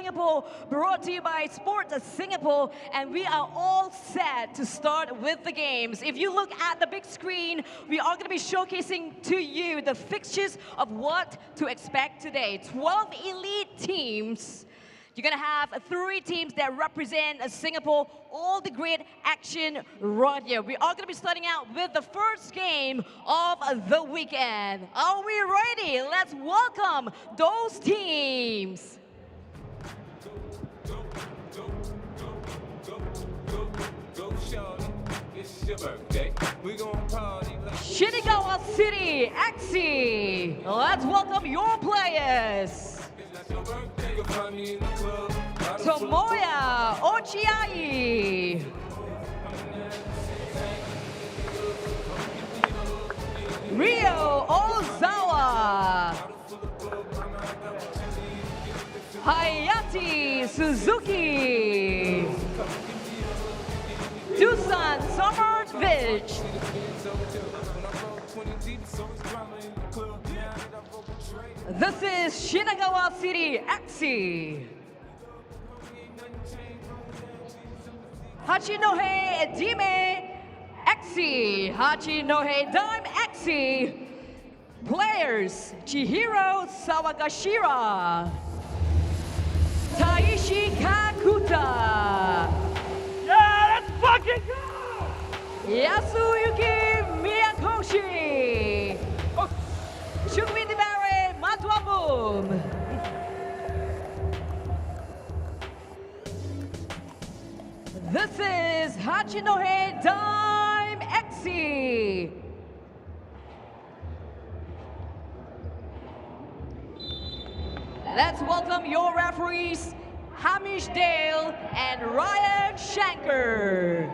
Singapore, brought to you by Sport.EXE Singapore, and we are all set to start with the games. If you look at the big screen, we are going to be showcasing to you the fixtures of what to expect today. 12 elite teams. You're going to have 3 teams that represent Singapore, all the great action right here. We are going to be starting out with the first game of the weekend. Are we ready? Let's welcome those teams. Shinagawa CITY.EXE. Let's welcome your players. Tomoya Ochiai. Rio Ozawa. Hayati Suzuki. Dusan Somervich. This is Shinagawa CITY.EXE. HACHINOHE DIME.EXE. HACHINOHE DIME.EXE. Players: Chihiro Sawagashira. Taishi Kakuta. Yeah, let's fucking go! Yasuyuki Miyakoshi. Chukmidibare Matwabum. This is Hachinohe DIME.EXE. Let's welcome your referees, Hamish Dale and Ryan Shanker.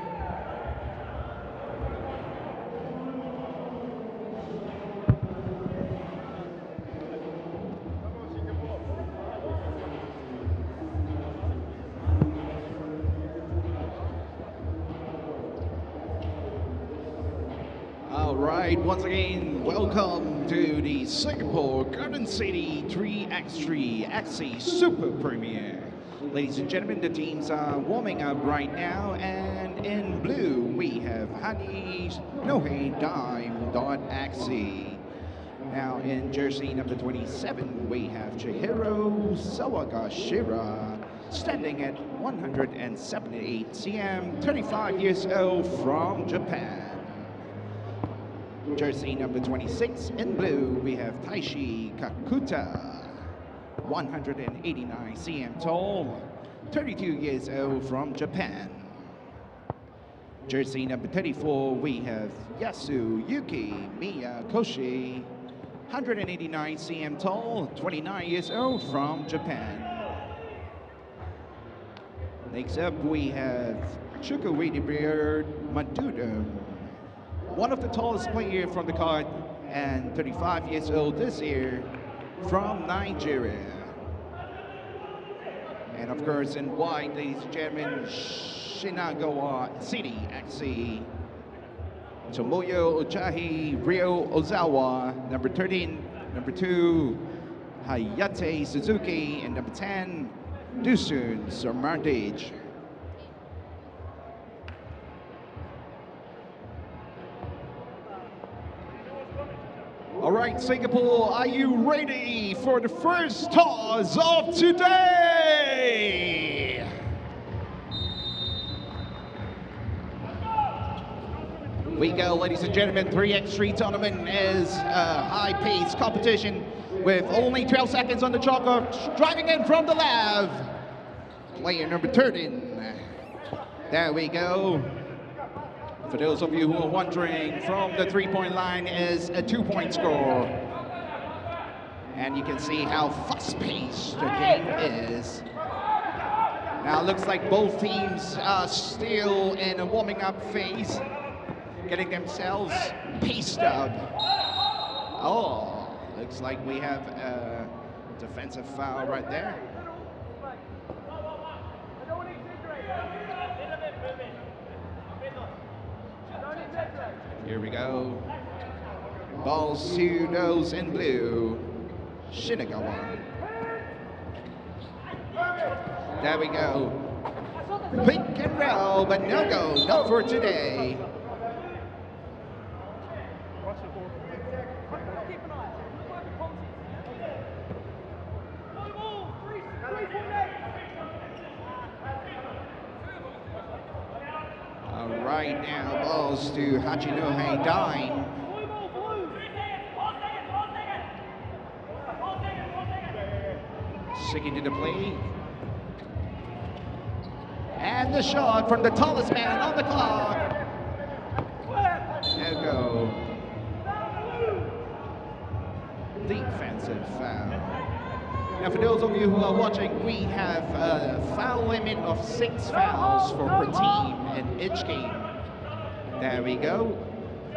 All right, once again, welcome to the Singapore Garden City 3x3.EXE Super Premiere. Ladies and gentlemen, the teams are warming up right now, and in blue we have HACHINOHE DIME.EXE. Now in jersey number 27 we have Chihiro Sawagashira, standing at 178 cm, 35 years old, from Japan. Jersey number 26 in blue, we have Taishi Kakuta, 189 cm tall, 32 years old, from Japan. Jersey number 34, we have Yasuyuki Miyakoshi, 189 cm tall, 29 years old, from Japan. Next up, we have Chukwuemeka Madudu, one of the tallest players from the card, and 35 years old this year, from Nigeria. And of course, in white, ladies and gentlemen, Shinagawa CITY.EXE. Tomoyo Ochahi Rio Ozawa, number 13, number 2, Hayate Suzuki, and number 10, Dusun Somervich. All right, Singapore, are you ready for the first toss of today? We go, ladies and gentlemen. 3x3 tournament is a high-paced competition with only 12 seconds on the clock. Driving in from the left, player number 13. There we go. For those of you who are wondering, from the three-point line is a 2-point score. And you can see how fast-paced the game is. Now it looks like both teams are still in a warming-up phase, getting themselves paced up. Oh, looks like we have a defensive foul right there. Here we go. Balls to those in blue. Shinagawa. There we go. Pick and roll, but no go, not for today. All right, now balls to HACHINOHE DIME. Sticking to the play. And the shot from the tallest man on the clock. No go. Defensive foul. Now for those of you who are watching, we have a foul limit of 6 fouls per team in each game. There we go.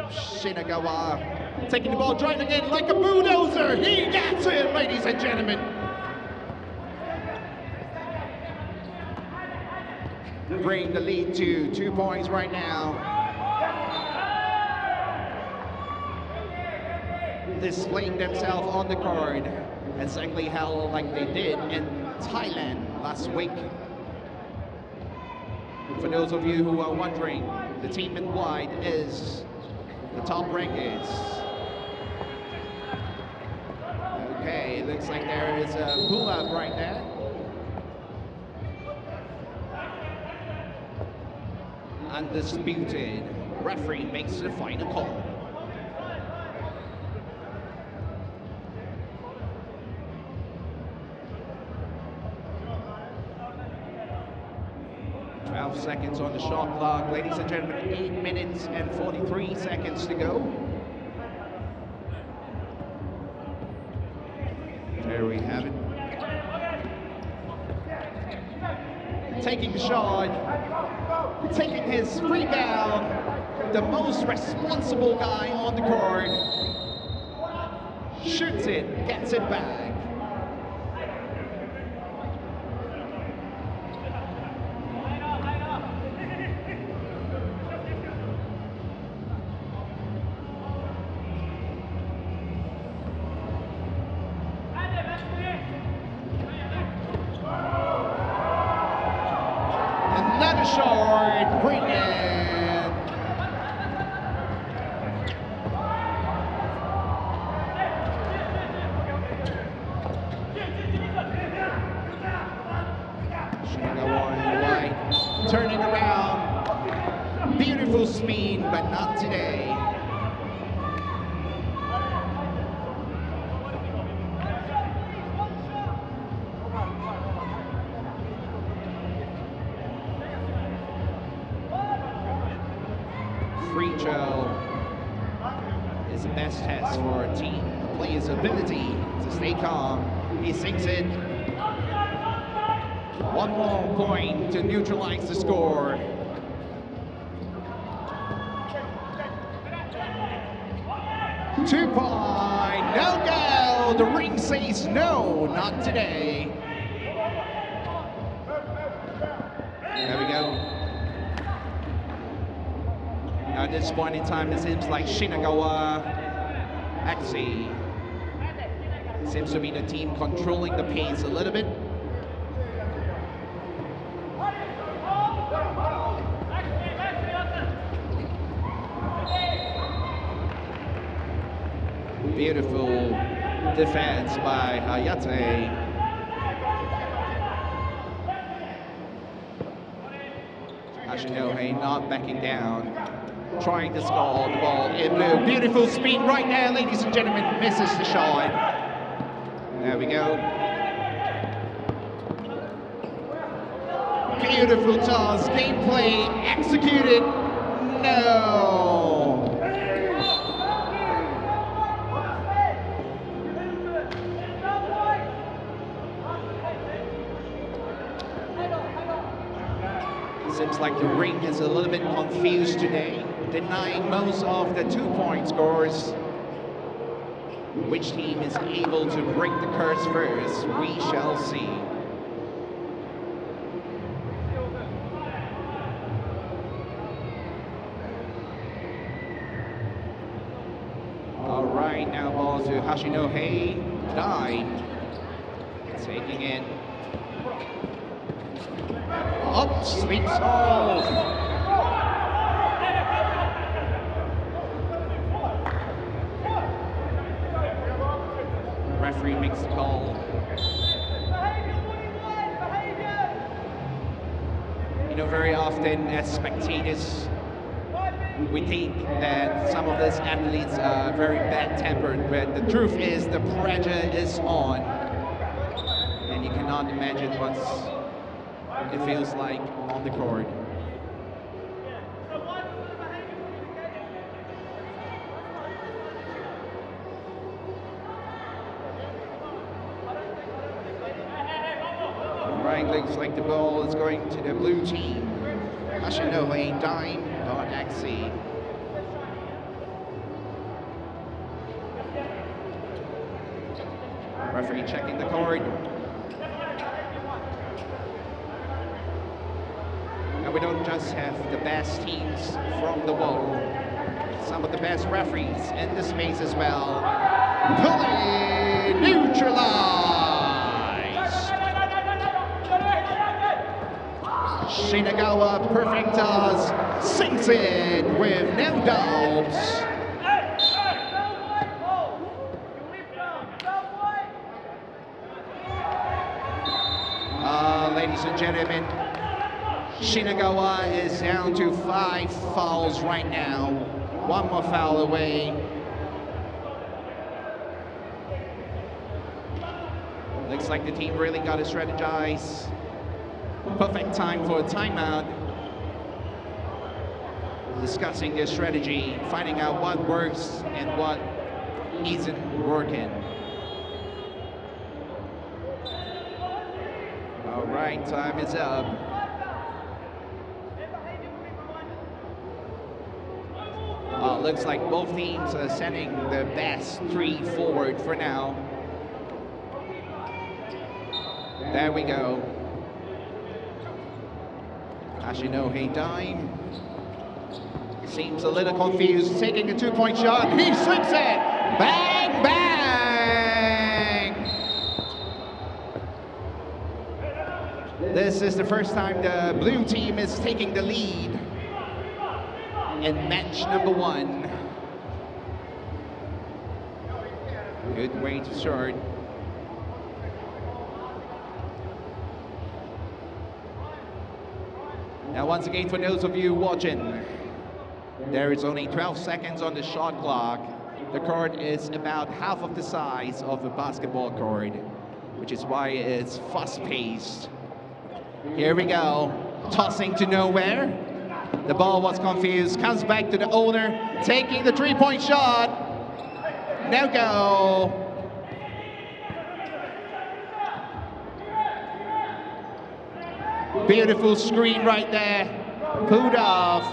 Shinagawa taking the ball, driving in like a bulldozer. He gets it, ladies and gentlemen. Bring the lead to 2 points right now. Displaying themselves on the court exactly how like they did in Thailand last week. For those of you who are wondering, the team in white is the top rankers. Okay, it looks like there is a pull-up right there. Undisputed. Referee makes the final call. Seconds on the shot clock, ladies and gentlemen. 8 minutes and 43 seconds to go. There we have it. Taking the shot, taking his rebound, the most responsible guy on the court. Shoots it, gets it back. Short, bring it. Shinagawa in white, turning around. Beautiful speed, but not today. Free throw is the best test for a team. The player's ability to stay calm. He sinks it. 1 more point to neutralize the score. Two-point, no go. The ring says no, not today. There we go. At this point in time, it seems like SHINAGAWA.EXE seems to be the team controlling the pace a little bit. Beautiful defense by Hayate. HACHINOHE not backing down. Trying to score the ball in blue. Beautiful spin right there, ladies and gentlemen. Misses the shot. There we go. Beautiful toss. Gameplay executed. No. Seems like the ring is a little bit confused today, denying most of the 2-point scores. Which team is able to break the curse first? We shall see. All right, now ball to HACHINOHE DIME. Taking in. Up, sweeps off. Referee makes the call. You know, very often as spectators, we think that some of these athletes are very bad-tempered, but the truth is the pressure is on. And you cannot imagine what it feels like on the court. Right, looks like the ball is going to the blue team. HACHINOHE, DIME.EXE. Referee checking the court. And we don't just have the best teams from the world, some of the best referees in the space as well. Fully neutralized. Shinagawa perfectas, sinks in with no doubts. Ladies and gentlemen, Shinagawa is down to 5 fouls right now. One more foul away. Looks like the team really got to strategize. Perfect time for a timeout. Discussing their strategy, finding out what works and what isn't working. All right, time is up. Looks like both teams are sending the best 3 forward for now. There we go. HACHINOHE Dime seems a little confused, taking a 2-point shot. He sinks it! Bang, bang! This is the first time the blue team is taking the lead in match number 1. Good way to start. Now, once again, for those of you watching, there is only 12 seconds on the shot clock. The court is about half of the size of a basketball court, which is why it's fast-paced. Here we go, tossing to nowhere. The ball was confused, comes back to the owner, taking the 3-point shot. No go. Beautiful screen right there, pulled off.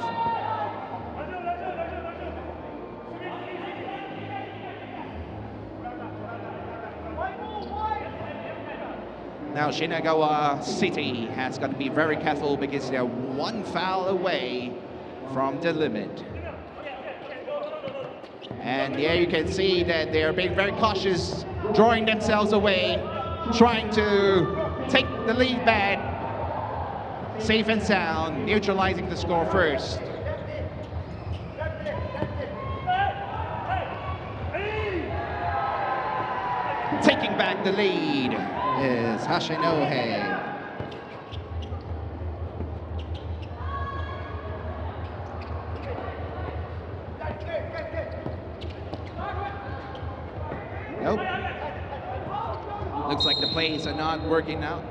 Now Shinagawa City has got to be very careful because they're 1 foul away from the limit. And here you can see that they are being very cautious, drawing themselves away, trying to take the lead back. Safe and sound, neutralizing the score first. Taking back the lead is HACHINOHE. Nope. Looks like the plays are not working out.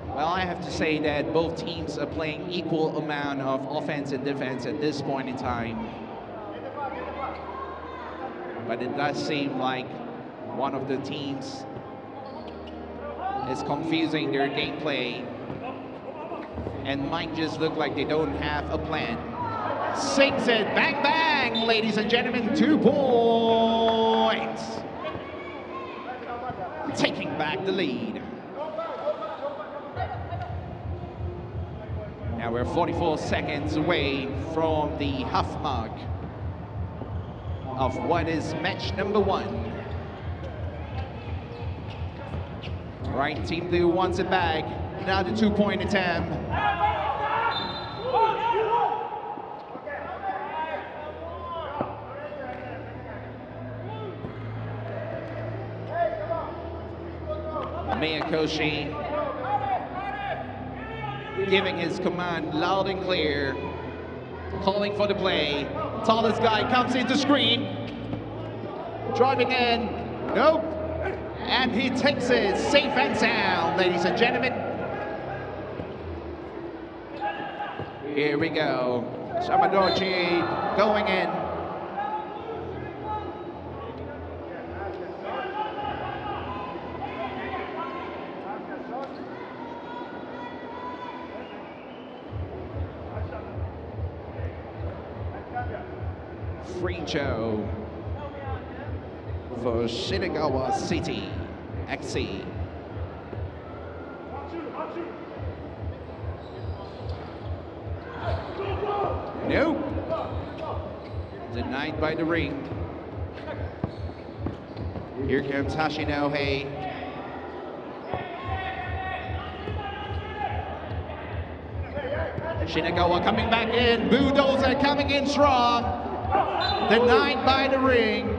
Well, I have to say that both teams are playing equal amount of offense and defense at this point in time. But it does seem like one of the teams is confusing their gameplay and might just look like they don't have a plan. Sinks it, bang, bang, ladies and gentlemen, 2 points. Taking back the lead. Now we're 44 seconds away from the half mark of what is match number 1. Right, Team Blue wants it back. Now the 2-point attempt. Miyakoshi giving his command loud and clear, calling for the play. Tallest guy comes into screen, driving in, nope, and he takes it safe and sound, ladies and gentlemen. Here we go, Shamadorji going in. Free show for Shinagawa CITY.EXE. Nope. Denied by the ring. Here comes HACHINOHE. Shinagawa coming back in. Bulldozer coming in strong. Denied by the ring.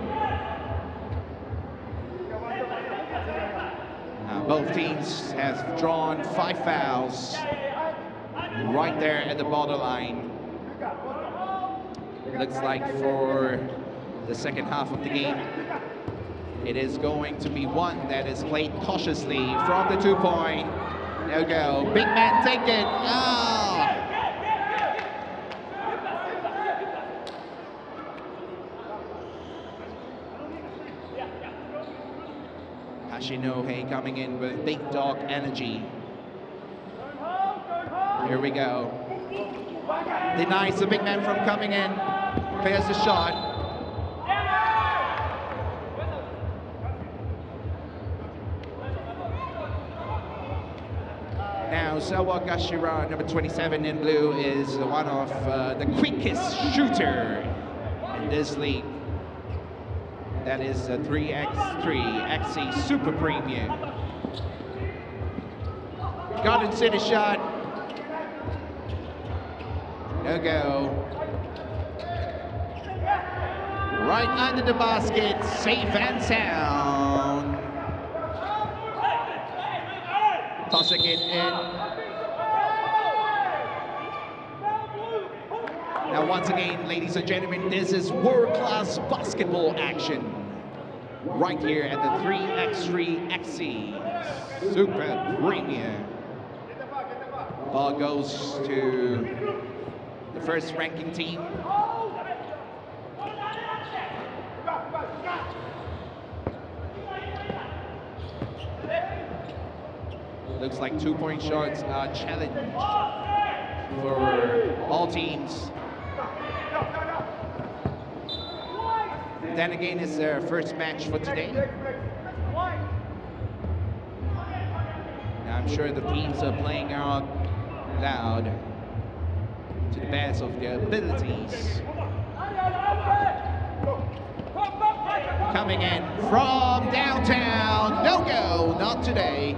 Now both teams have drawn 5 fouls right there at the borderline. Looks like for the second half of the game, it is going to be one that is played cautiously from the 2-point. No go. Big man take it. HACHINOHE coming in with big dog energy. Here we go. Denies the big man from coming in. Clears the shot. Now Sawagashira, number 27 in blue, is one of the quickest shooter in this league. That is the 3x3.EXE Super Premium. Garden City shot. No go. Right under the basket, safe and sound. Tossing it in. Now once again, ladies and gentlemen, this is world-class basketball action. Right here at the 3x3.EXE Super Premium. Ball goes to the first ranking team. Looks like 2-point shots are challenged for all teams. Then again, it's their first match for today. Now, I'm sure the teams are playing out loud to the best of their abilities. Coming in from downtown, no go, not today.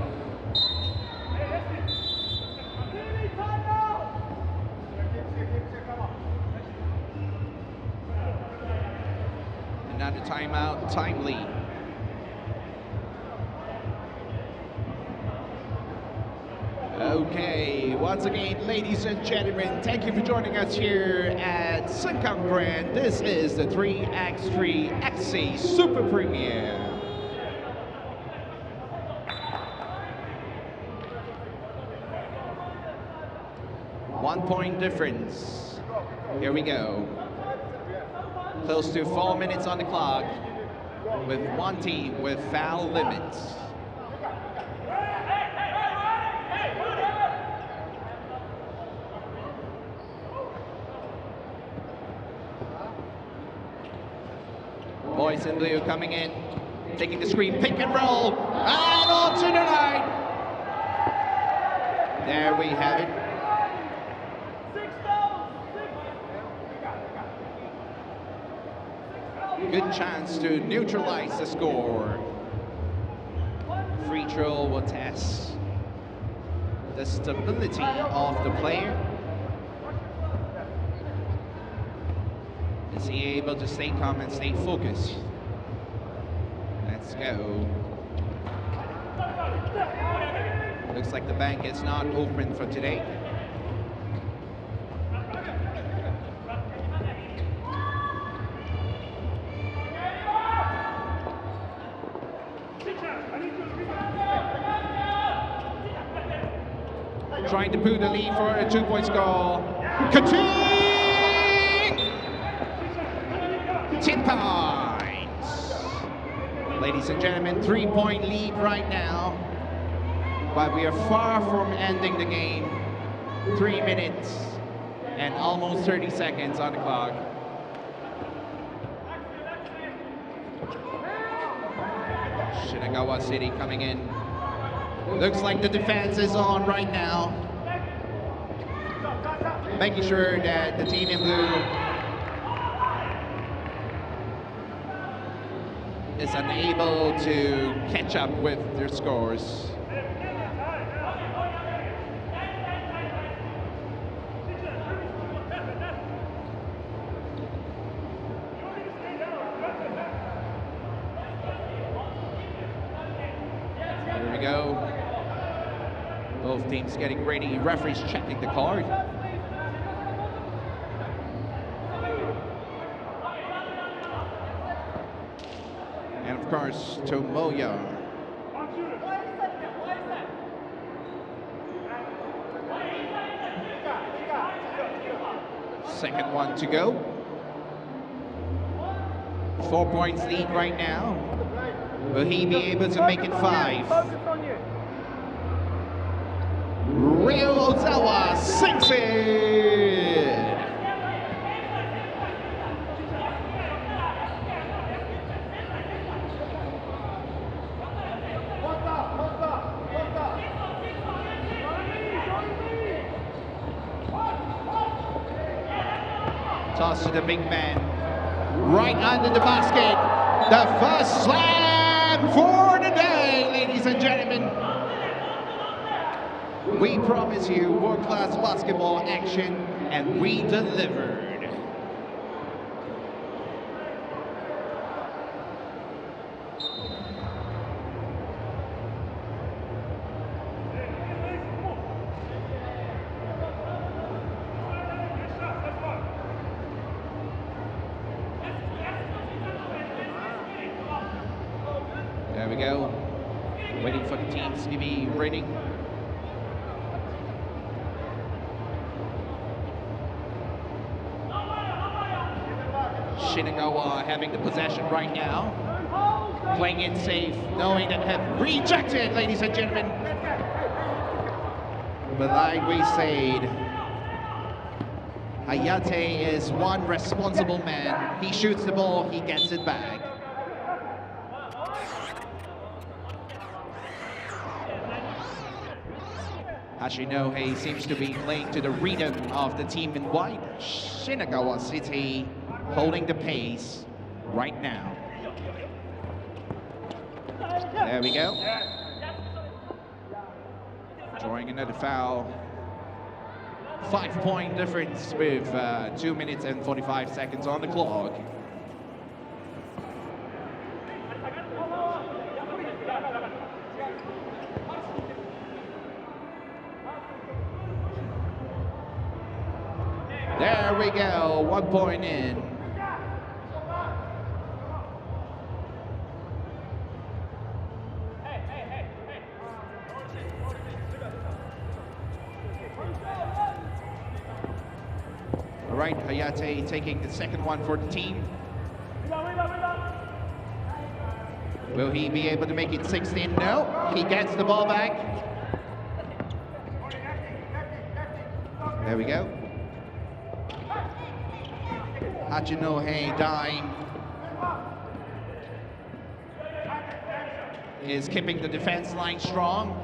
Another timeout, timely. Okay, once again, ladies and gentlemen, thank you for joining us here at Sengkang Brand. This is the 3x3.EXE Super Premiere. One-point difference. Here we go. Close to 4 minutes on the clock, with one team with foul limits. Boys in blue coming in, taking the screen, pick and roll, and on to the line. There we have it. Good chance to neutralize the score. Free throw control will test the stability of the player. Is he able to stay calm and stay focused? Let's go. Looks like the bank is not open for today. Trying to put the lead for a 2-point score. Ka-ching! 10 points. Ladies and gentlemen, 3-point lead right now. But we are far from ending the game. 3 minutes and almost 30 seconds on the clock. Shinagawa City coming in. Looks like the defense is on right now. Making sure that the team in blue is unable to catch up with their scores. Here we go. Both teams getting ready. Referees checking the card. And of course, Tomoya. Second one to go. 4 points lead right now. Will he be able to make it 5? Ryo Ozawa sinks it! Toss to the big man. Right under the basket. The first slam for the day, ladies and gentlemen. We promise you world-class basketball action, and we delivered. There we go. Waiting for the teams to be ready. Shinagawa having the possession right now. Playing it safe, knowing that have rejected, ladies and gentlemen. But like we said, Hayate is one responsible man. He shoots the ball, he gets it back. Hachinohe seems to be playing to the rhythm of the team in white. Shinagawa City holding the pace right now. There we go. Drawing another foul. 5-point difference with 2 minutes and 45 seconds on the clock. There we go, 1 point in. All right, Hayate taking the second one for the team. Will he be able to make it 16? No, he gets the ball back. There we go. Hachinohe DIME is keeping the defense line strong.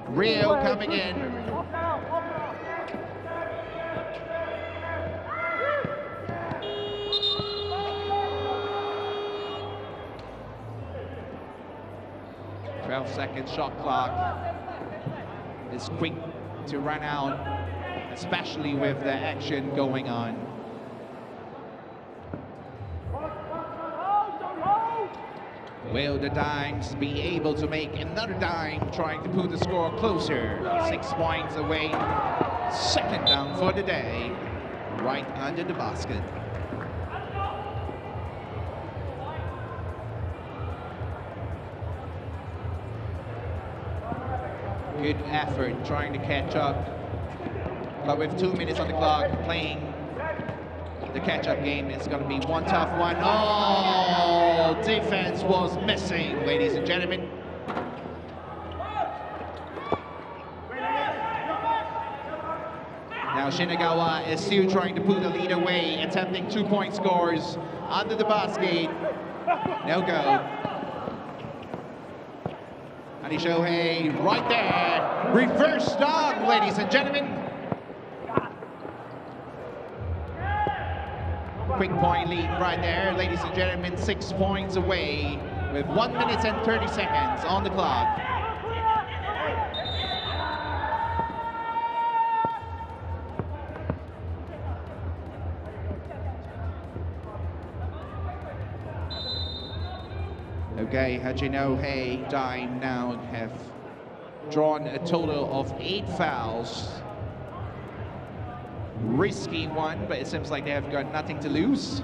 Ryo coming in. 12-second shot clock is quick to run out, especially with the action going on. Will the Dimes be able to make another dime, trying to put the score closer? 6 points away. Second down for the day, right under the basket. Good effort trying to catch up, but with 2 minutes on the clock, playing the catch-up game is going to be one tough one. Oh, defense was missing, ladies and gentlemen. Now Shinagawa is still trying to put the lead away, attempting 2-point scores under the basket. No go. HACHINOHE right there. Reverse dog, ladies and gentlemen. Quick point lead right there, ladies and gentlemen. 6 points away with 1 minute and 30 seconds on the clock. Okay, HACHINOHE DIME now have drawn a total of 8 fouls. Risky one, but it seems like they have got nothing to lose.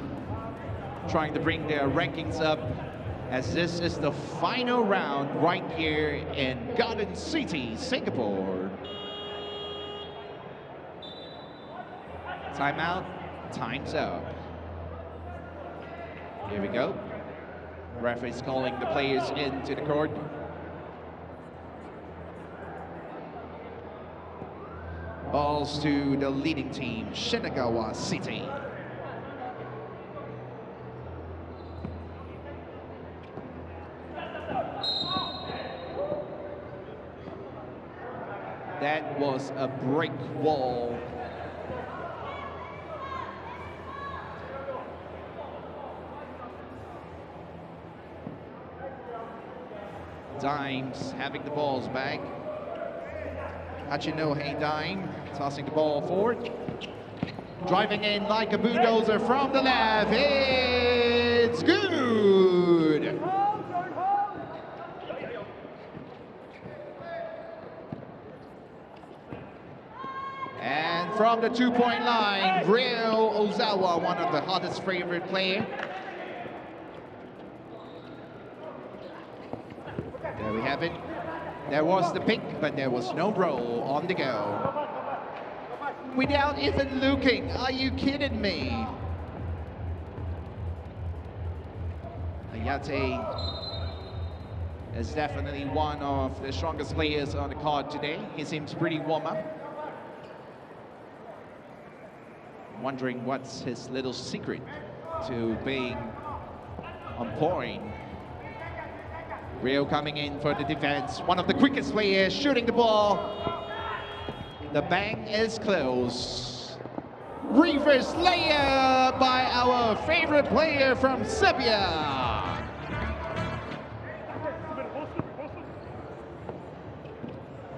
Trying to bring their rankings up, as this is the final round right here in Garden City, Singapore. Timeout, time's up. Here we go. Referee is calling the players into the court. Balls to the leading team, Shinagawa City. That was a brick wall. Dimes having the balls back. HACHINOHE DIME tossing the ball forward. Driving in like a bulldozer from the left. It's good. And from the 2-point line, Ryo Ozawa, one of the hottest favorite players. There we have it. There was the pick, but there was no roll on the go. Without even looking, are you kidding me? Ayate is definitely one of the strongest players on the card today. He seems pretty warm up. Wondering what's his little secret to being on point. Ryo coming in for the defense. One of the quickest players shooting the ball. The bank is closed. Reverse layup by our favorite player from Serbia.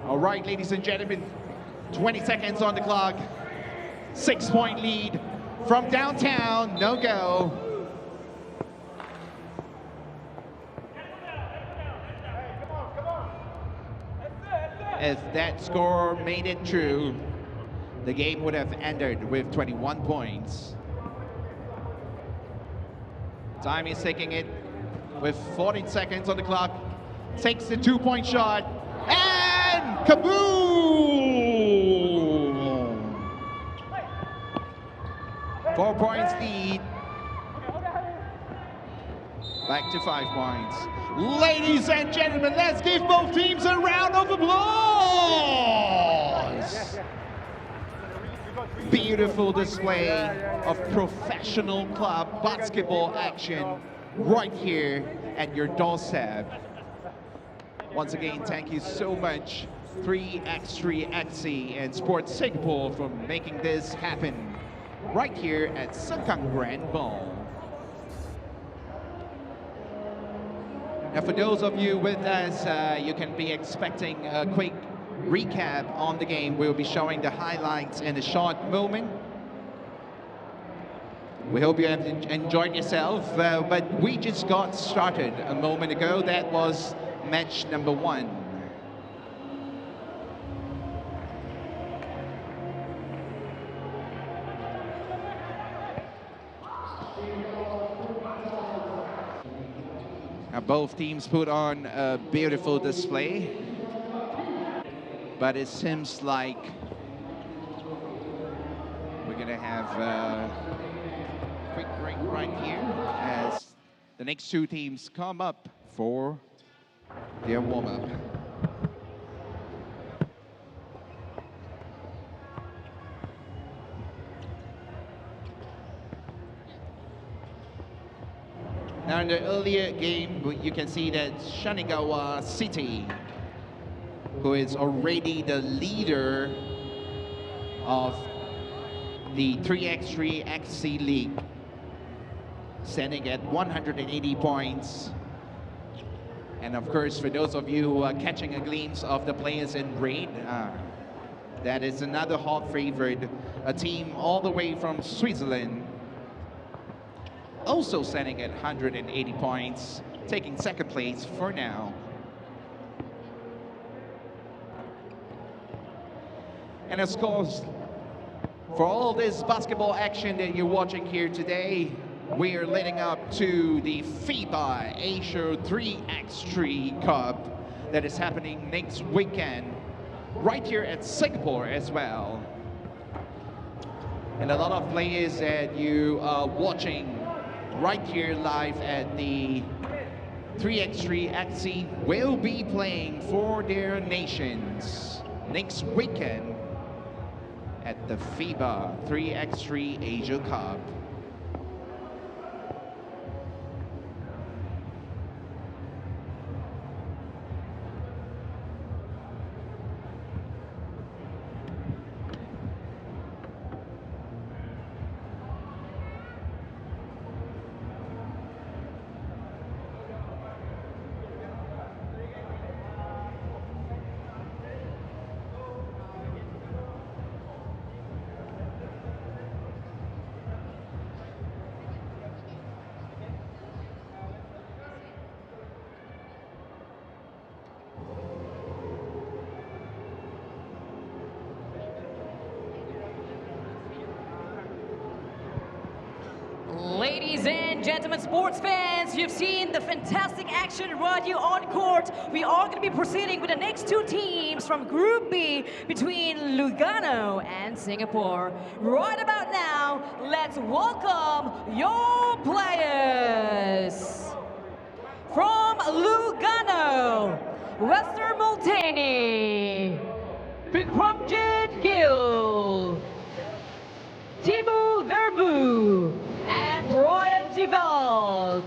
All right, ladies and gentlemen, 20 seconds on the clock. 6-point lead from downtown, no go. If that score made it true, the game would have ended with 21 points. Time is taking it with 14 seconds on the clock. Takes the 2-point shot, and kaboom! 4 points lead. Back to 5 points. Ladies and gentlemen, let's give both teams a round of applause. Beautiful display of professional club basketball action right here at your doorstep. Once again, thank you so much, 3x3.EXE and Sports Singapore, for making this happen right here at Sengkang Grand Mall. Now, for those of you with us, you can be expecting a quick recap on the game. We'll be showing the highlights in a short moment. We hope you have enjoyed yourself, but we just got started a moment ago. That was match number 1. Now both teams put on a beautiful display, but it seems like we're gonna have a quick break right here as the next 2 teams come up for their warm-up. Now in the earlier game, you can see that Shinagawa City, who is already the leader of the 3x3.EXE league, standing at 180 points. And of course, for those of you who are catching a glimpse of the players in red, that is another hot favorite, a team all the way from Switzerland, also standing at 180 points, taking second place for now. And of course, for all this basketball action that you're watching here today, we are leading up to the FIBA Asia 3x3 Cup that is happening next weekend, right here at Singapore as well. And a lot of players that you are watching right here live at the 3x3.EXE will be playing for their nations next weekend at the FIBA 3x3 Asia Cup. Ladies and gentlemen, sports fans, you've seen the fantastic action right here on court. We are going to be proceeding with the next 2 teams from Group B between Lugano and Singapore. Right about now, let's welcome your players. From Lugano, Western Multani, Vikramjit Gill, Timu Verbu, and Brian Zival.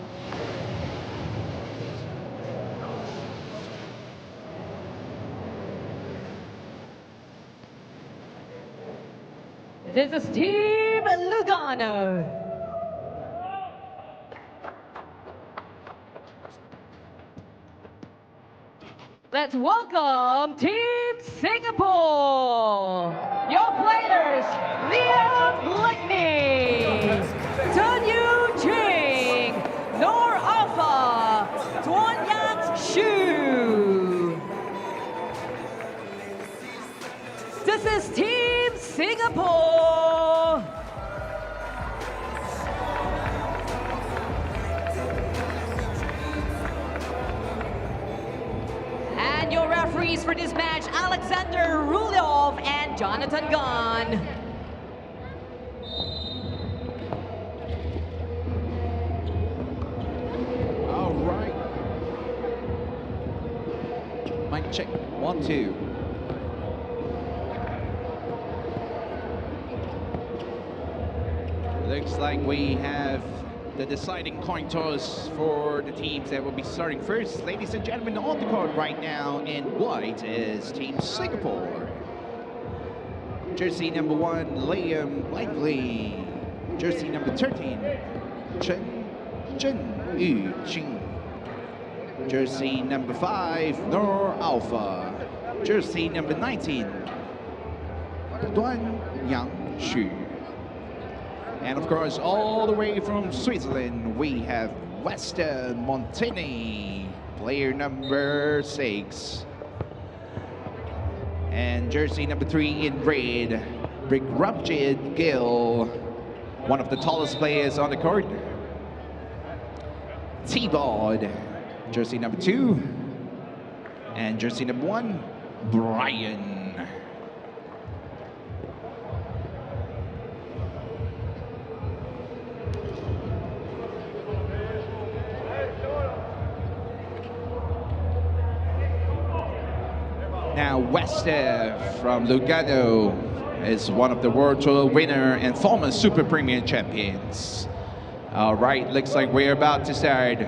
This is Team Lugano. Let's welcome Team Singapore. Your players, Liam Lickney, Sun Yu Ching, Nor Alpha, Tuan Yang Shu. This is Team Singapore. And your referees for this match, Alexander Rulyov and Jonathan Gunn. All right. Mic check, 1, 2. Looks like we have the deciding coin toss for the teams that will be starting first. Ladies and gentlemen, on the court right now in white is Team Singapore. Jersey number 1, Liam Langley. Jersey number 13, Chen Yu Jing. Jersey number 5, Nor Alpha. Jersey number 19, Duan Yang Shu. And of course, all the way from Switzerland, we have Western Montini, player number 6. And jersey number 3 in red, BREX.EXE Gil, one of the tallest players on the court. T-Bod, jersey number 2. And jersey number 1, Brian. Now Wester from Lugano is one of the World Tour winner and former Super Premier champions. All right, looks like we're about to start.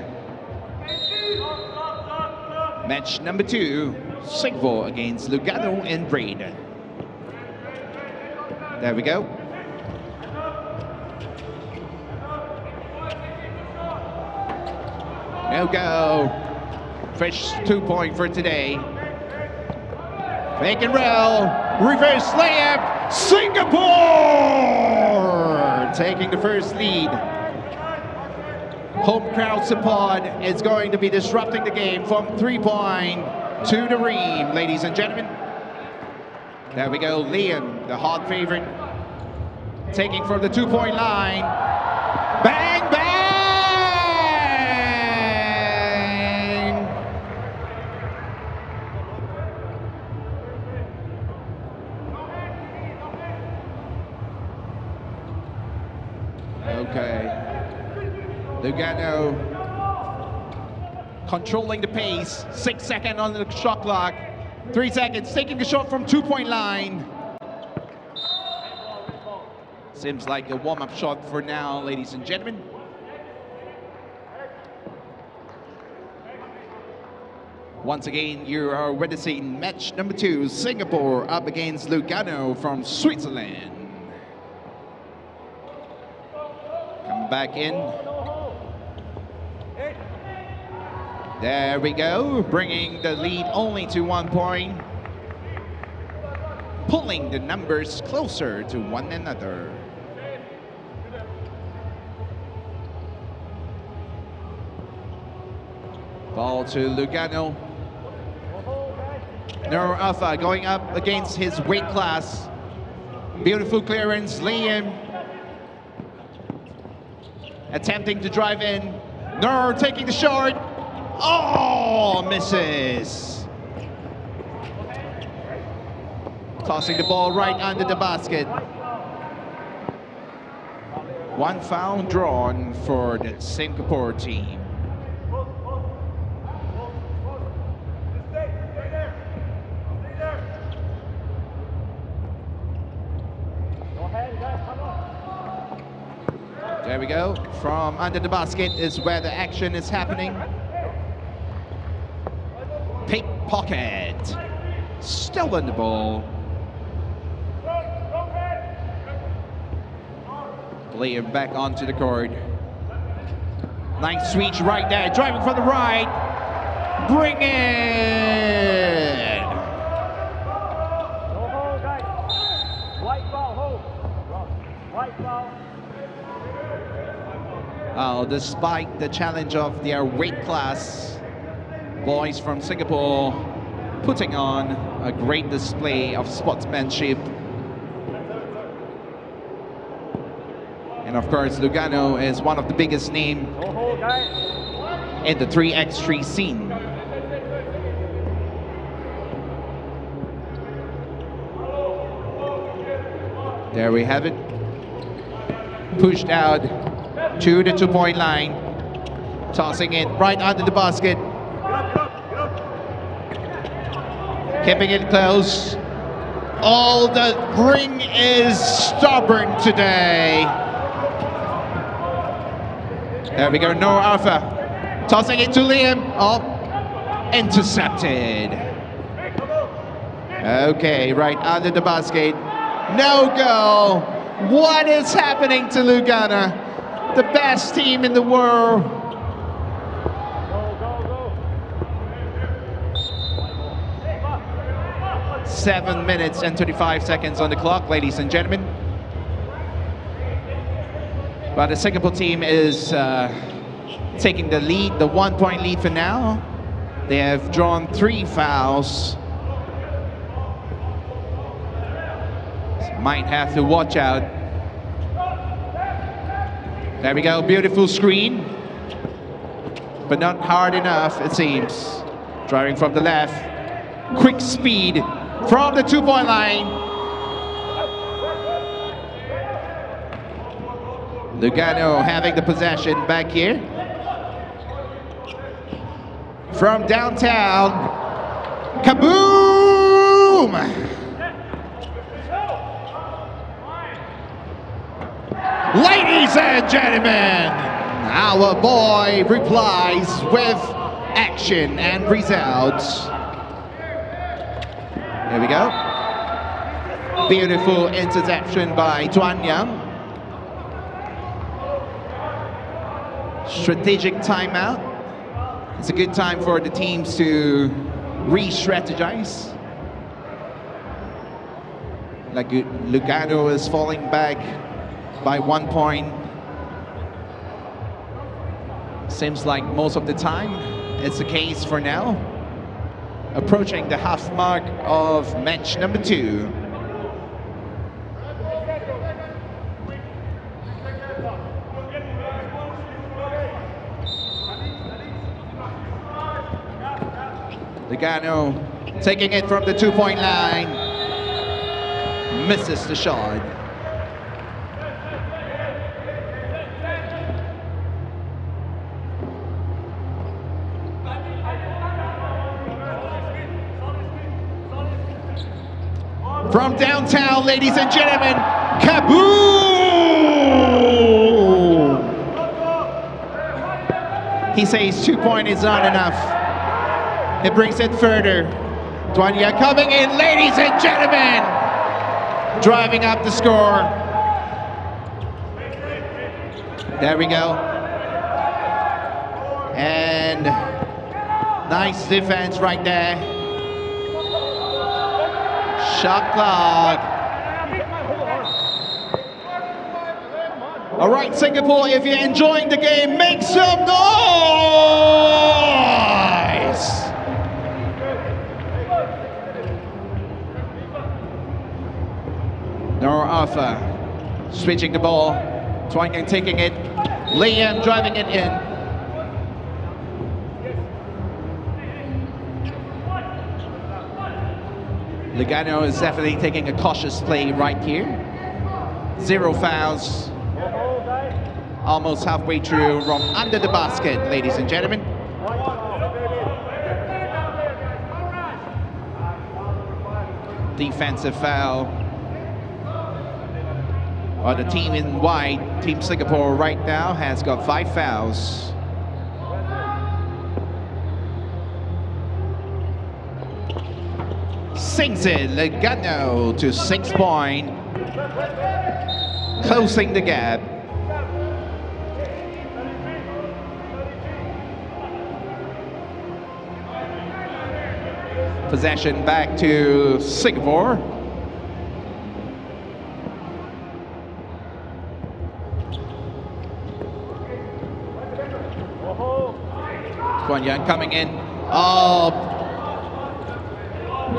Match number 2, Sigvo against Lugano and Braid. There we go. No go. First 2-point for today. Make and roll, reverse layup, Singapore taking the first lead. Home crowd support is going to be disrupting the game from 3-point to the rim, ladies and gentlemen. There we go, Liam, the hot favorite, taking from the 2-point line. Bang, bang! Okay, Lugano controlling the pace. 6 seconds on the shot clock. 3 seconds, taking the shot from 2-point line. Seems like a warm-up shot for now, ladies and gentlemen. Once again, you are witnessing match number 2, Singapore up against Lugano from Switzerland. Back in. There we go, bringing the lead only to 1 point, pulling the numbers closer to one another. Ball to Lugano. Nor Alpha going up against his weight class. Beautiful clearance, Liam attempting to drive in. Nur taking the shot. Oh, misses. Tossing the ball right under the basket. 1 foul drawn for the Singapore team. There we go. From under the basket is where the action is happening. Pickpocket. Stolen the ball. Liam back onto the court. Nice switch right there. Driving from the right. Bring it. No hold, guys. White ball, hold. White ball. Despite the challenge of their weight class, boys from Singapore putting on a great display of sportsmanship. And of course, Lugano is one of the biggest names in the 3x3 scene. There we have it. Pushed out to the 2-point line. Tossing it right under the basket. Keeping it close. Oh, the ring is stubborn today. There we go, no Alpha. Tossing it to Liam. Oh, intercepted. Okay, right under the basket. No goal. What is happening to Lugano? The best team in the world. 7 minutes and 35 seconds on the clock, ladies and gentlemen. But the Singapore team is taking the lead, the 1-point lead for now. They have drawn 3 fouls. Might have to watch out. There we go, beautiful screen. But not hard enough, it seems. Driving from the left. Quick speed from the 2-point line. Lugano having the possession back here. From downtown. Kaboom! Ladies and gentlemen, our boy replies with action and results. There we go. Beautiful interception by Tuan Yang. Strategic timeout. It's a good time for the teams to re-strategize. Like Lugano is falling back by 1 point. Seems like most of the time it's the case for now. Approaching the half mark of match number 2. Lugano taking it from the 2-point line. Misses the shot. From downtown, ladies and gentlemen, kaboom! He says 2 point is not enough. It brings it further. Tuan Yang coming in, ladies and gentlemen! Driving up the score. There we go. And nice defense right there. Shot clock. All right, Singapore, if you're enjoying the game, make some noise! No offer. Switching the ball. Tuan Yang taking it. Liam driving it in. Lugano is definitely taking a cautious play right here. 0 fouls. Almost halfway through from under the basket, ladies and gentlemen. Defensive foul. Well, the team in white, Team Singapore right now, has got 5 fouls. Sinks it, Lugano to 6 point. Closing the gap. Possession back to Singapore. Tuan Yang coming in. Oh,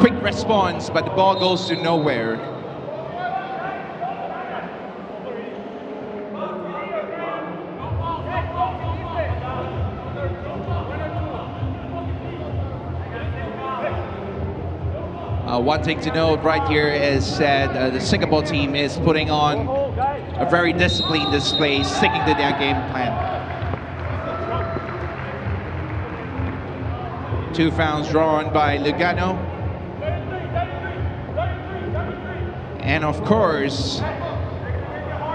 quick response, but the ball goes to nowhere. One thing to note right here is that the Singapore team is putting on a very disciplined display, sticking to their game plan. 2 fouls drawn by Lugano. And of course,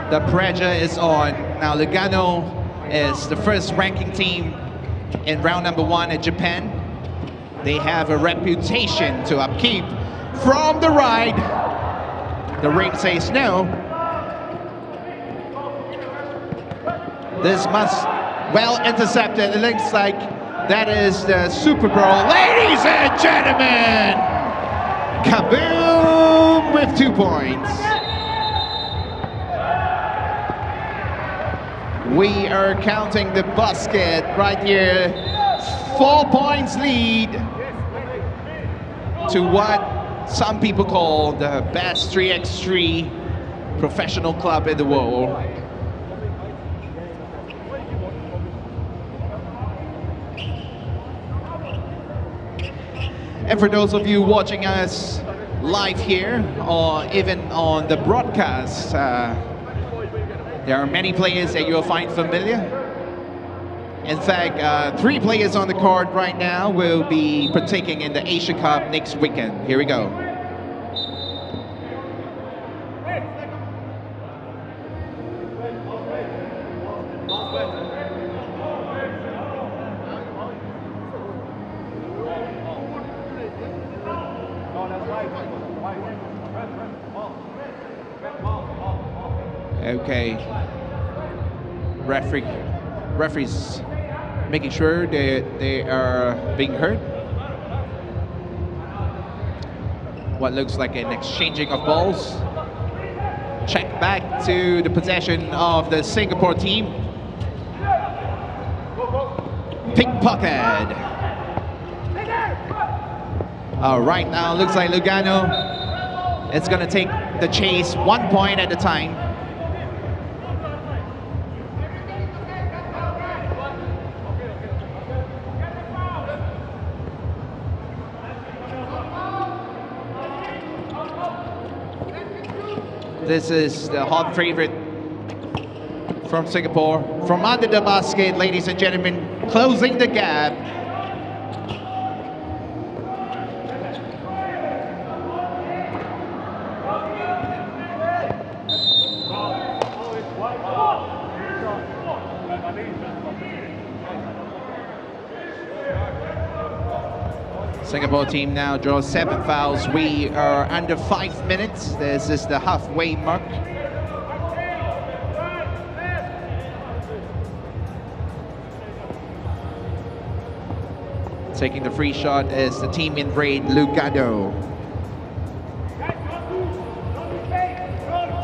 the pressure is on. Now Lugano is the first ranking team in round number 1 in Japan. They have a reputation to upkeep. From the right, the ring says no. This must, well intercepted. It looks like that is the Super Bowl. Ladies and gentlemen, kaboom! with 2 points. We are counting the basket right here. 4 points lead to what some people call the best 3x3 professional club in the world. And for those of you watching us live here or even on the broadcast, there are many players that you'll find familiar. In fact, 3 players on the court right now will be partaking in the Asia Cup next weekend. Here we go. Okay, referees making sure that they are being heard. What looks like an exchanging of balls. Check back to the possession of the Singapore team. Pickpocket. All right, now looks like Lugano is gonna take the chase 1 point at a time. This is the hot favorite from Singapore. From under the basket, ladies and gentlemen, closing the gap. Singapore team now draws 7 fouls. We are under 5 minutes. This is the halfway mark. Taking the free shot is the team in red, Lugano.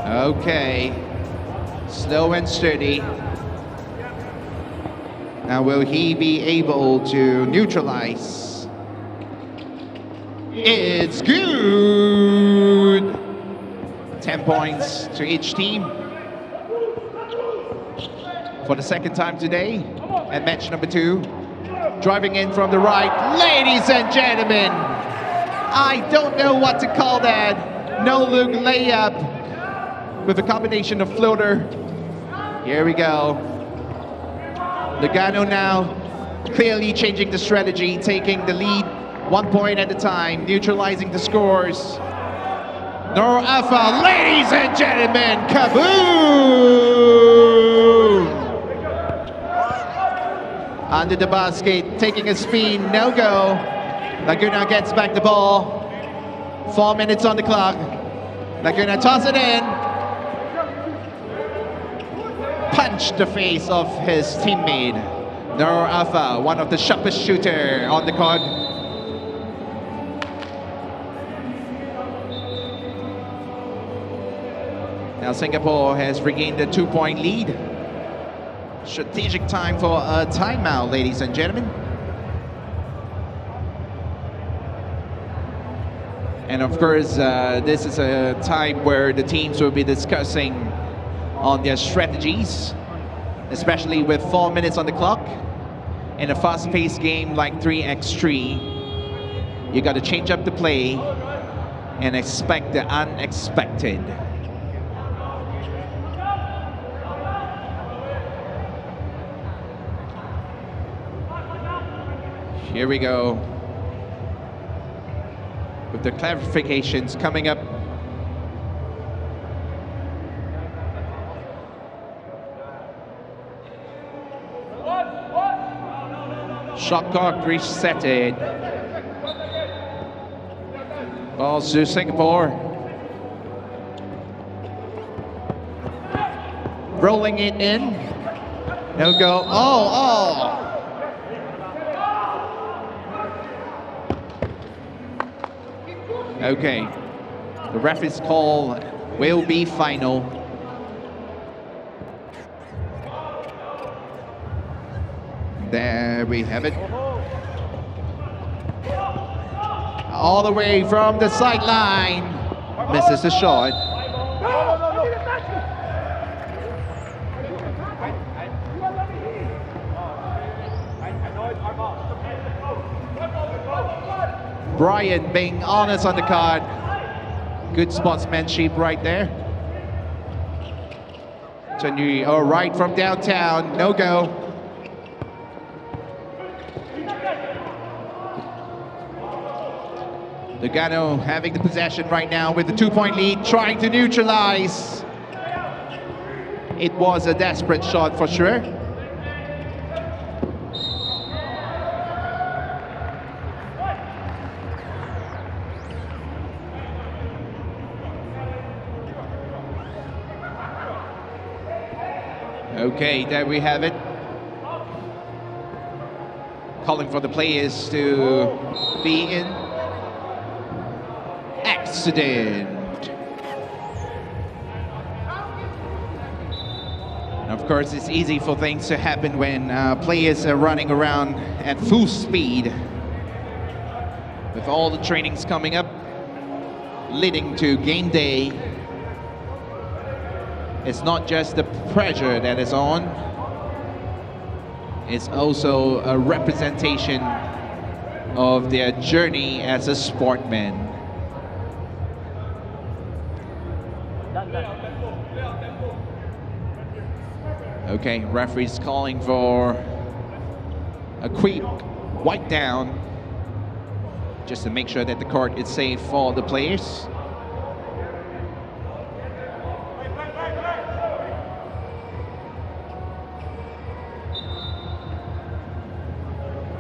Okay, slow and steady. Now will he be able to neutralize? It's good! 10 points to each team. For the second time today, at match number 2. Driving in from the right, ladies and gentlemen! I don't know what to call that. No-look layup with a combination of floater. Here we go. Lugano now clearly changing the strategy, taking the lead 1 point at a time, neutralizing the scores. Nor Alpha, ladies and gentlemen, kaboom! Under the basket, taking a spin, no go. Laguna gets back the ball. 4 minutes on the clock. Laguna toss it in. Punch the face of his teammate. Nor Alpha, one of the sharpest shooter on the court. Now Singapore has regained a 2-point lead. Strategic time for a timeout, ladies and gentlemen. And of course, this is a time where the teams will be discussing on their strategies, especially with 4 minutes on the clock. In a fast-paced game like 3x3, you got to change up the play and expect the unexpected. Here we go with the clarifications coming up. Shot clock resetted. Ball to Singapore. Rolling it in. No go. Oh. Okay. The referee's call will be final. There we have it. All the way from the sideline. Misses the shot. Brian being honest on the card. Good sportsmanship right there. Chanui, all right from downtown, no go. Lugano having the possession right now with the 2-point lead, trying to neutralize. It was a desperate shot for sure. Okay, there we have it. Calling for the players to be in accident. And of course, it's easy for things to happen when players are running around at full speed. With all the trainings coming up, leading to game day. It's not just the pressure that is on, it's also a representation of their journey as a sportman. Okay, referee's calling for a quick wipe down just to make sure that the court is safe for the players.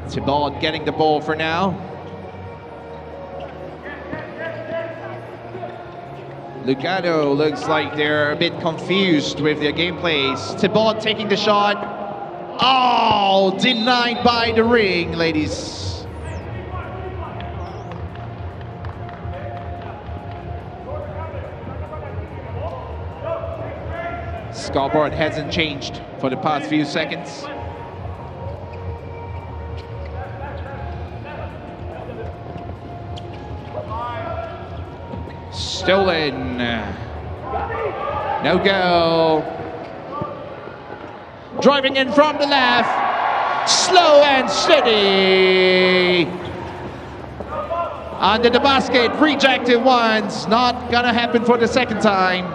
Thibault getting the ball for now. Lugano looks like they're a bit confused with their gameplays. Thibault taking the shot. Oh, denied by the ring, ladies. Scoreboard hasn't changed for the past few seconds. Stolen. No go. Driving in from the left. Slow and steady. Under the basket, rejected once. Not gonna happen for the second time.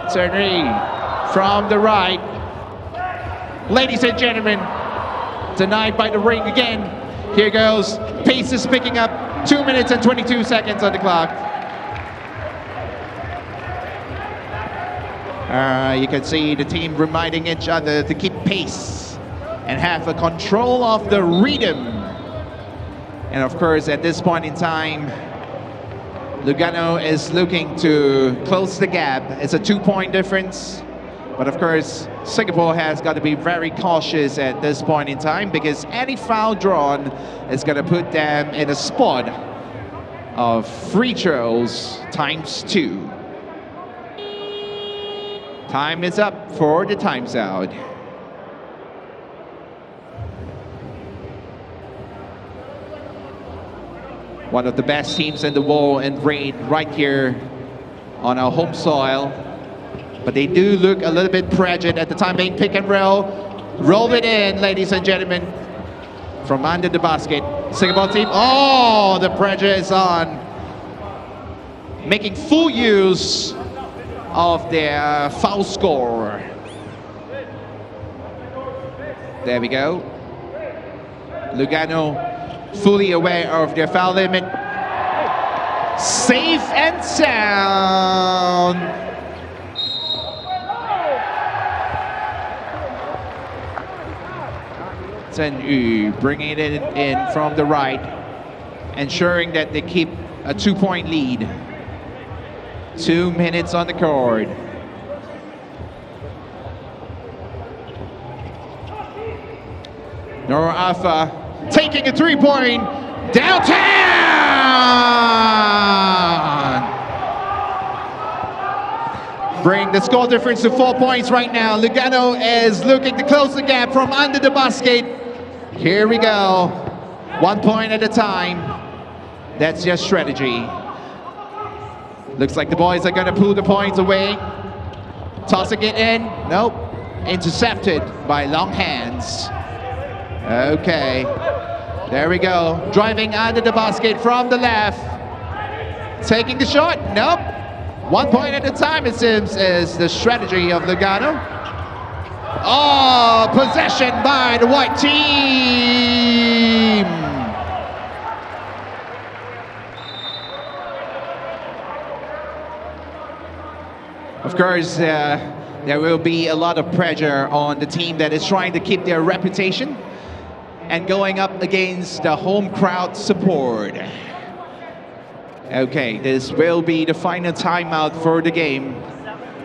ZETHREE from the right. Ladies and gentlemen, denied by the ring again. Here goes. Pace is picking up. 2 minutes and 22 seconds on the clock. You can see the team reminding each other to keep pace and have a control of the rhythm. And of course, at this point in time, Lugano is looking to close the gap. It's a 2-point difference. But of course, Singapore has got to be very cautious at this point in time because any foul drawn is going to put them in a spot of free throws ×2. Time is up for the time's out. One of the best teams in the world and raid right here on our home soil. But they do look a little bit pressured at the time being. Pick and roll. Roll it in, ladies and gentlemen. From under the basket. Singapore team. Oh, the pressure is on. Making full use of their foul score. There we go. Lugano fully aware of their foul limit. Safe and sound. Yu bringing it in from the right, ensuring that they keep a 2-point lead. 2 minutes on the court. Nora Alpha taking a 3-point downtown. Bring the score difference to 4 points right now. Lugano is looking to close the gap from under the basket. Here we go. 1 point at a time. That's your strategy. Looks like the boys are going to pull the points away. Tossing it in. Nope. Intercepted by long hands. Okay. There we go. Driving under the basket from the left. Taking the shot. Nope. 1 point at a time, it seems, is the strategy of Lugano. Oh, possession by the white team. Of course, there will be a lot of pressure on the team that is trying to keep their reputation and going up against the home crowd support. Okay, this will be the final timeout for the game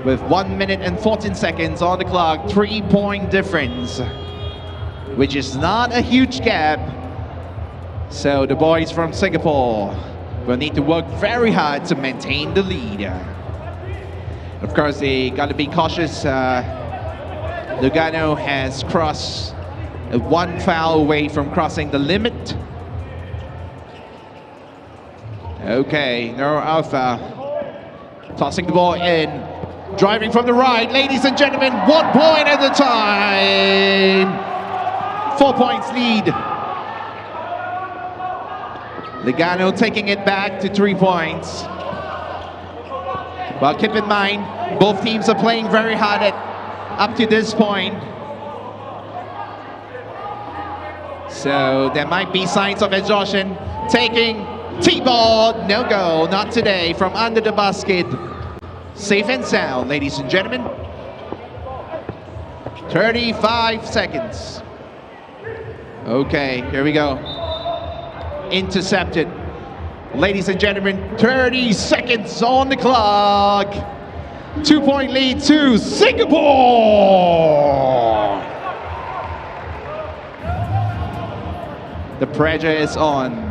with 1 minute and 14 seconds on the clock, 3-point difference, which is not a huge gap. So the boys from Singapore will need to work very hard to maintain the lead. Of course, they got to be cautious. Lugano has crossed 1 foul away from crossing the limit. Okay, no alpha. Tossing the ball in. Driving from the right. Ladies and gentlemen, 1 point at a time. 4 points lead. Lugano taking it back to 3 points. Well, keep in mind, both teams are playing very hard up to this point. So there might be signs of exhaustion. Taking T-ball, no go, not today, from under the basket. Safe and sound, ladies and gentlemen. 35 seconds. Okay, here we go. Intercepted. Ladies and gentlemen, 30 seconds on the clock. 2-point lead to Singapore. The pressure is on.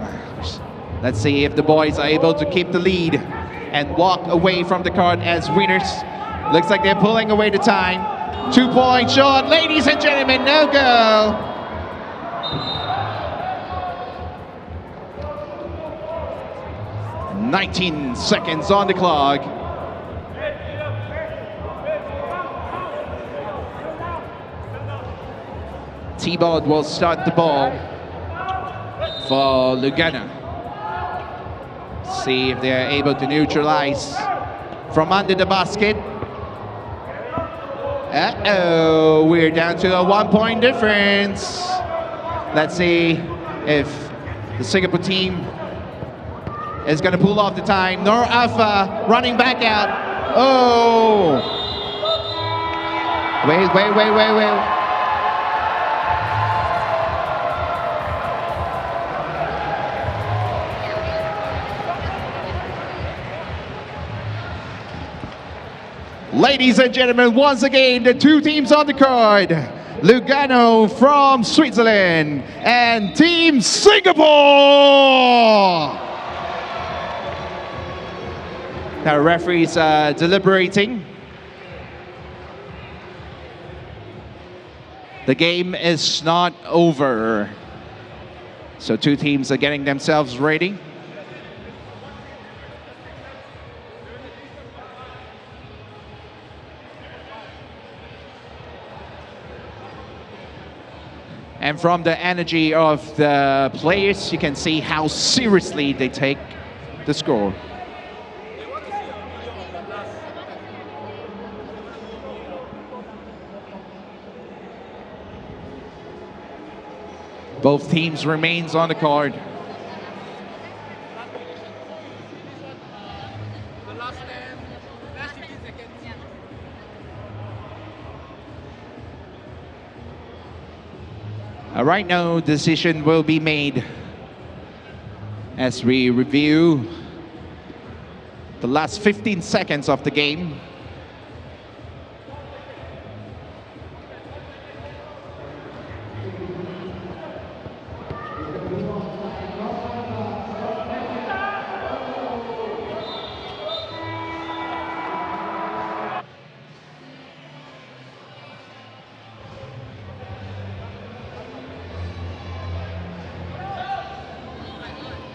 Let's see if the boys are able to keep the lead and walk away from the court as winners. Looks like they're pulling away the time. 2-point shot, ladies and gentlemen, no go. "19 seconds on the clock. T-ball will start the ball for Lugano. See if they're able to neutralize from under the basket. Uh-oh, we're down to a 1-point difference. Let's see if the Singapore team is going to pull off the time. Nor Alpha running back out. Oh! Wait. Ladies and gentlemen, once again, the 2 teams on the court. Lugano from Switzerland and Team Singapore. Now referees are deliberating. The game is not over. So 2 teams are getting themselves ready. And from the energy of the players, you can see how seriously they take the score. Both teams remains on the court. Right now, decision will be made as we review the last 15 seconds of the game.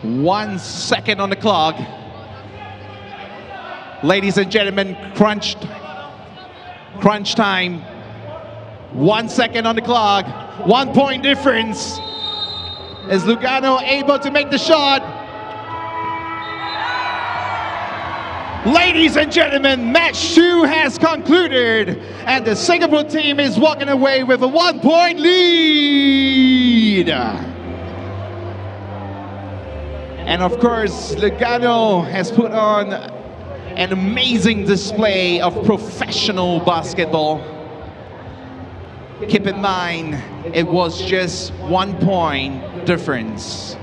1 second on the clock. Ladies and gentlemen, crunch time. 1 second on the clock. 1 point difference. Is Lugano able to make the shot? Ladies and gentlemen, match 2 has concluded, and the Singapore team is walking away with a 1 point lead. And of course, Lugano has put on an amazing display of professional basketball. Keep in mind, it was just 1 point difference.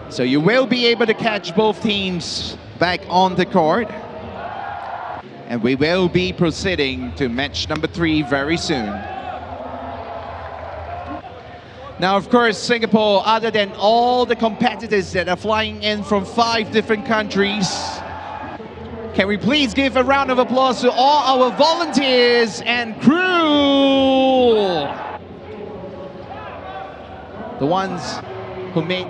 So you will be able to catch both teams back on the court. And we will be proceeding to match number 3 very soon. Now, of course, Singapore, other than all the competitors that are flying in from 5 different countries, can we please give a round of applause to all our volunteers and crew? The ones who make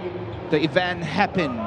the event happen.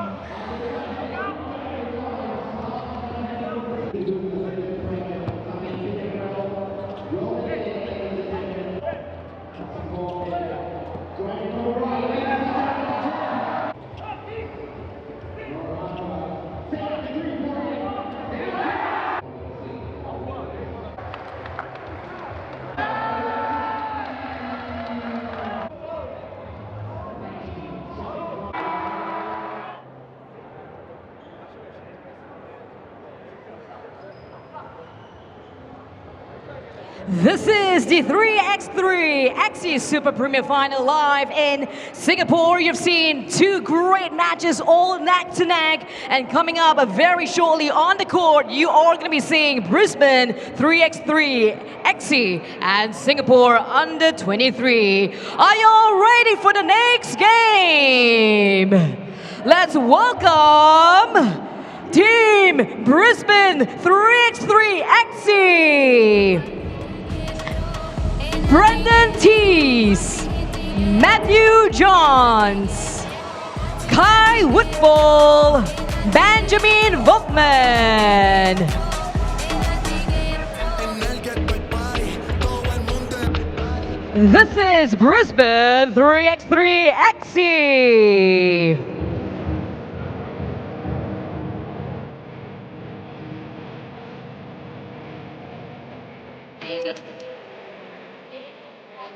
This is the 3x3.EXE Super Premier Final live in Singapore. You've seen 2 great matches, all neck to neck. And coming up very shortly on the court, you are going to be seeing Brisbane 3x3.EXE and Singapore under 23. Are you all ready for the next game? Let's welcome Team Brisbane 3x3.EXE. Brendan Tees, Matthew Johns, Kai Woodfall, Benjamin Volkman. This is Brisbane 3x3.EXE.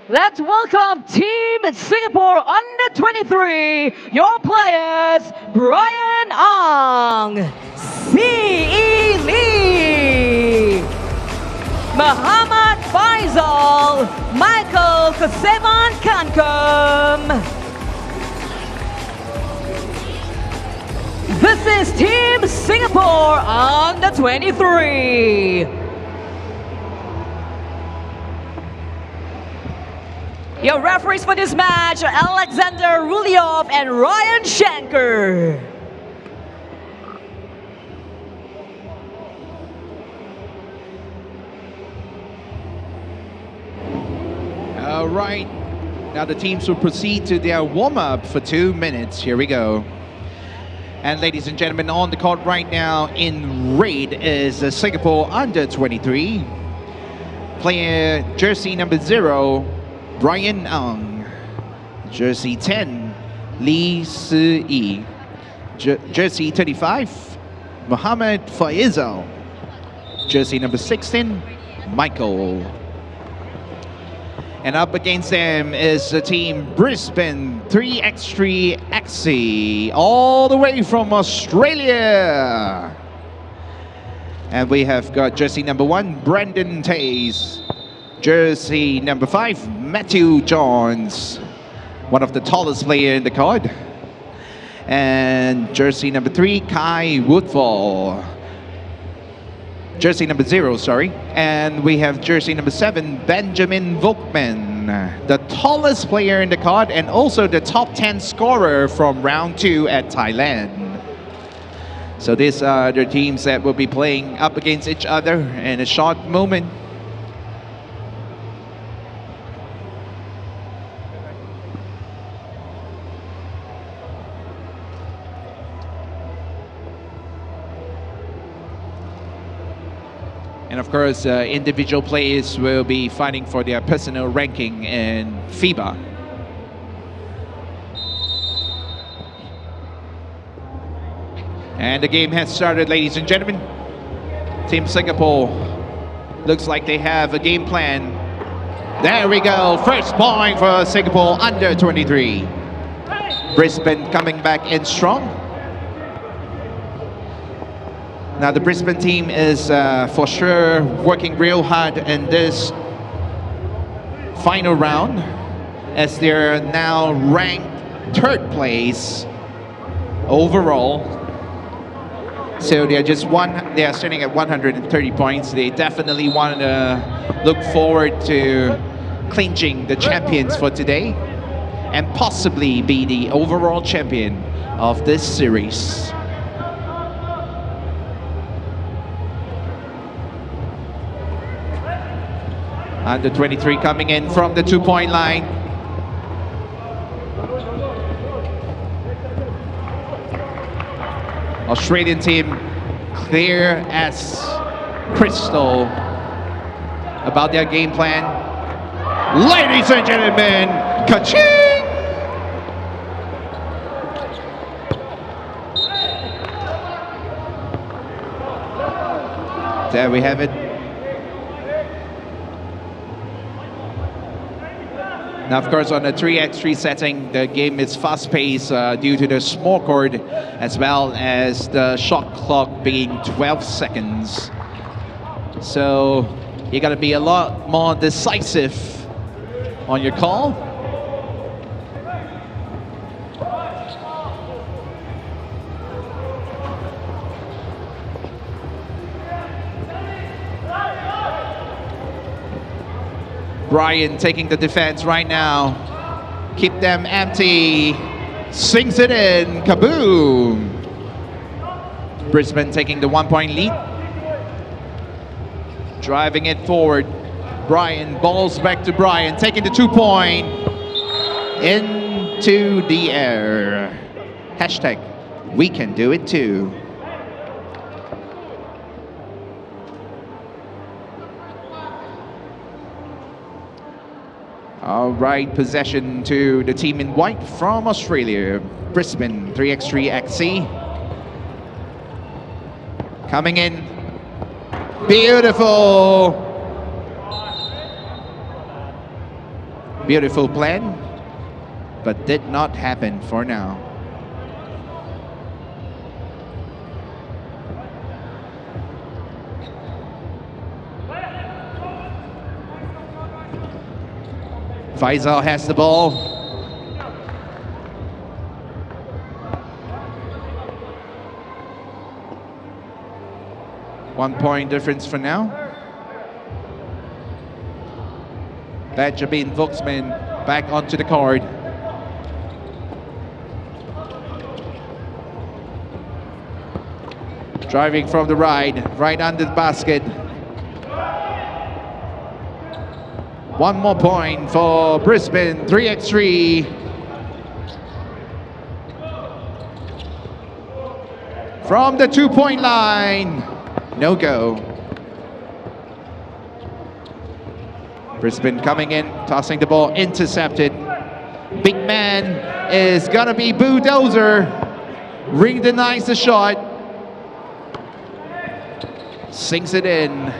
Let's welcome Team Singapore under 23, your players, Brian Ang, C.E. Lee, Muhammad Faisal, Michael Kasevan Kankum. This is Team Singapore under 23. Your referees for this match are Alexander Rulyov and Ryan Shanker. All right, now the teams will proceed to their warm-up for 2 minutes. Here we go. And ladies and gentlemen, on the court right now in red is Singapore under 23. Player jersey number 0, Brian Ang. Jersey 10, Lee Si-yi. Jersey 35, Muhammad Faisal. Jersey number 16, Michael. And up against them is the team Brisbane 3x3.EXE, all the way from Australia. And we have got jersey number 1, Brendan Tees. Jersey number 5, Matthew Johns, one of the tallest players in the court. And jersey number 3, Kai Woodfall. Jersey number 0, sorry. And we have jersey number 7, Benjamin Volkman, the tallest player in the court and also the top 10 scorer from round 2 at Thailand. So these are the teams that will be playing up against each other in a short moment. And of course, individual players will be fighting for their personal ranking in FIBA. And the game has started, ladies and gentlemen. Team Singapore looks like they have a game plan. There we go, first point for Singapore under 23. Brisbane coming back in strong. Now the Brisbane team is for sure working real hard in this final round, as they're now ranked 3rd place overall. So they are sitting at 130 points. They definitely want to look forward to clinching the champions for today and possibly be the overall champion of this series. Under 23 coming in from the 2-point line. Australian team clear as crystal about their game plan. Ladies and gentlemen, ka-ching! There we have it. Now, of course, on the 3x3 setting, the game is fast-paced due to the small court, as well as the shot clock being 12 seconds. So you got to be a lot more decisive on your call. Brian taking the defense right now. Keep them empty. Sinks it in. Kaboom! Brisbane taking the 1-point lead. Driving it forward. Brian, balls back to Brian. Taking the 2-point. Into the air. Hashtag, we can do it too. All right, possession to the team in white from Australia. Brisbane, 3x3.EXE. Coming in. Beautiful. Beautiful plan, but did not happen for now. Faisal has the ball. One-point difference for now. Benjamin Volksman back onto the court. Driving from the right under the basket. One more point for Brisbane, 3x3. From the 2-point line, no go. Brisbane coming in, tossing the ball, intercepted. Big man is gonna be Bulldozer. Ring denies the shot. Sinks it in.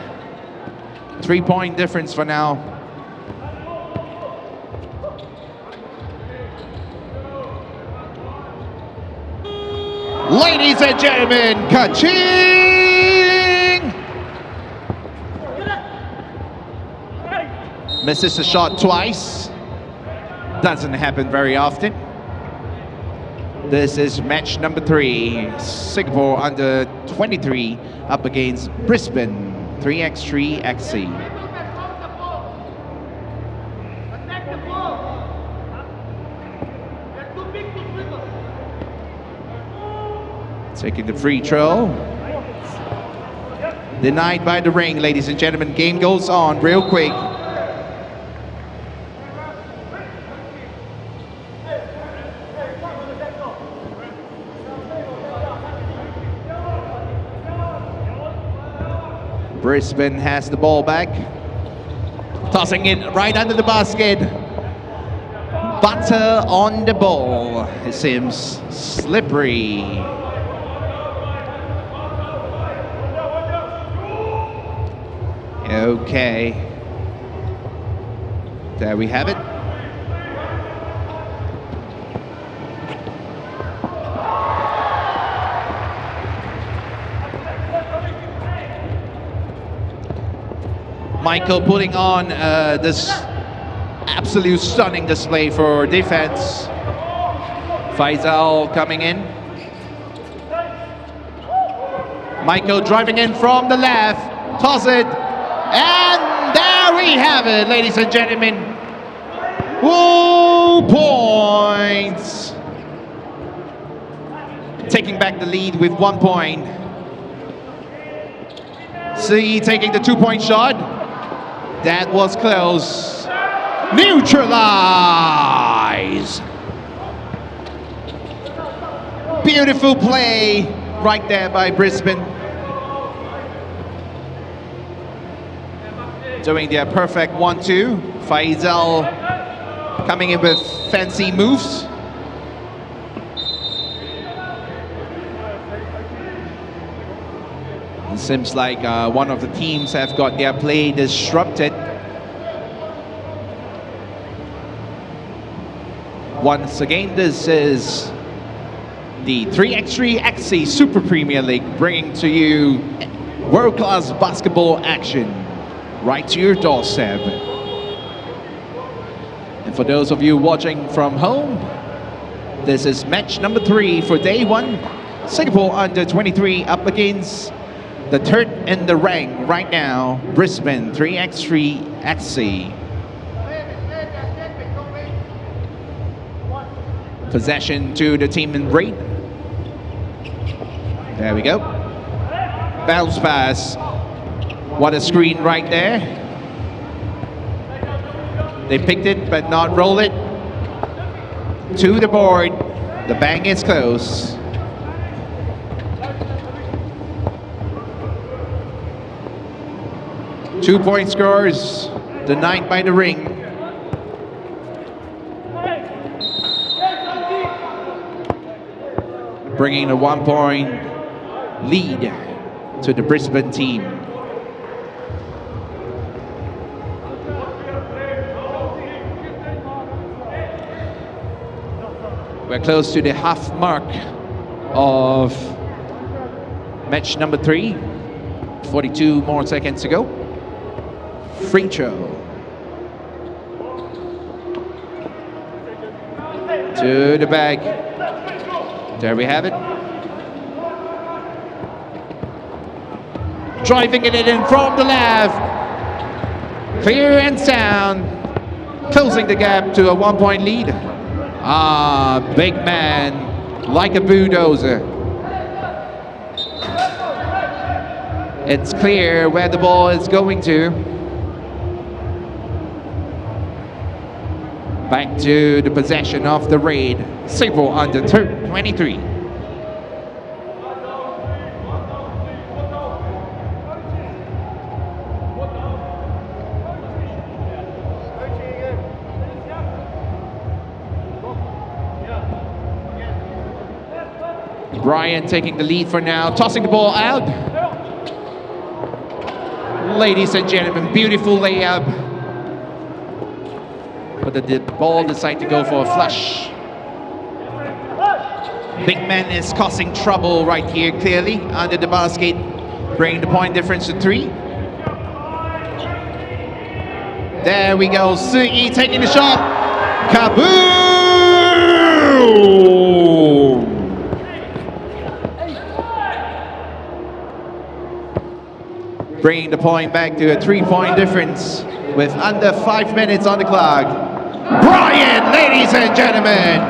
3-point difference for now. Ladies and gentlemen, ka-ching! Misses the shot twice. Doesn't happen very often. This is match number 3. Singapore under 23 up against Brisbane, 3x3.EXE. Taking the free throw. Denied by the ring, ladies and gentlemen. Game goes on real quick. Brisbane has the ball back. Tossing it right under the basket. Butter on the ball. It seems slippery. Okay. There we have it. Michael putting on this absolute stunning display for defense. Faisal coming in. Michael driving in from the left. Toss it. And there we have it, ladies and gentlemen. 2 points. Taking back the lead with 1 point. CE taking the 2-point shot. That was close. Neutralize. Beautiful play right there by Brisbane. Doing their perfect 1-2. Faisal coming in with fancy moves. It seems like one of the teams have got their play disrupted. Once again, this is the 3x3.EXE Super Premier League, bringing to you world-class basketball action right to your doorstep. And for those of you watching from home, this is match number 3 for day 1. Singapore under 23 up against the third in the rank right now, Brisbane 3x3.EXE. Possession to the team in red. There we go. Bounce pass. What a screen right there. They picked it but not roll it. To the board. The bang is close. Two-point scores, denied by the ring. Bringing a 1-point lead to the Brisbane team. We're close to the half mark of match number 3. 42 more seconds to go. Free throw. To the bag. There we have it. Driving it in from the left. Clear and sound. Closing the gap to a 1-point lead. Big man, like a bulldozer. It's clear where the ball is going to. Back to the possession of the raid. Singapore under 23. Brian taking the lead for now, tossing the ball out. Ladies and gentlemen, beautiful layup. But the ball decided to go for a flush. Big man is causing trouble right here, clearly, under the basket, bringing the point difference to 3. There we go, CE taking the shot. Kaboom! Bringing the point back to a 3-point difference with under 5 minutes on the clock. Brian, ladies and gentlemen.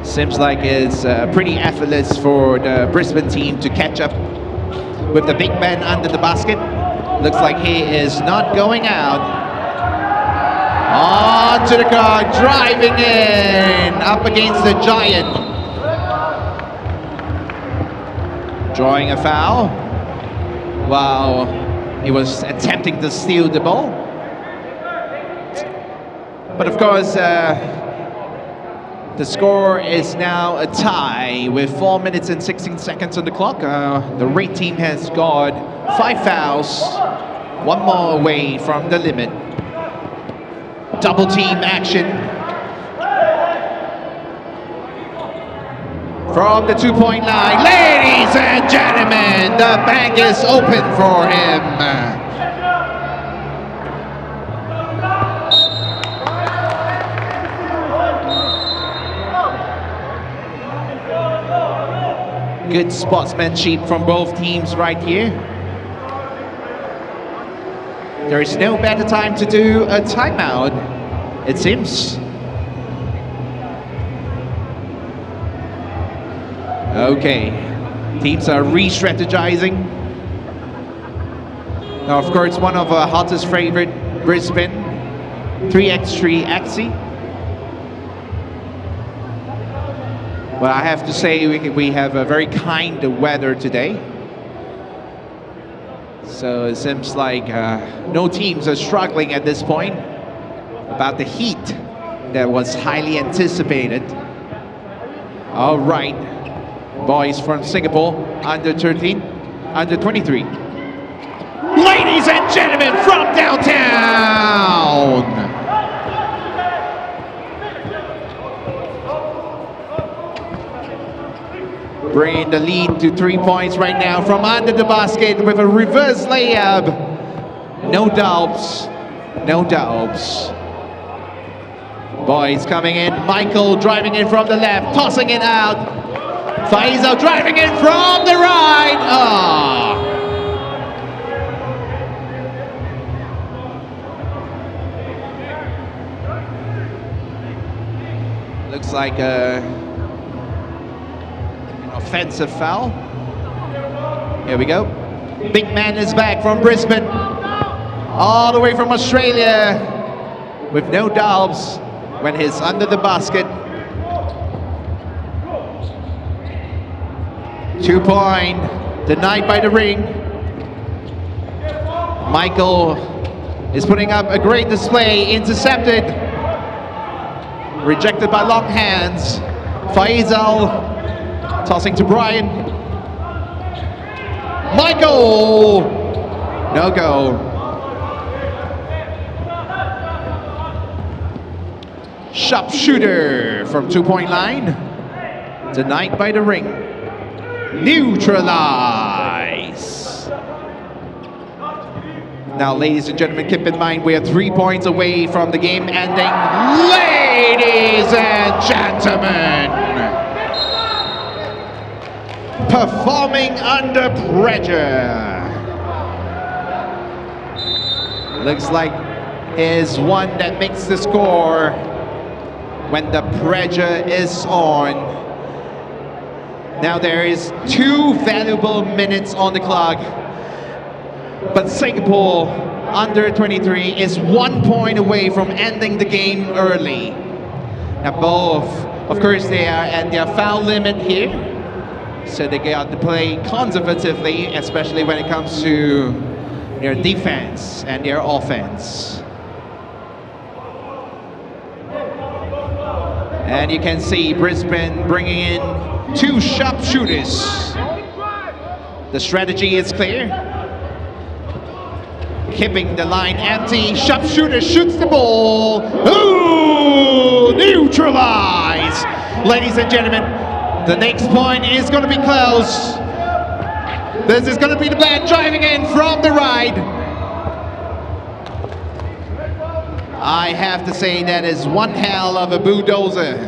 Seems like it's pretty effortless for the Brisbane team to catch up with the big man under the basket. Looks like he is not going out. On to the car, driving in, up against the giant. drawing a foul while he was attempting to steal the ball. But of course, the score is now a tie with 4 minutes and 16 seconds on the clock. The red team has got 5 fouls, 1 more away from the limit. Double team action from the 2-point line. Ladies and gentlemen, the bank is open for him. Good sportsmanship from both teams right here. There is no better time to do a timeout, it seems. Okay, teams are re-strategizing. Now, of course, one of our hottest favorite, Brisbane, 3x3.EXE. Well, I have to say we have a very kind weather today. So it seems like no teams are struggling at this point about the heat that was highly anticipated. All right, boys from Singapore, under 13, under 23. Ladies and gentlemen from downtown. Bringing the lead to 3 points right now from under the basket with a reverse layup. No doubts, no doubts. Boys coming in, Michael driving in from the left, tossing it out. Faiza driving in from the right. Looks like offensive foul. Here we go. Big man is back from Brisbane, all the way from Australia, with no doubts when he's under the basket. 2-point, denied by the ring. Michael is putting up a great display, intercepted, rejected by long hands. Faisal tossing to Brian. Michael! No go. Sharpshooter from 2-point line. Denied by the ring. Neutralize. Now, ladies and gentlemen, keep in mind we are 3 points away from the game ending. Ladies and gentlemen, performing under pressure. Looks like is one that makes the score when the pressure is on. Now there is 2 valuable minutes on the clock, but Singapore under 23 is 1 point away from ending the game early. Now both, of course, they are at their foul limit here. So they got to play conservatively, especially when it comes to their defense and their offense. And you can see Brisbane bringing in 2 sharpshooters. The strategy is clear. Keeping the line empty. Sharpshooter shoots the ball. Ooh, neutralize. Ladies and gentlemen, the next point is going to be close. This is going to be the band driving in from the right. I have to say that is one hell of a bulldozer.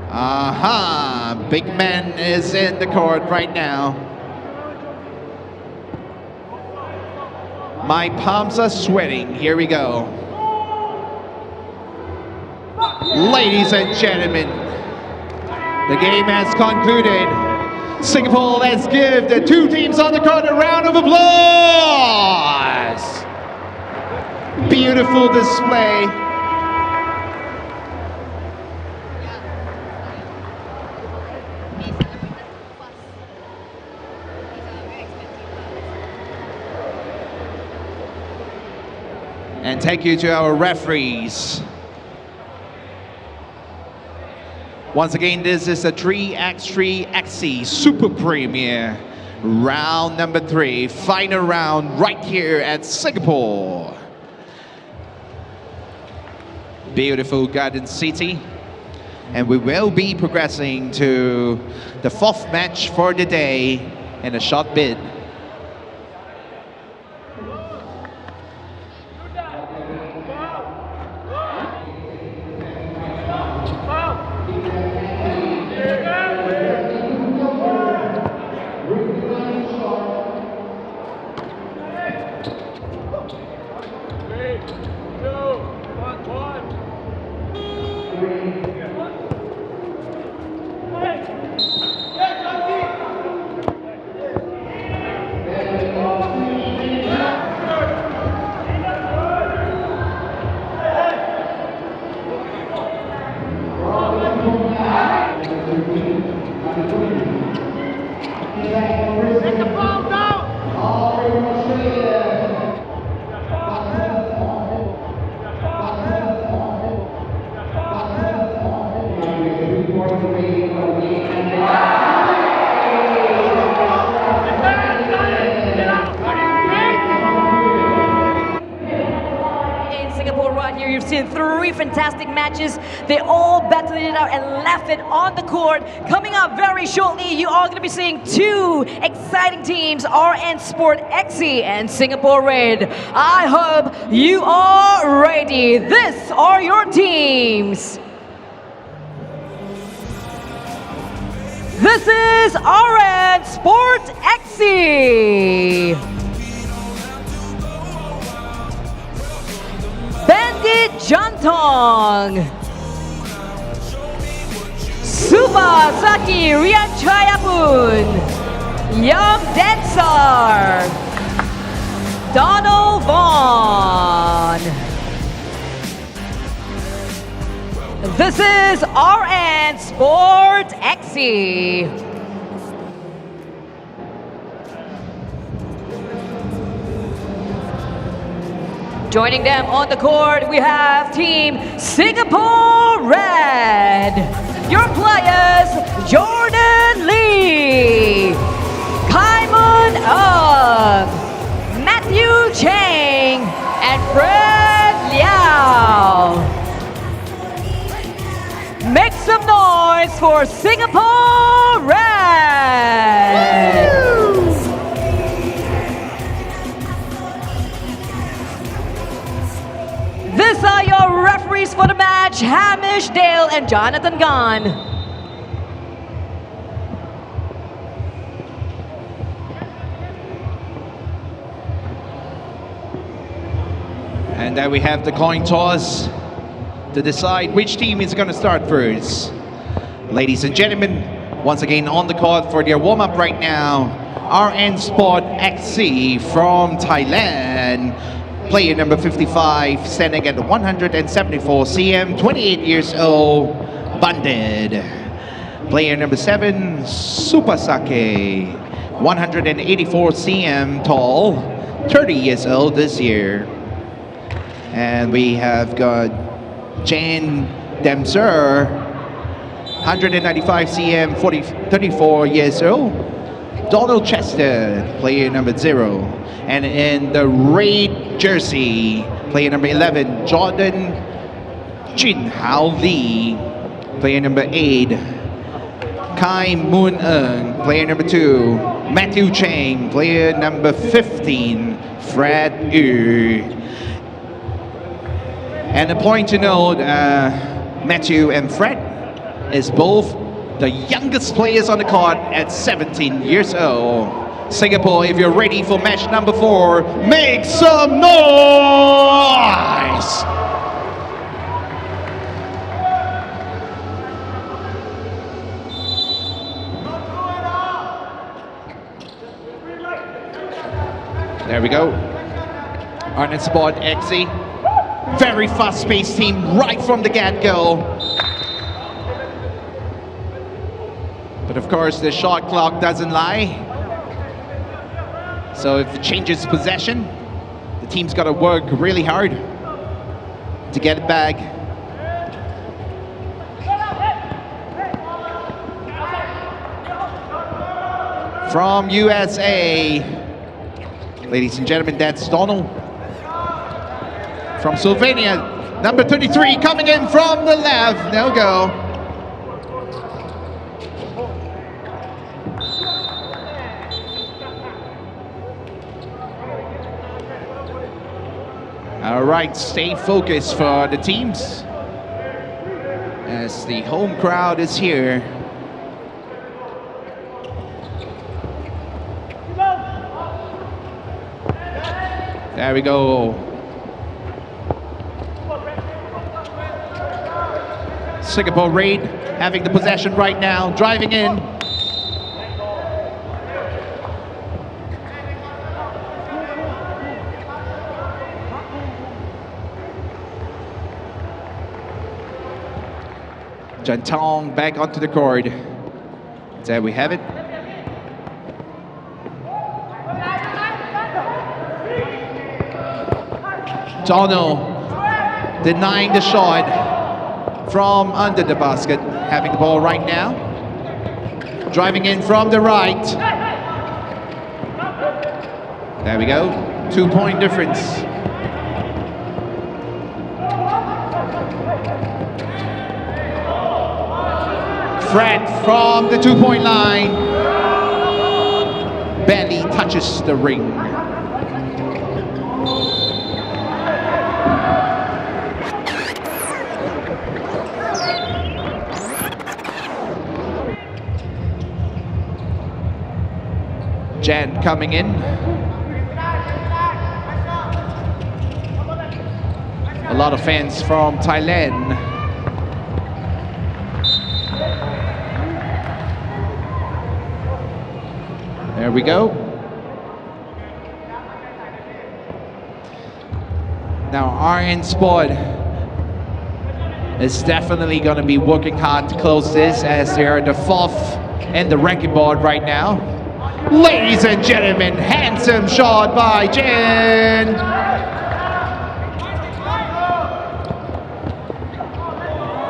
Aha, big man is in the court right now. My palms are sweating. Here we go. Ladies and gentlemen, the game has concluded. Singapore, let's give the 2 teams on the court a round of applause. Beautiful display. And thank you to our referees. Once again, this is a 3x3.EXE Super Premier. Round number 3, final round right here at Singapore. Beautiful Garden City. And we will be progressing to the 4th match for the day in a short bit. You've seen 3 fantastic matches. They all battled it out and left it on the court. Coming up very shortly, you are going to be seeing 2 exciting teams, RN SPORT.EXE and Singapore Red. I hope you are ready. These are your teams. This is RN SPORT.EXE. Bandit Jantong, Subasaki Rian Chayapun, Young Dancer, Donald Vaughn. This is RN SPORT.EXE. Joining them on the court, we have Team Singapore Red. Your players, Jordan Lee, Kaimon Ung, Matthew Chang, and Fred Liao. Make some noise for Singapore Red. These are your referees for the match, Hamish Dale and Jonathan Gunn. And then we have the coin toss to decide which team is going to start first. Ladies and gentlemen, once again on the court for their warm-up right now, RN SPORT.EXE from Thailand. Player number 55, standing at 174 cm, 28 years old, Bandit. Player number 7, Subasaki, 184 cm tall, 30 years old this year. And we have got Jane Demser, 195 cm, 34 years old. Donald Chester, player number 0. And in the red jersey, player number 11, Jordan Jin Hao Lee, player number 8. Kai Moon Eung, player number 2. Matthew Chang, player number 15. Fred Yu. And a point to note, Matthew and Fred is both the youngest players on the court at 17 years old. Singapore, if you're ready for match number 4, make some noise! There we go. RN SPORT.EXE. Very fast-paced team right from the get-go. But of course, the shot clock doesn't lie. So if it changes possession, the team's got to work really hard. to get it back. From USA, ladies and gentlemen, that's Donald. From Slovenia, number 33 coming in from the left, no go. All right, stay focused for the teams as the home crowd is here. There we go. Singapore Raid having the possession right now, driving in. Jantong back onto the court. There we have it. Jono denying the shot from under the basket, having the ball right now. Driving in from the right. There we go, 2-point difference. Fred from the 2-point line. Barely touches the ring. Jan coming in. A lot of fans from Thailand. There we go. Now RN Sport is definitely going to be working hard to close this, as they are the 4th in the ranking board right now. Ladies and gentlemen, handsome shot by Jen.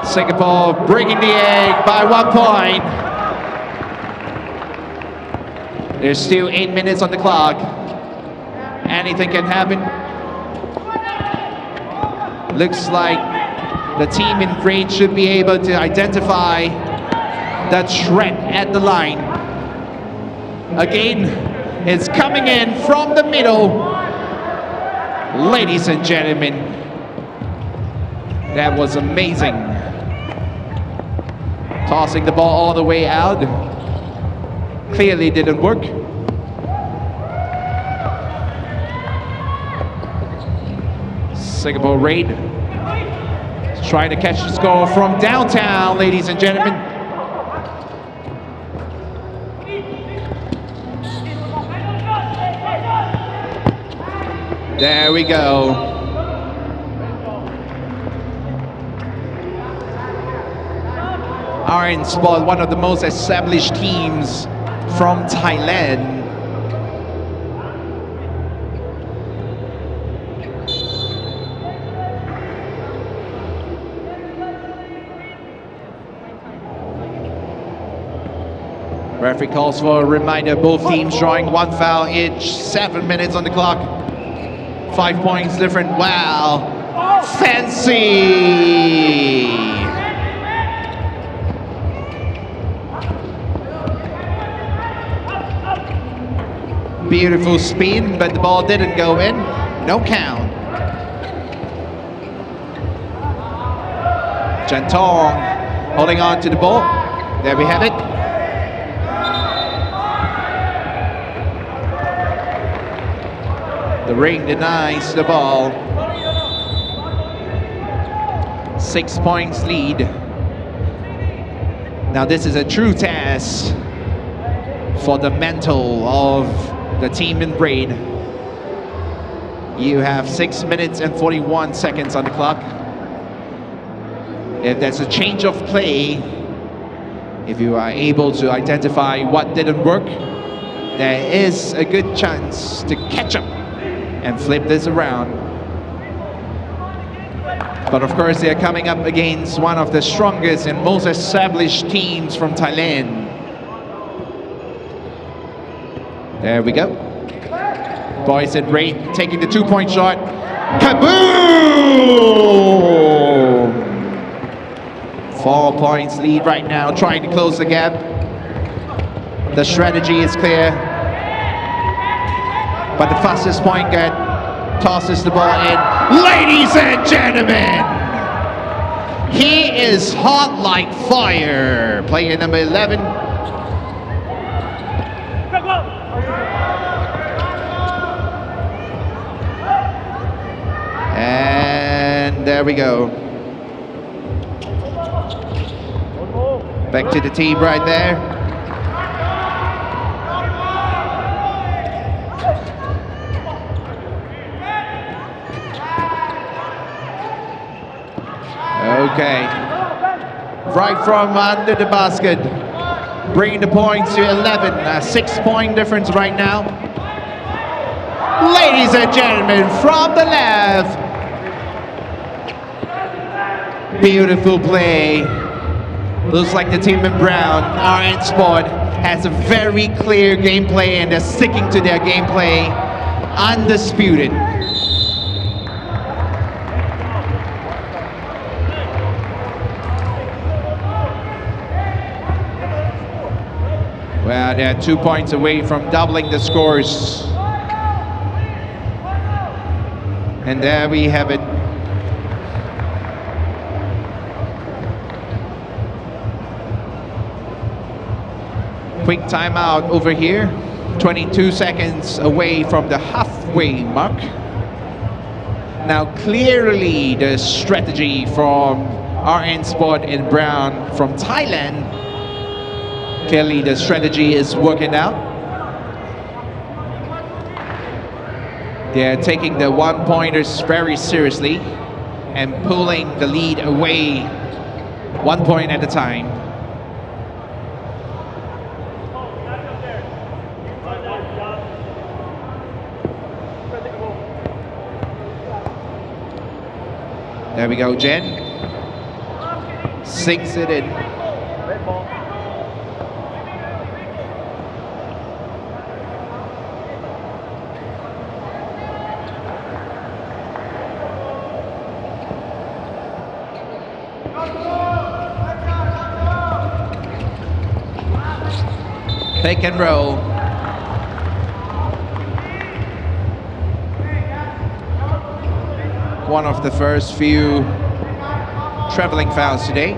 Singapore breaking the egg by 1 point. There's still 8 minutes on the clock. Anything can happen. Looks like the team in green should be able to identify the threat at the line. Again, it's coming in from the middle. Ladies and gentlemen, that was amazing. Tossing the ball all the way out. Clearly didn't work. Singapore Raid trying to catch the score from downtown, ladies and gentlemen. There we go. RN Sport, one of the most established teams from Thailand. Referee calls for a reminder, both teams drawing 1 foul each, 7 minutes on the clock. 5 points different. Wow, fancy. Beautiful spin, but the ball didn't go in. No count. Jantong holding on to the ball. There we have it. The ring denies the ball. 6 points lead. Now this is a true test for the mental of the team in red. You have 6 minutes and 41 seconds on the clock. If there's a change of play, if you are able to identify what didn't work, there is a good chance to catch up and flip this around. But of course, they're coming up against one of the strongest and most established teams from Thailand. There we go. Boys at rate taking the 2-point shot. Kaboom! 4 points lead right now, trying to close the gap. The strategy is clear. But the fastest point guard tosses the ball in. Ladies and gentlemen, he is hot like fire. Player number 11. And there we go. Back to the team right there. Okay. Right from under the basket. Bringing the points to 11. A 6-point difference right now. Ladies and gentlemen, from the left. Beautiful play. Looks like the team in brown, RN Sport, has a very clear gameplay and they're sticking to their gameplay. Undisputed. Well, they're 2 points away from doubling the scores. And there we have it. Quick timeout over here. 22 seconds away from the halfway mark. Now clearly the strategy from RN Sport in brown from Thailand. Clearly the strategy is working out. They're taking the one-pointers very seriously and pulling the lead away 1 point at a time. There we go, Jen. Sinks it in. Pick and roll. One of the first few traveling fouls today.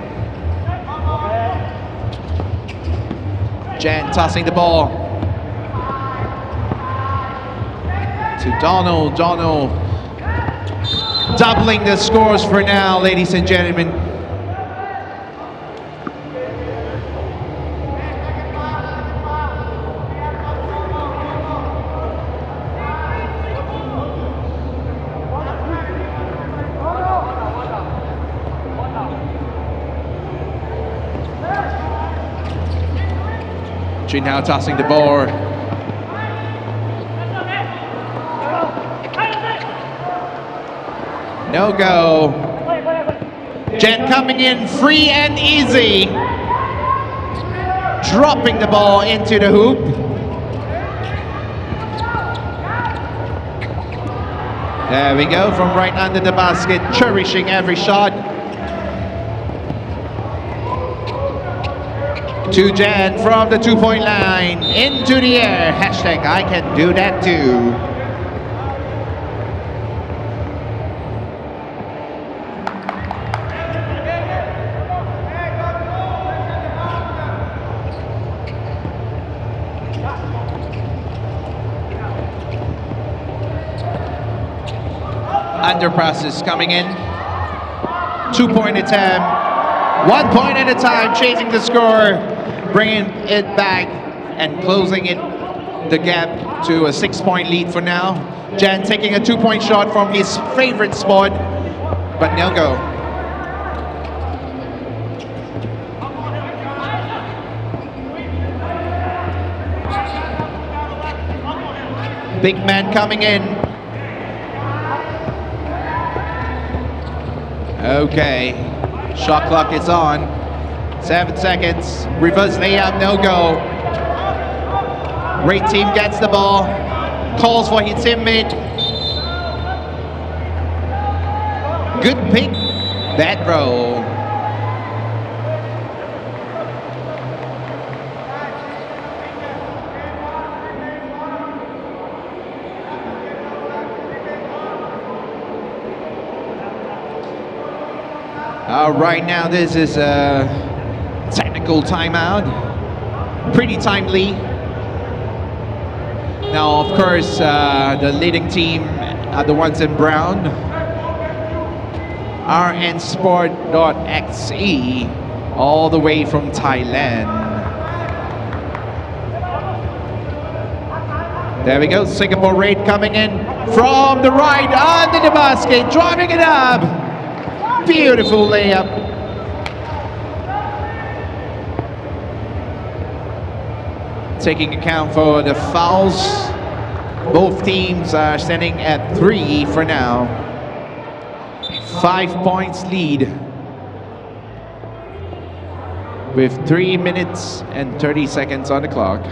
Jan tossing the ball to Donald. Donald doubling the scores for now, ladies and gentlemen. Now tossing the ball. No go. Jen coming in free and easy. Dropping the ball into the hoop. There we go, from right under the basket, cherishing every shot. To Jan from the 2-point line, into the air, hashtag I can do that too. Under passes coming in, 2-point attempt, 1 point at a time, chasing the score. Bringing it back and closing it, the gap to a 6-point lead for now. Jan taking a 2-point shot from his favorite spot, but no go. Big man coming in. Okay, shot clock is on. 7 seconds. Reverse layup, no go. Red team gets the ball. Calls for his teammate. Good pick. Bad roll. Right now, this is a technical timeout. Pretty timely. Now, of course, the leading team are the ones in brown. RN SPORT.EXE, all the way from Thailand. There we go, Singapore Raid coming in from the right, under the basket, driving it up. Beautiful layup. Taking account for the fouls, both teams are standing at 3 for now. 5 points lead with 3 minutes and 30 seconds on the clock.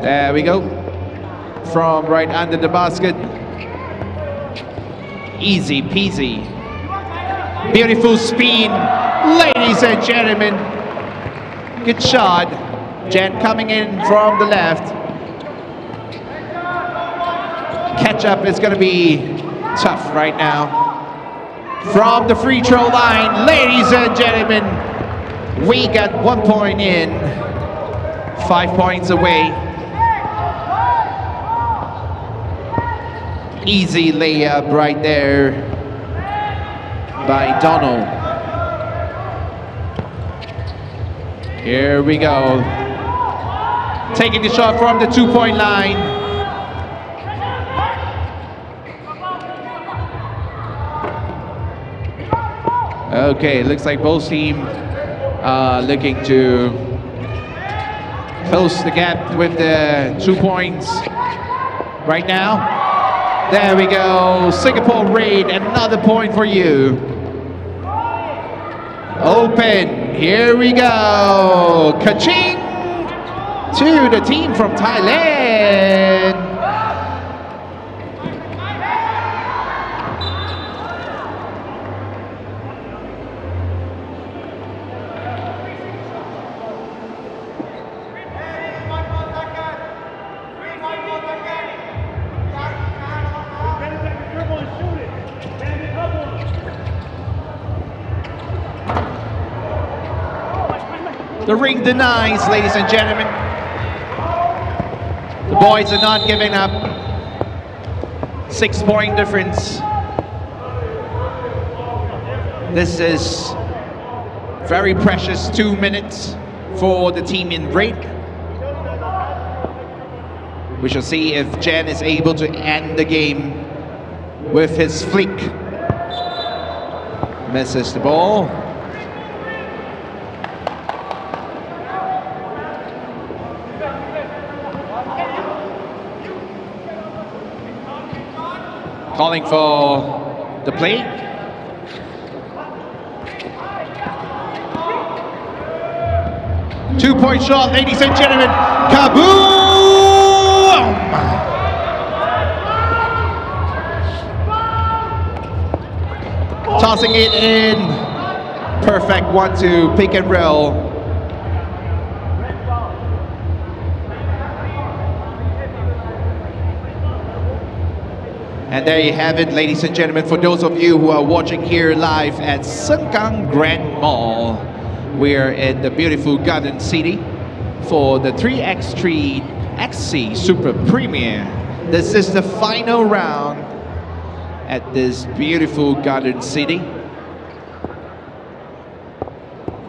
There we go. From right under the basket. Easy peasy. Beautiful spin, ladies and gentlemen. Good shot. Jen coming in from the left. Catch up is going to be tough right now. From the free throw line, ladies and gentlemen, we got 1 point in. 5 points away. Easy layup right there by Donald. Here we go. Taking the shot from the 2-point line. Okay, looks like both teams are looking to close the gap with the 2 points right now. There we go, Singapore Raid, another point for you. Open, here we go. Ka-ching to the team from Thailand. The ring denies, ladies and gentlemen. The boys are not giving up. 6 point difference. This is very precious 2 minutes for the team in red. We shall see if Jen is able to end the game with his flick. Misses the ball. Calling for the play. Two-point shot, ladies and gentlemen. Kaboom! Tossing it in. Perfect 1-2 pick and roll. And there you have it, ladies and gentlemen, for those of you who are watching here live at Sengkang Grand Mall. We're in the beautiful Garden City for the 3x3.EXE Super Premiere. This is the final round at this beautiful Garden City.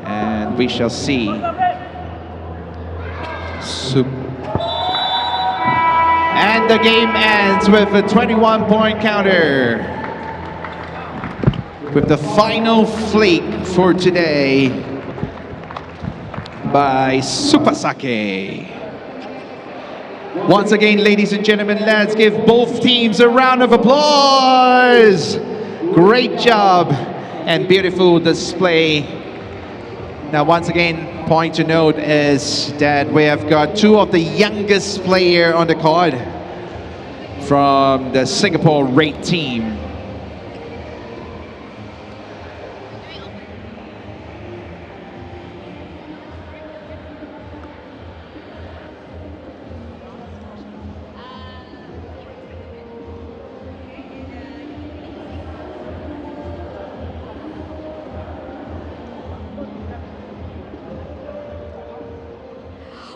And we shall see. And the game ends with a 21-point counter. With the final flick for today by Supasake. Once again, ladies and gentlemen, let's give both teams a round of applause. Great job and beautiful display. Now, once again, point to note is that we have got two of the youngest player on the court from the Singapore Red team.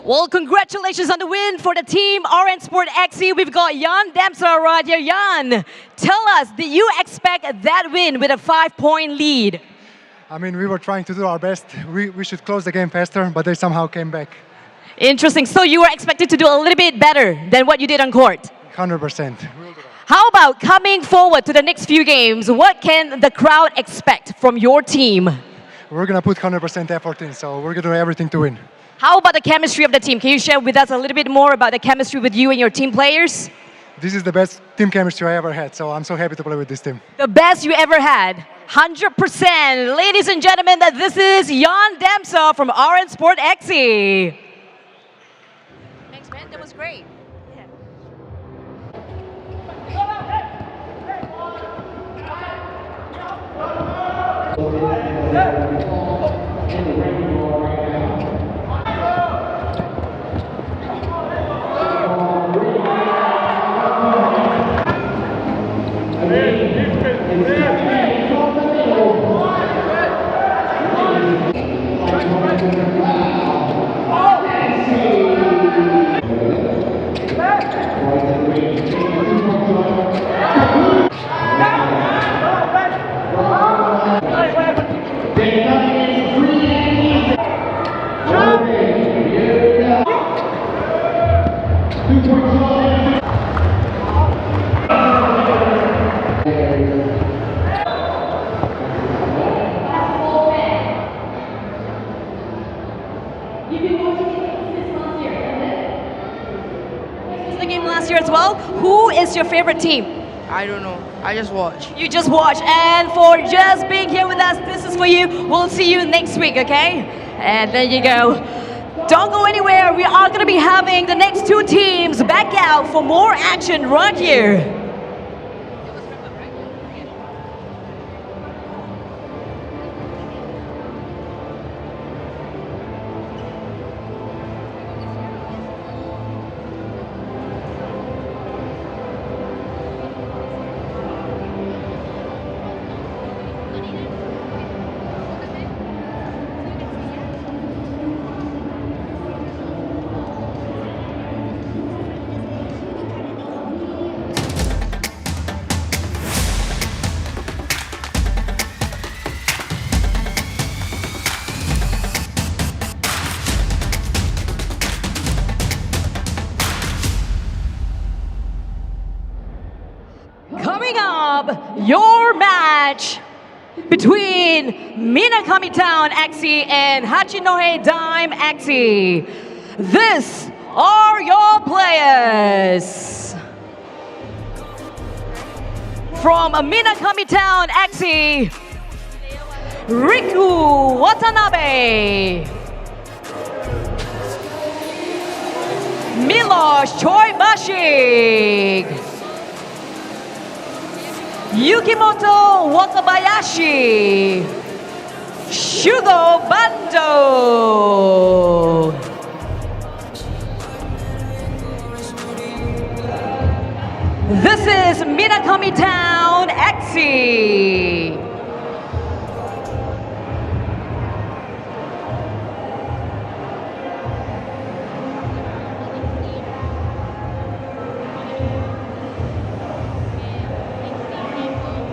Well, congratulations on the win for the team Orange Sport.EXE. We've got Jan Damser right here. Jan, tell us, did you expect that win with a 5-point lead? I mean, we were trying to do our best. We should close the game faster, but they somehow came back. Interesting. So you were expected to do a little bit better than what you did on court? 100%. How about coming forward to the next few games? What can the crowd expect from your team? We're going to put 100% effort in, so we're going to do everything to win. How about the chemistry of the team? Can you share with us a little bit more about the chemistry with you and your team players? This is the best team chemistry I ever had, so I'm so happy to play with this team. The best you ever had? 100%. Ladies and gentlemen, this is Jan Damser from Orange Sport.EXE. Thanks, man. That was great. As well. Who is your favorite team? I don't know. I just watch. You just watch. And for just being here with us, this is for you. We'll see you next week, okay? And there you go. Don't go anywhere. We are going to be having the next two teams back out for more action right here. Coming up, your match between Minakami TOWN.EXE and HACHINOHE DIME.EXE. These are your players. From Minakami TOWN.EXE, Riku Watanabe, Miloš Choi-Bashig, Yukimoto Wakabayashi, Shugo Bando. This is Minakami TOWN.EXE.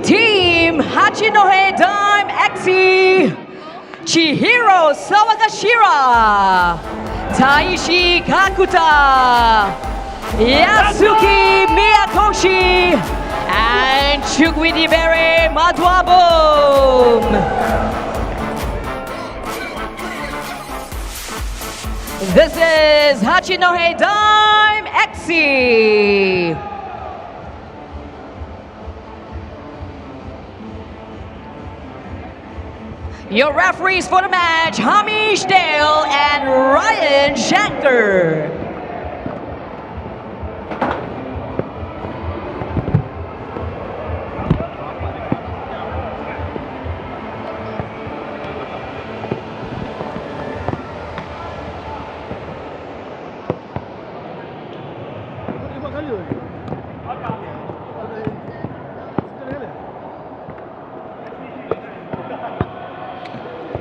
Team HACHINOHE DIME.EXE, Chihiro Sawagashira, Taishi Kakuta, Yasuki Miyakoshi, and Chukwudibere Madwabum. This is HACHINOHE DIME.EXE. Sport.EXE. Your referees for the match, Hamish Dale and Ryan Shanker.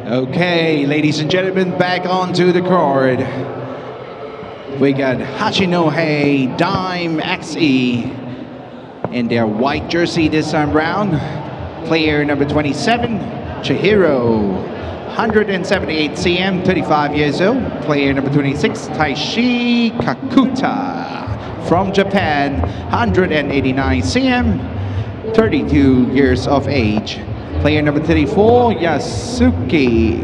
Okay, ladies and gentlemen, back onto the court. We got HACHINOHE DIME.EXE in their white jersey this time round. Player number 27, Chihiro, 178 cm, 35 years old. Player number 26, Taishi Kakuta from Japan, 189 cm, 32 years of age. Player number 34, Yasuki,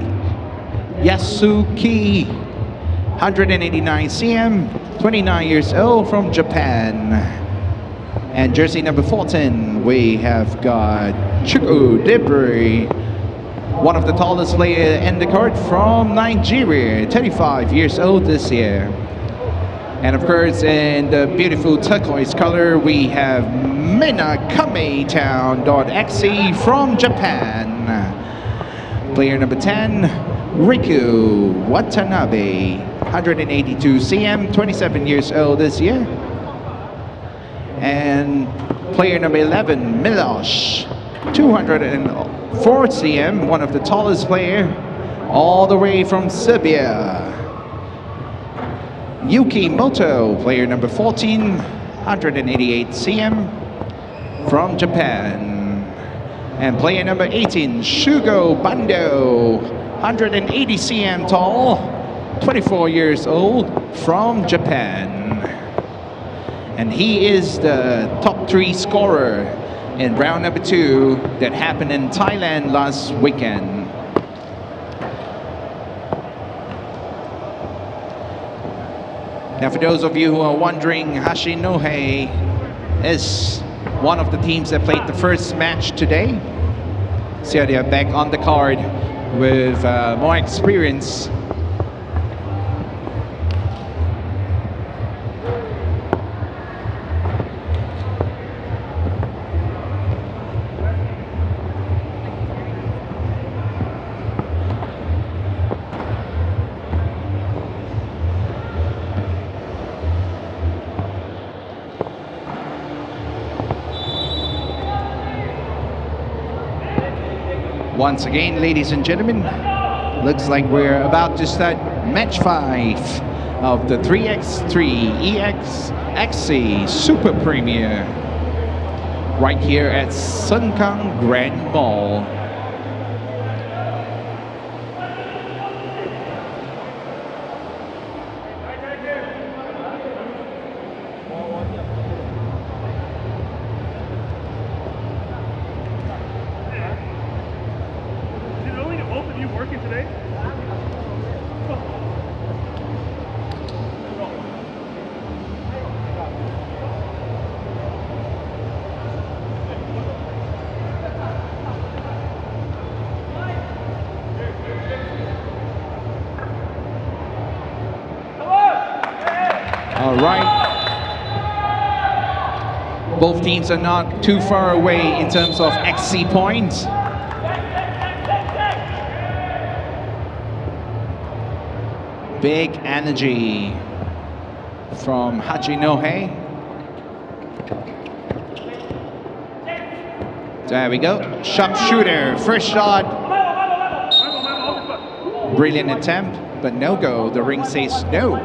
189 cm, 29 years old from Japan. And jersey number 14, we have got Chukwu Debri, one of the tallest players in the court from Nigeria, 35 years old this year. And of course, in the beautiful turquoise color, we have MINAKAMI TOWN.EXE from Japan. Player number 10, Riku Watanabe, 182 cm, 27 years old this year. And player number 11, Milosh, 204 cm, one of the tallest players, all the way from Serbia. Yukimoto, player number 14, 188 cm from Japan. And player number 18, Shugo Bando, 180 cm tall, 24 years old from Japan. And he is the top 3 scorer in round number 2 that happened in Thailand last weekend. Now, for those of you who are wondering, HACHINOHE is one of the teams that played the first match today. So they are back on the card with more experience. Once again, ladies and gentlemen, looks like we're about to start match 5 of the 3x3.EXE Super Premier right here at Sunkang Grand Mall. All right. Both teams are not too far away in terms of XC points. Big energy from HACHINOHE. There we go. Sharpshooter, first shot. Brilliant attempt, but no go. The ring says no.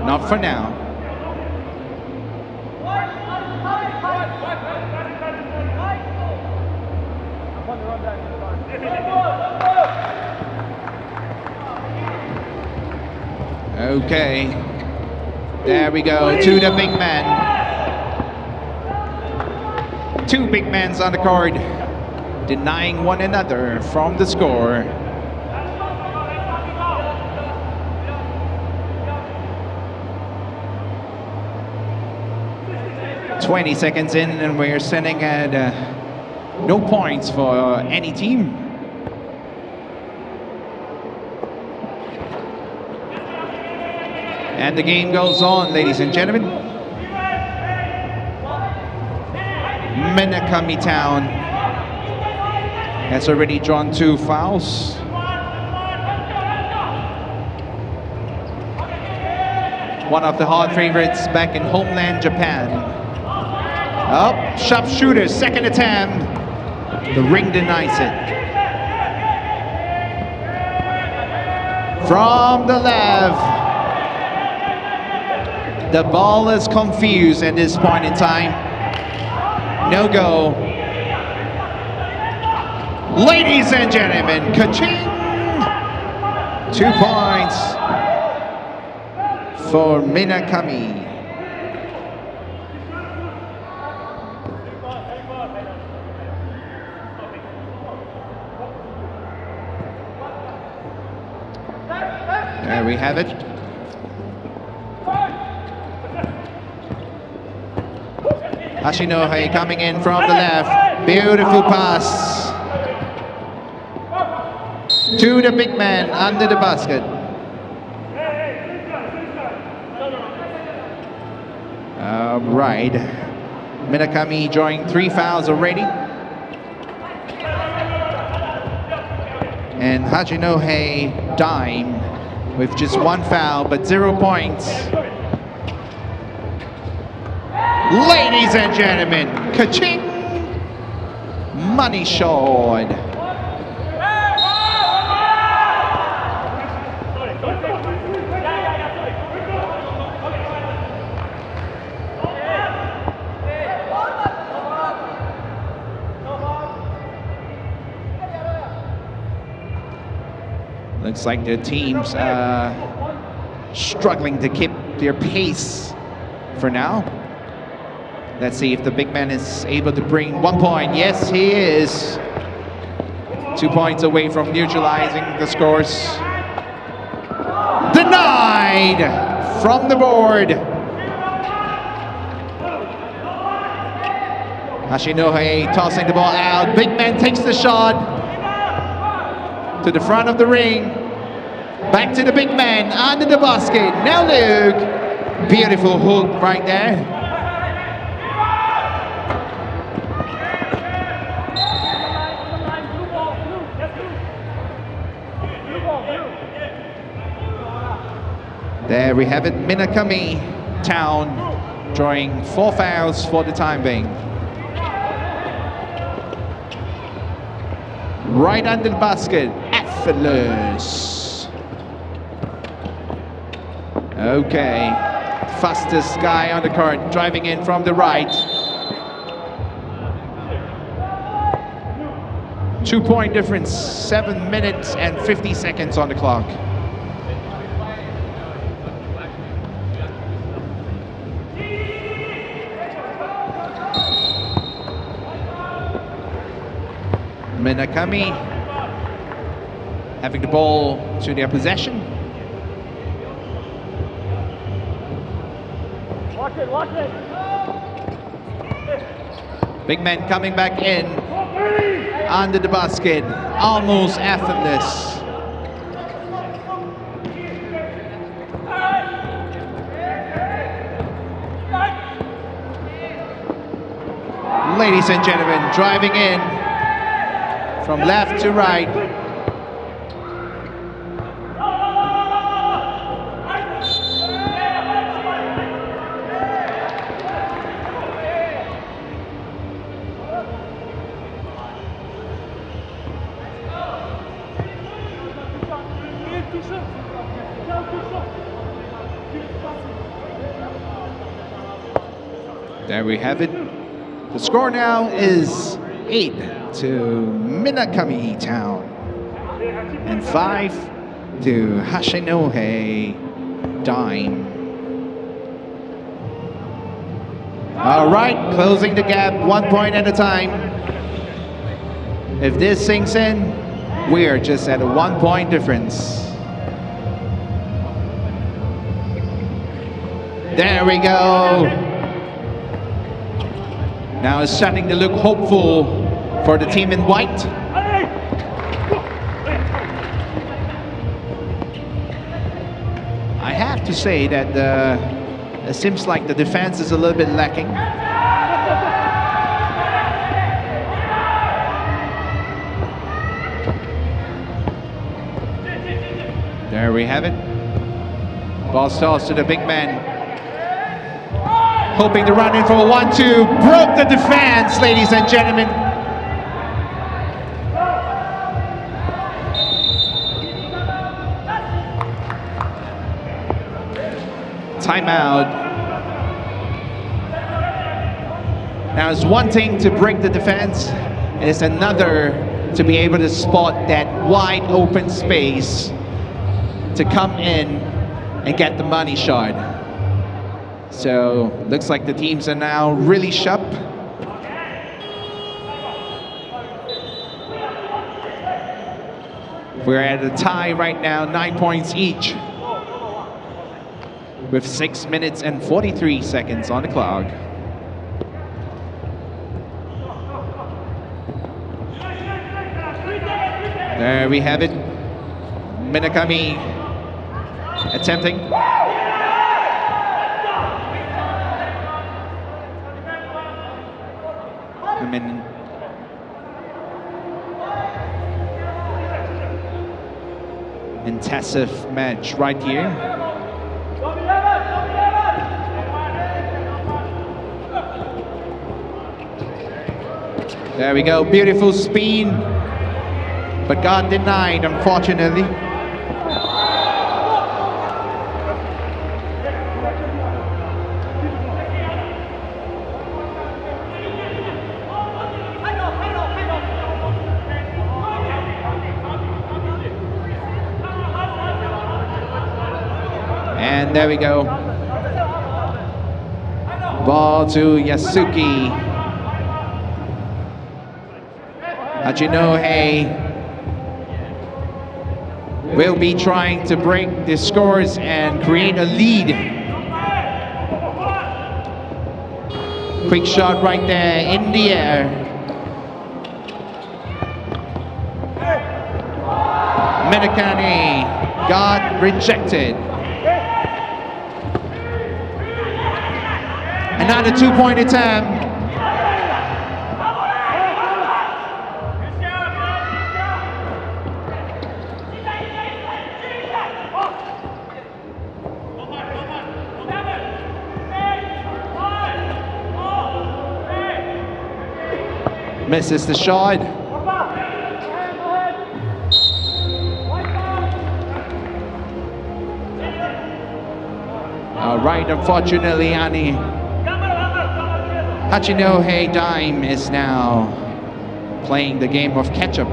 Not for now. Okay. There we go. To the big man. 2 big men on the court, denying one another from the score. 20 seconds in, and we're sitting at no points for any team. And the game goes on, ladies and gentlemen. Minakami Town has already drawn 2 fouls. One of the hard favorites back in homeland Japan. Up, sharpshooter, second attempt. The ring denies it. From the left. The ball is confused at this point in time. No go. Ladies and gentlemen, ka-ching! 2 points for Minakami. There we have it. Hachinohe coming in from the left. Beautiful pass to the big man under the basket. All right. Minakami drawing 3 fouls already. And Hachinohe DIME with just 1 foul, but 0 points. Ladies and gentlemen, ka-ching! Money shot. Looks like the teams struggling to keep their pace for now. Let's see if the big man is able to bring 1 point. Yes, he is. 2 points away from neutralizing the scores. Denied from the board. Hachinohe tossing the ball out. Big man takes the shot to the front of the ring. Back to the big man under the basket. Now Luke. Beautiful hook right there. There we have it, Minakami Town drawing 4 fouls for the time being. Right under the basket, effortless. Okay, fastest guy on the court, driving in from the right. 2 point difference, 7 minutes and 50 seconds on the clock. Minakami having the ball to their possession. Watch it. Big man coming back in under the basket, almost effortless. Ladies and gentlemen, driving in from left to right. There we have it. The score now is 8 to Minakami Town and 5 to Hachinohe DIME. All right, closing the gap 1 point at a time. If this sinks in, we're just at a 1 point difference. There we go. Now is starting to look hopeful for the team in white. I have to say that it seems like the defense is a little bit lacking. There we have it. Ball toss to the big man. Hoping to run in for a 1-2. Broke the defense, ladies and gentlemen. Timeout. Now it's one thing to break the defense, and it's another to be able to spot that wide open space to come in and get the money shot. So looks like the teams are now really sharp. We're at a tie right now, 9 points each, with 6 minutes and 43 seconds on the clock. There we have it. Minakami attempting. I mean, intensive match right here. There we go, beautiful spin, but got denied, unfortunately. And there we go. Ball to Yasuki. Hachinohe will be trying to break the scores and create a lead. Quick shot right there in the air. Minakami got rejected. Another 2-point attempt. Misses the shot. All right, unfortunately, Ani. Hachinohe DIME is now playing the game of catch-up.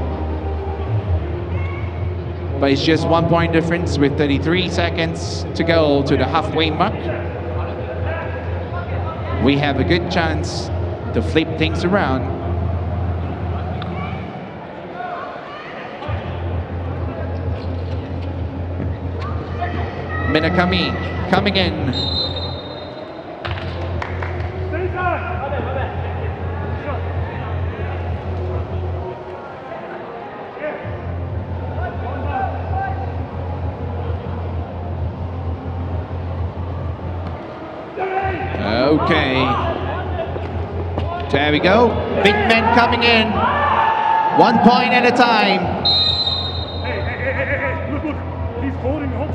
But it's just 1 point difference with 33 seconds to go to the halfway mark. We have a good chance to flip things around. Minakami coming in. Okay. There we go. Big men coming in. 1 point at a time. Hey, look, he's holding the hooks.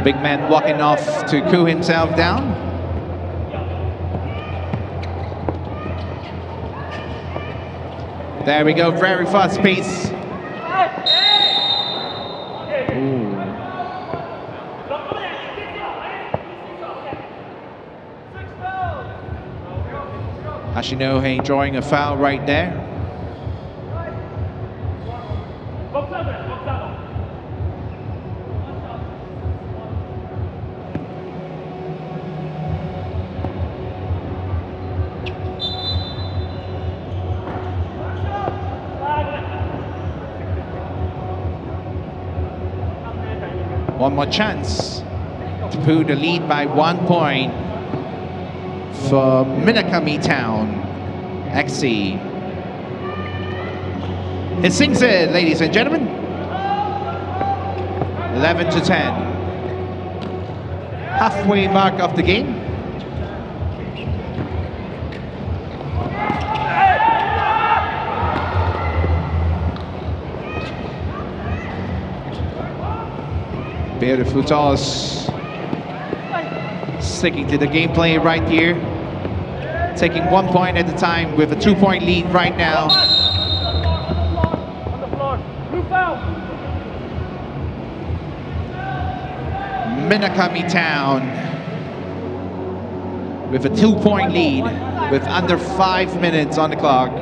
Big man walking off to cool himself down. There we go, very fast pace. Ooh. Hachinohe drawing a foul right there. One more chance to put the lead by 1 point for Minakami Town.EXE. It sinks in, ladies and gentlemen. 11-10. Halfway mark of the game. Beautiful toss. Sticking to the gameplay right here. Taking 1 point at a time with a 2-point lead right now. Minakami Town with a 2-point lead with under 5 minutes on the clock.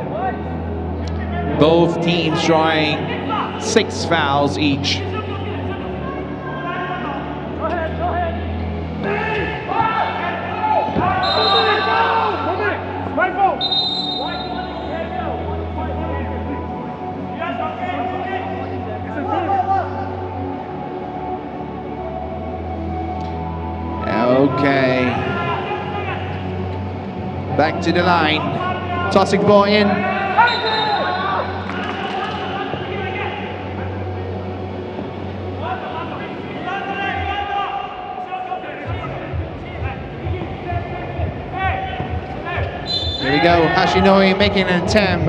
Both teams drawing 6 fouls each. Okay. Back to the line. Tossing the ball in. Here we go. HACHINOHE making an attempt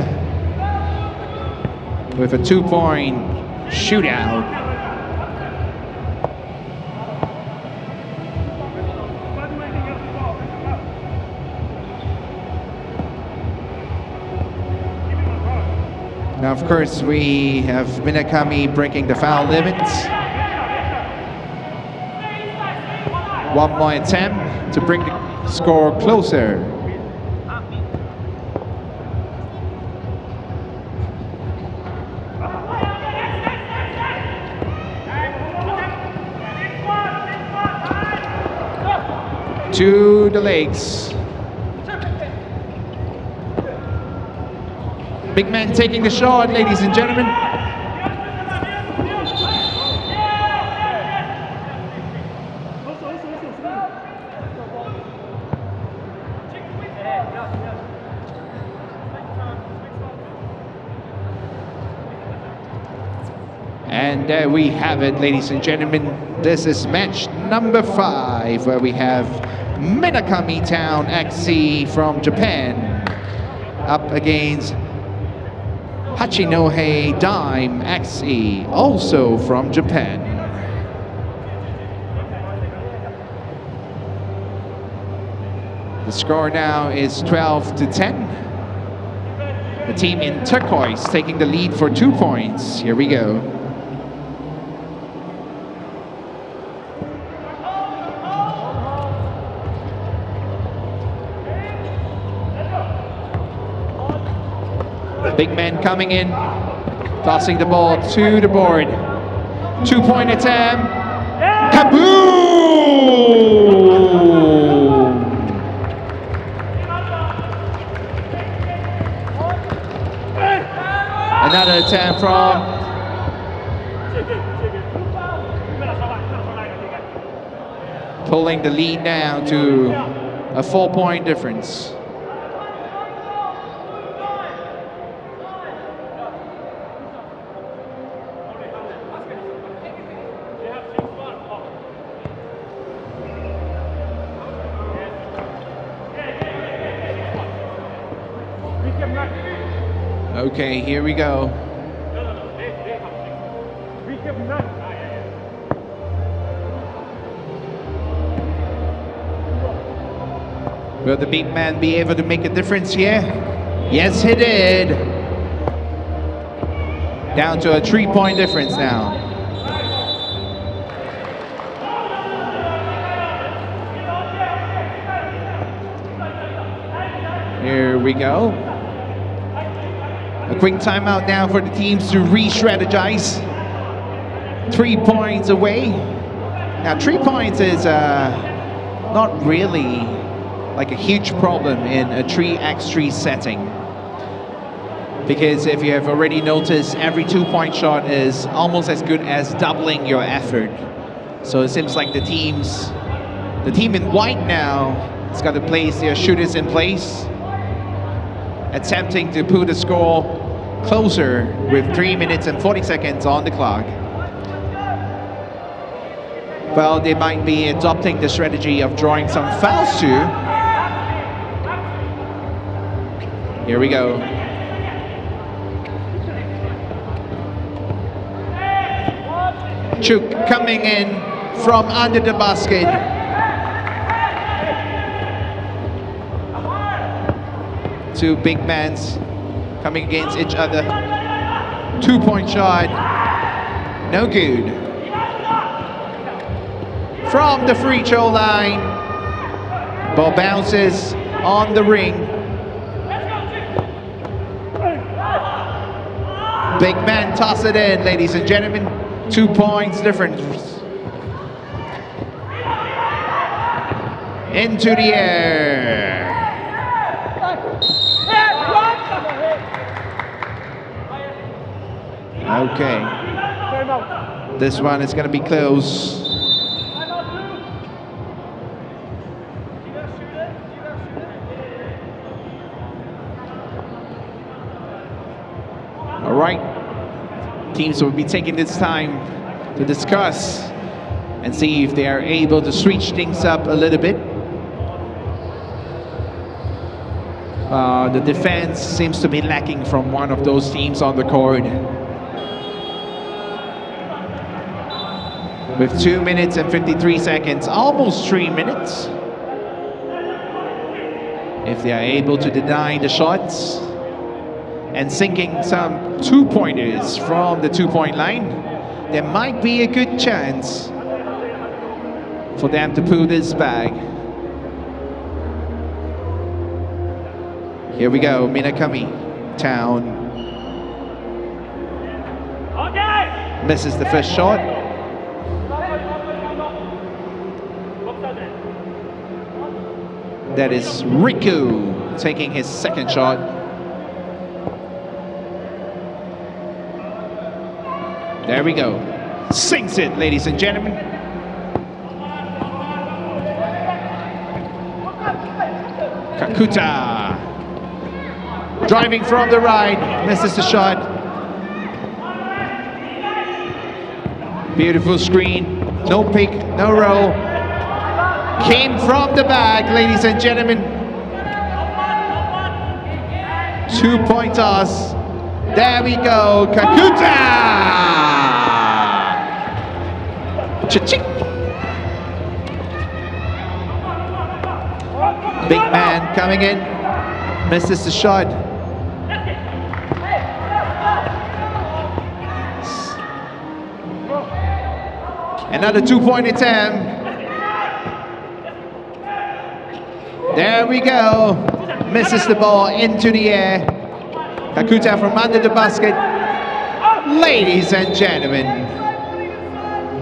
with a 2-point shootout. Now, of course, we have Minakami breaking the foul limits. One more attempt to bring the score closer. To the legs. Big man taking the shot, ladies and gentlemen. And there we have it, ladies and gentlemen. This is match number 5, where we have Minakami Town.EXE from Japan up against HACHINOHE DIME.EXE, also from Japan. The score now is 12-10. The team in turquoise taking the lead for 2 points. Here we go. Big man coming in, tossing the ball to the board. 2-point attempt. Kaboom! Another attempt from pulling the lead down to a 4-point difference. Okay, here we go. Will the big man be able to make a difference here? Yes, he did. Down to a 3-point difference now. Here we go. A quick timeout now for the teams to re-strategize. 3 points away. Now 3 points is not really like a huge problem in a 3x3 setting. Because if you have already noticed, every 2-point shot is almost as good as doubling your effort. So it seems like the team in white now has got to place their shooters in place, attempting to put the score closer with 3 minutes and 40 seconds on the clock. Well, they might be adopting the strategy of drawing some fouls too. Here we go. Chuk coming in from under the basket. Two big men coming against each other. 2-point shot. No good. From the free throw line. Ball bounces on the ring. Big man toss it in, ladies and gentlemen. 2 points difference. Into the air. Okay. This one is going to be close. All right. Teams will be taking this time to discuss and see if they are able to switch things up a little bit. The defense seems to be lacking from one of those teams on the court. With 2 minutes and 53 seconds, almost 3 minutes. If they are able to deny the shots and sinking some 2-pointers from the 2-point line, there might be a good chance for them to pull this back. Here we go, Minakami, Town. Misses the first shot. That is Riku taking his second shot. There we go. Sinks it, ladies and gentlemen. Kakuta. Driving from the right, misses the shot. Beautiful screen. No pick, no roll. Came from the back, ladies and gentlemen. 2-point toss. There we go, Kakuta! Cha-ching! Big man coming in, misses the shot. Another 2-point attempt. There we go. Misses the ball into the air. Kakuta from under the basket. Ladies and gentlemen,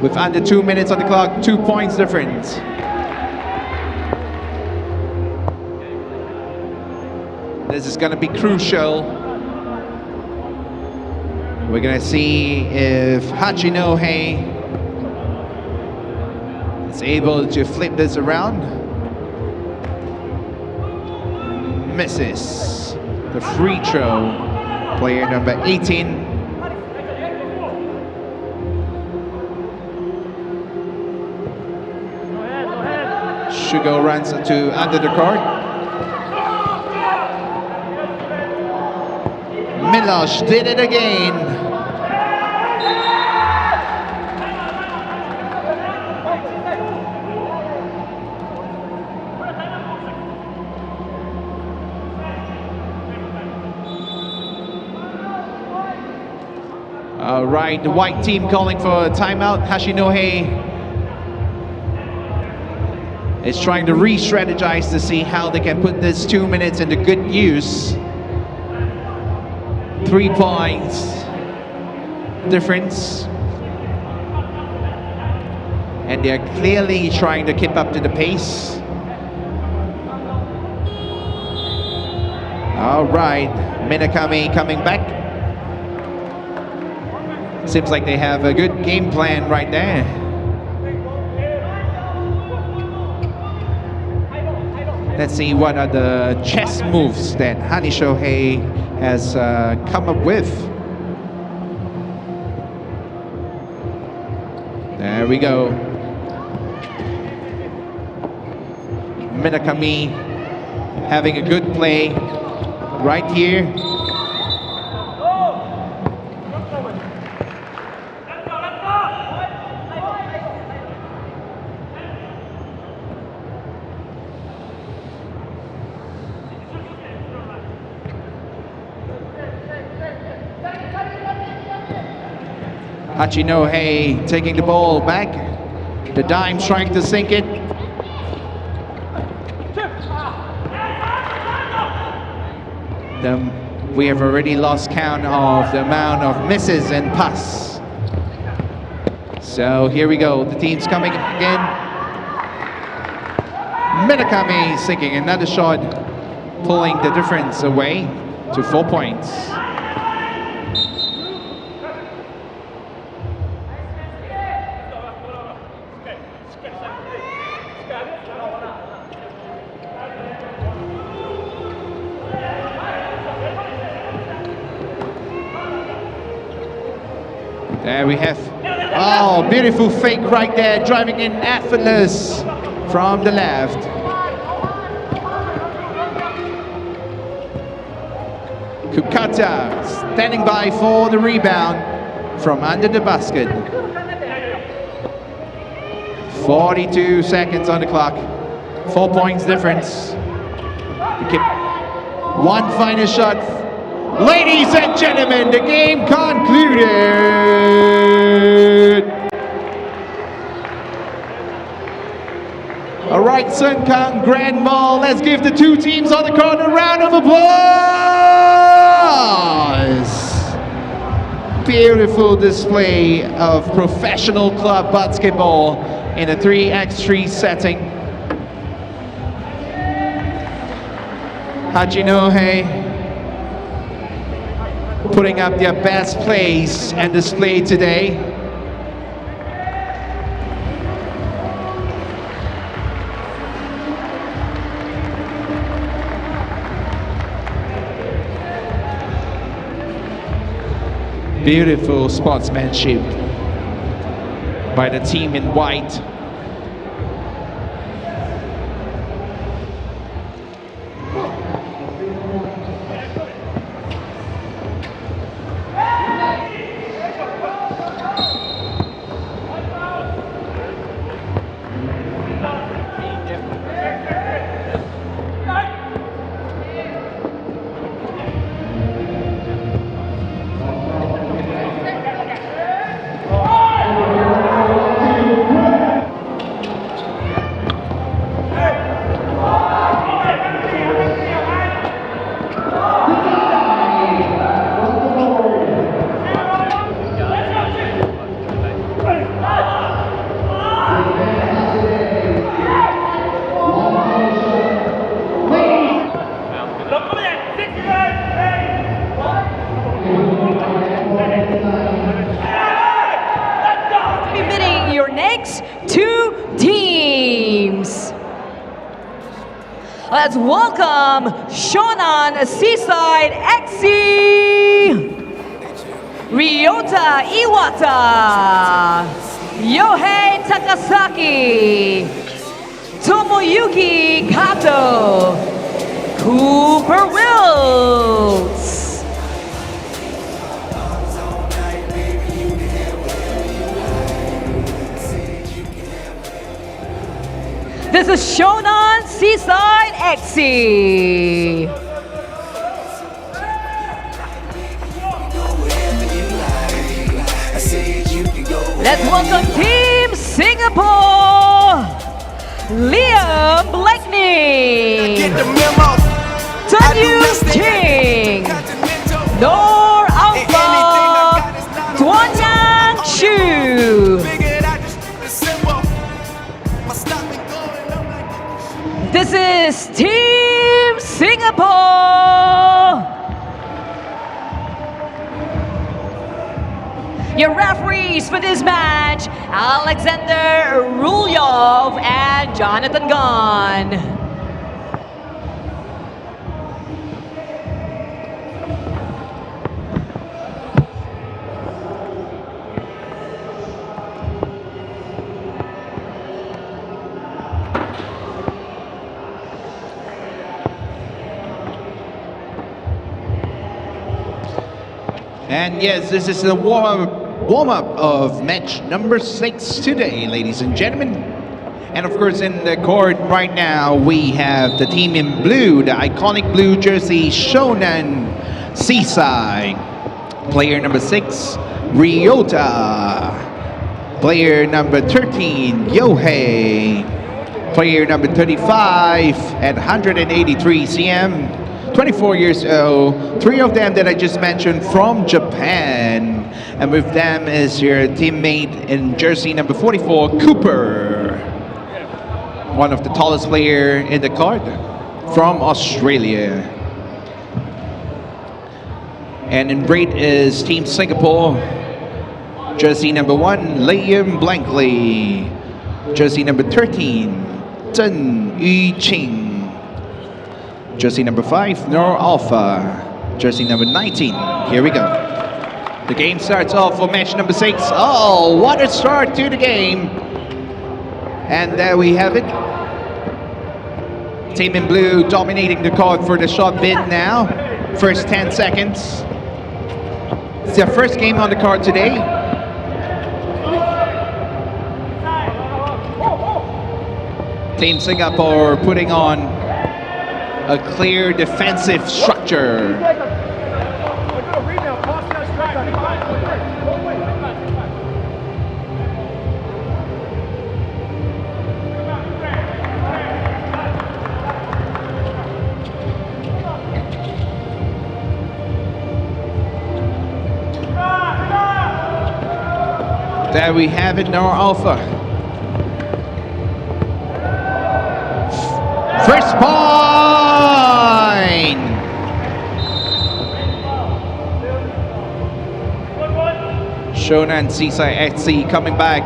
with under 2 minutes on the clock, 2 points difference. This is going to be crucial. We're going to see if Hachinohe is able to flip this around. Misses the free throw. Player number 18. Shugo runs to under the court. Milosh did it again. All right, the white team calling for a timeout. Hachinohe is trying to re-strategize to see how they can put this 2 minutes into good use. 3 points difference. And they're clearly trying to keep up to the pace. All right, Minakami coming back. Seems like they have a good game plan right there. Let's see what are the chess moves that HACHINOHE has come up with. There we go. Minakami having a good play right here. HACHINOHE taking the ball back. The Dime trying to sink it. We have already lost count of the amount of misses and pass. So here we go. The team's coming again. Minakami sinking another shot, pulling the difference away to 4 points. There we have, oh, beautiful fake right there, driving in effortless from the left. Kukata standing by for the rebound from under the basket. 42 seconds on the clock, 4 points difference. One final shot. Ladies and gentlemen, the game concluded. All right, Sun Kang Grand Mall, let's give the two teams on the court a round of applause. Beautiful display of professional club basketball in a 3x3 setting. HACHINOHE putting up their best plays and display today. Beautiful sportsmanship by the team in white. Let's welcome Shonan SEASIDE.EXE, Ryota Iwata, Yohei Takasaki, Tomoyuki Kato, Cooper Wills. This is Shonan SEASIDE.EXE. Let's welcome Team Singapore, Liam Blakeney, Tanyun Ting, Nor Alpha, Tuanyang Shu. This is Team Singapore. Your referees for this match, Alexander Rulyov and Jonathan Gunn. And yes, this is the warm-up of match number 6 today, ladies and gentlemen. And of course, in the court right now, we have the team in blue, the iconic blue jersey, Shonan Seaside. Player number 6, Ryota. Player number 13, Yohei. Player number 35 at 183 cm. 24 years old, 3 of them that I just mentioned from Japan. And with them is your teammate in jersey number 44, Cooper. One of the tallest player in the card from Australia. And in red is Team Singapore. Jersey number 1, Liam Blankley. Jersey number 13, Chen Yuqing. Jersey number 5, Nor Alpha. Jersey number 19. Here we go. The game starts off for match number 6. Oh, what a start to the game. And there we have it. Team in blue dominating the court for the shot bid now. First 10 seconds. It's their first game on the card today. Team Singapore putting on a clear defensive structure. There we have it, Nor Alpha. First point! Shonan CITY.EXE coming back.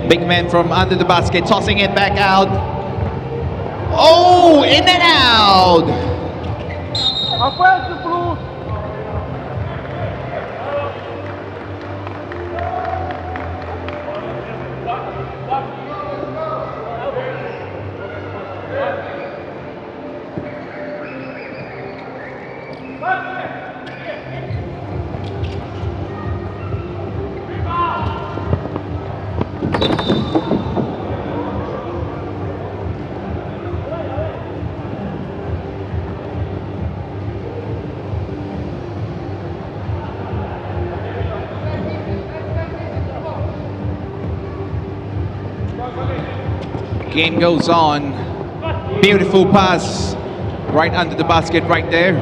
Big man from under the basket, tossing it back out. Oh, in and out! Game goes on. Beautiful pass right under the basket right there.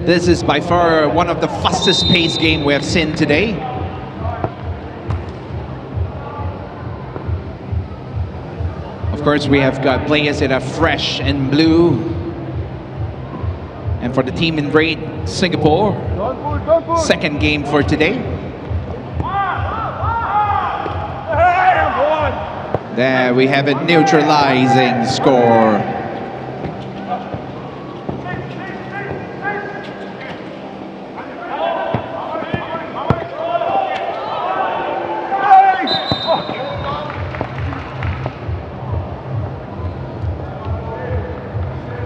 This is by far one of the fastest paced game we have seen today. Of course, we have got players that are fresh and blue. And for the team in red, Singapore, second game for today. There we have it, neutralizing score.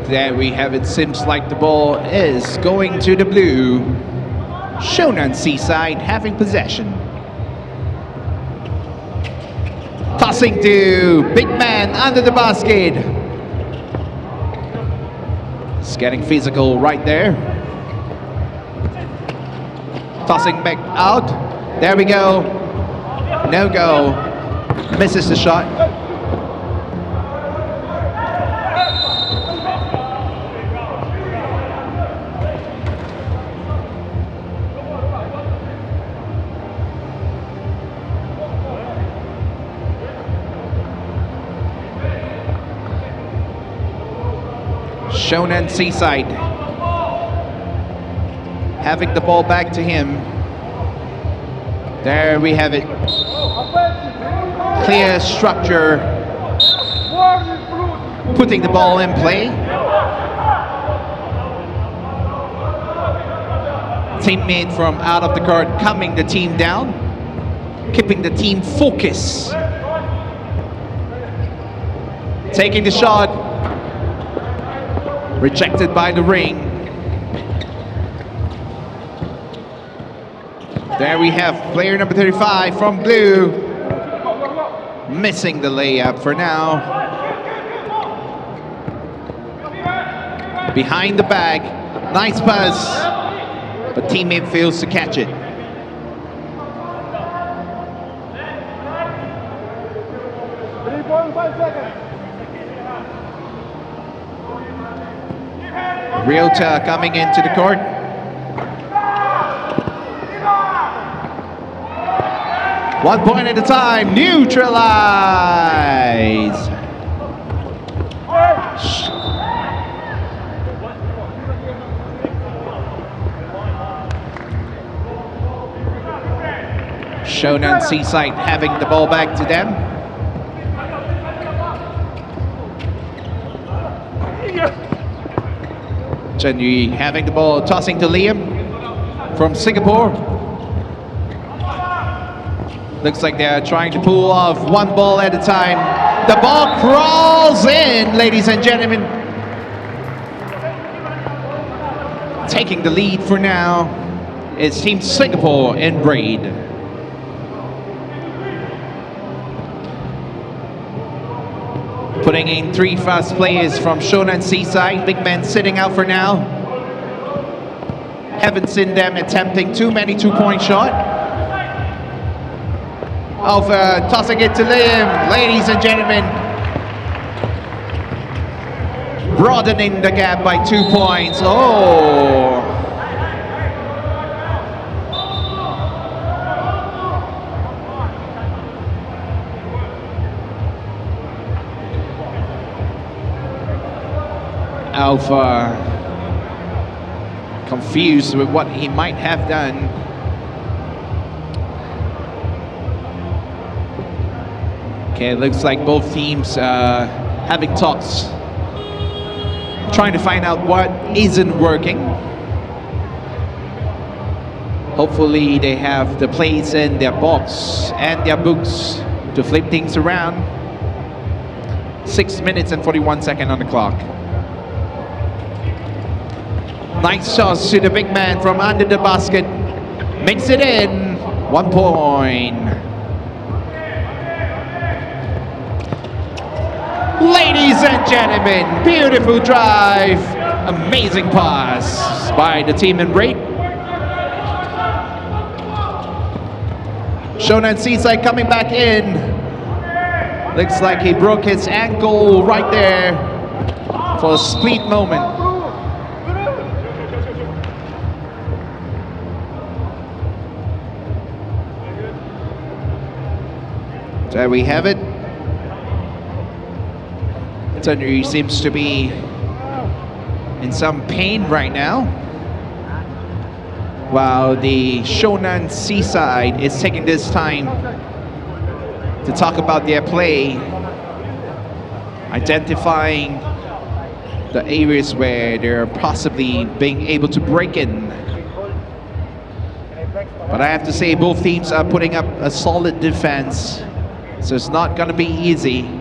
There we have it, seems like the ball is going to the blue. Shonan Seaside having possession. Tossing to big man under the basket. It's getting physical right there. Tossing back out. There we go. No go. Misses the shot. Shonan Seaside having the ball back to him. There we have it. Clear structure. Putting the ball in play. teammate from out of the court calming the team down, keeping the team focused. Taking the shot, rejected by the ring. There we have player number 35 from blue, missing the layup for now. Behind the bag, nice pass, but teammate fails to catch it. Ryota coming into the court. One point at a time, neutralize. Shonan Seaside having the ball back to them. Chunyi having the ball, tossing to Liam from Singapore. Looks like they're trying to pull off one ball at a time. The ball crawls in, ladies and gentlemen. Taking the lead for now is Team Singapore in raid. Putting in 3 fast players from Shonan Seaside. Big man sitting out for now. Haven't seen them attempting too many 2-point shots. Alpha tossing it to Liam, ladies and gentlemen. Broadening the gap by 2 points. Oh! Alpha confused with what he might have done. Okay, it looks like both teams having talks, trying to find out what isn't working. Hopefully they have the plays in their box and their books to flip things around. 6 minutes and 41 seconds on the clock. Nice toss to the big man from under the basket. Makes it in. 1 point. Ladies and gentlemen, beautiful drive. Amazing pass by the team in red. Shonan Seaside coming back in. Looks like he broke his ankle right there for a split moment. There we have it. He seems to be in some pain right now, while the Shonan Seaside is taking this time to talk about their play, identifying the areas where they're possibly being able to break in. But I have to say both teams are putting up a solid defense, so it's not going to be easy.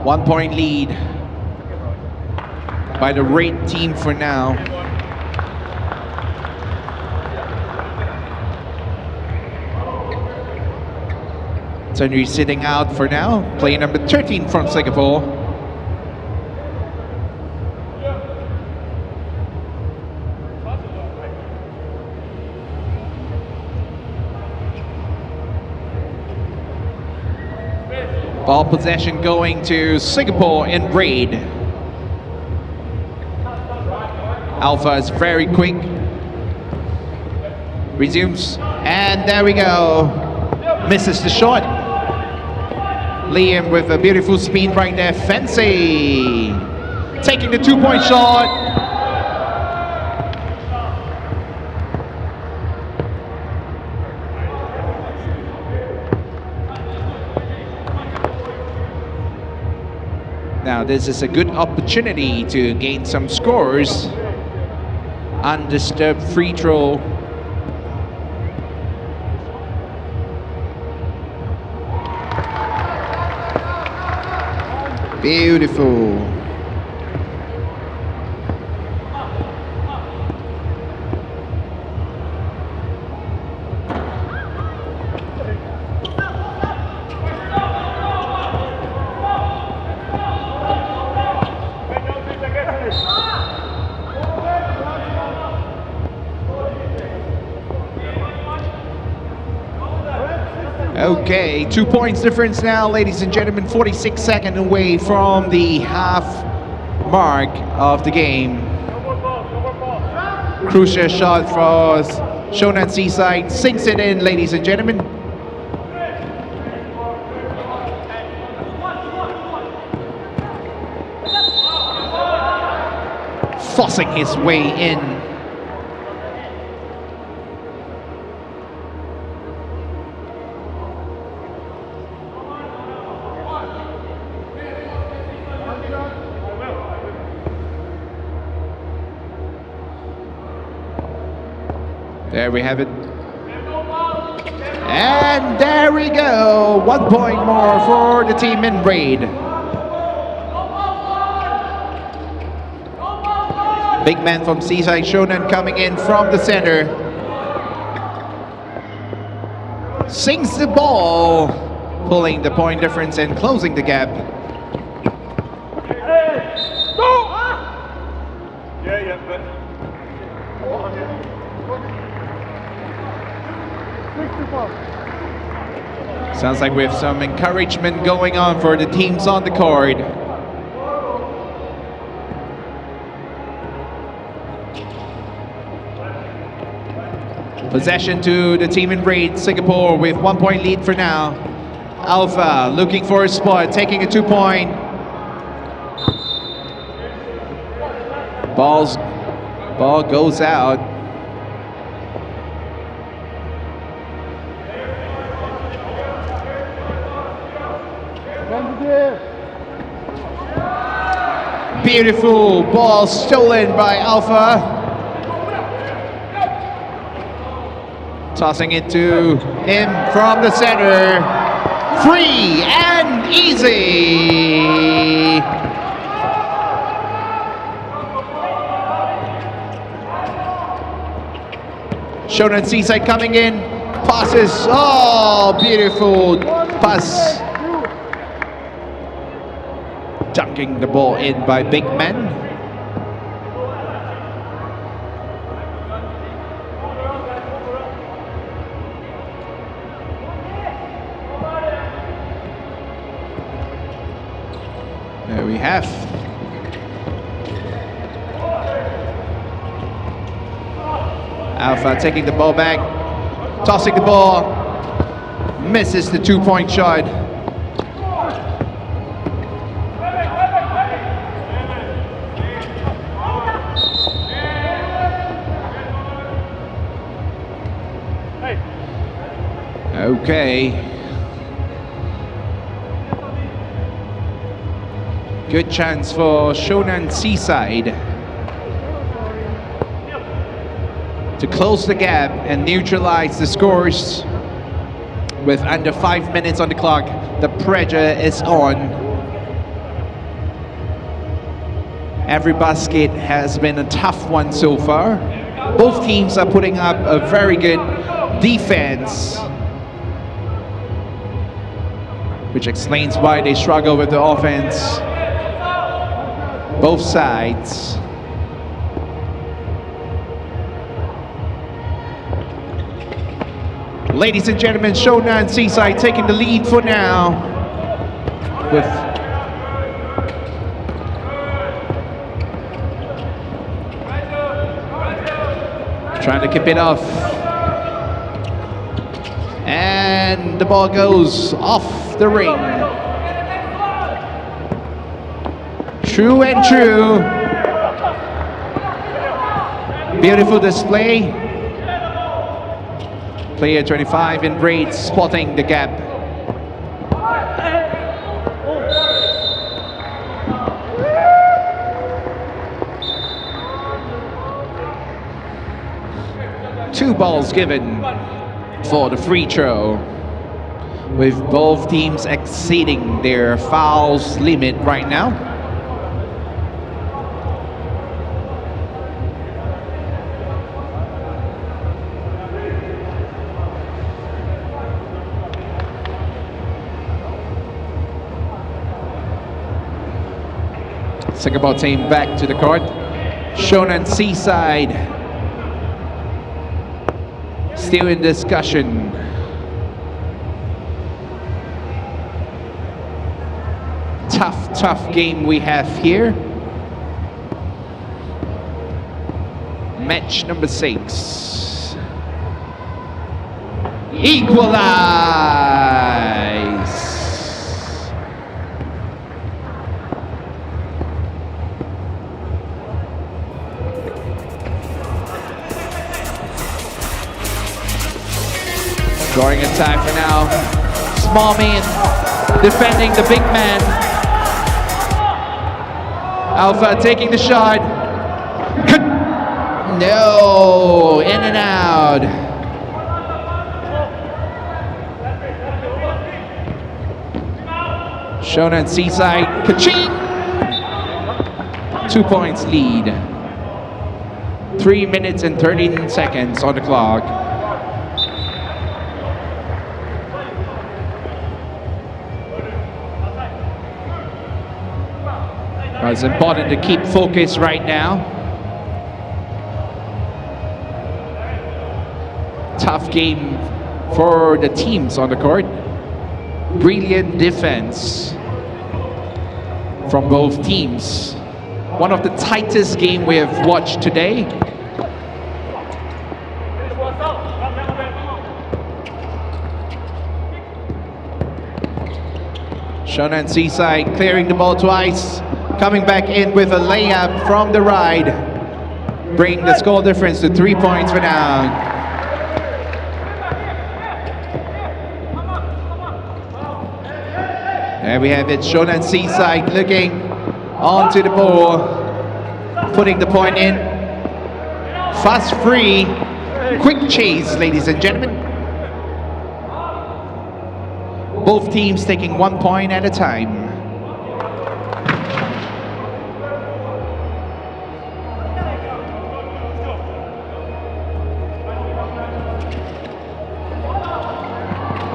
One-point lead by the red team for now. Sunri sitting out for now. Player number 13 from Singapore. Ball possession going to Singapore in red. Alpha is very quick. Resumes, and there we go. Misses the shot. Liam with a beautiful spin right there. Fancy. Taking the 2-point shot. Now this is a good opportunity to gain some scores. Undisturbed free throw. Beautiful. Okay, 2 points difference now, ladies and gentlemen. 46 seconds away from the half mark of the game. Crucial shot for Shonan Seaside. Sinks it in, ladies and gentlemen. Forcing his way in. There we have it. And there we go. 1 point more for the team in red. Big man from Seaside Shonan coming in from the center. Sinks the ball, pulling the point difference and closing the gap. Sounds like we have some encouragement going on for the teams on the court. Possession to the team in red, Singapore with 1 point lead for now. Alpha looking for a spot, taking a 2 point. Ball goes out. Beautiful ball stolen by Alpha. Tossing it to him from the center. Free and easy. Shonan Seaside coming in. Passes. Oh, beautiful pass. Dunking the ball in by big men. There we have. Alpha taking the ball back, tossing the ball, misses the 2 point shot. Okay. Good chance for Shonan Seaside to close the gap and neutralize the scores. With under 5 minutes on the clock, the pressure is on. Every basket has been a tough one so far. Both teams are putting up a very good defense, which explains why they struggle with the offense. Both sides. Ladies and gentlemen, Shonan Seaside taking the lead for now. With trying to keep it off. And the ball goes off the ring. True and true. Beautiful display. Player 25 in red spotting the gap. 2 balls given for the free throw, with both teams exceeding their fouls limit right now. Singapore team back to the court. Shonan Seaside still in discussion. Tough game we have here. Match number 6. Equalize. Drawing a time for now. Small man defending the big man. Alpha taking the shot. No, in and out. Shonan Seaside, ka-ching! 2 points lead. 3 minutes and 13 seconds on the clock. It's important to keep focus right now. Tough game for the teams on the court. Brilliant defense from both teams. One of the tightest games we have watched today. Shonan Seaside clearing the ball twice. Coming back in with a layup from the right. Bring the score difference to 3 points for now. There we have it. Shonan Seaside looking onto the ball. Putting the point in. Fast free. Quick chase, ladies and gentlemen. Both teams taking 1 point at a time.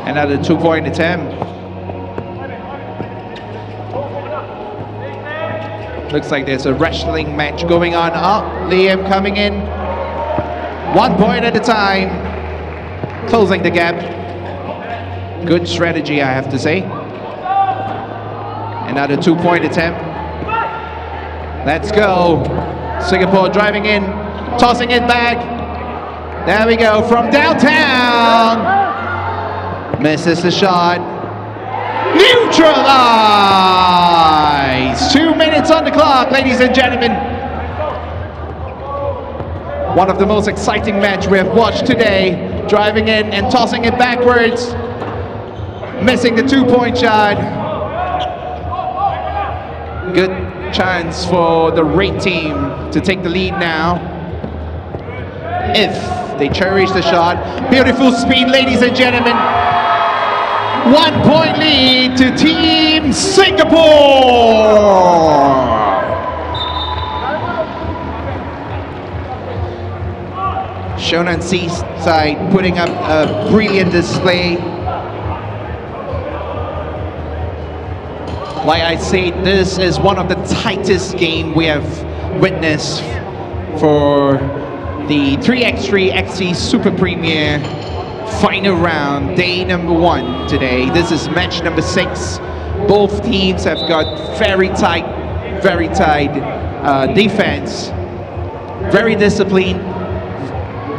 Another 2-point attempt. Looks like there's a wrestling match going on. Liam coming in. 1 point at a time. Closing the gap. Good strategy, I have to say. Another 2-point attempt. Let's go. Singapore driving in. Tossing it back. There we go. From downtown. Misses the shot. Neutralized! 2 minutes on the clock, ladies and gentlemen. One of the most exciting matches we have watched today. Driving in and tossing it backwards. Missing the 2-point shot. Good chance for the Red team to take the lead now. If they cherish the shot. Beautiful speed, ladies and gentlemen. 1 point lead to Team Singapore. Shonan Seaside putting up a brilliant display. Like I said, this is one of the tightest games we have witnessed for the 3x3.EXE Super Premier final round, day number 1 today. This is match number 6. Both teams have got very tight defense, very disciplined,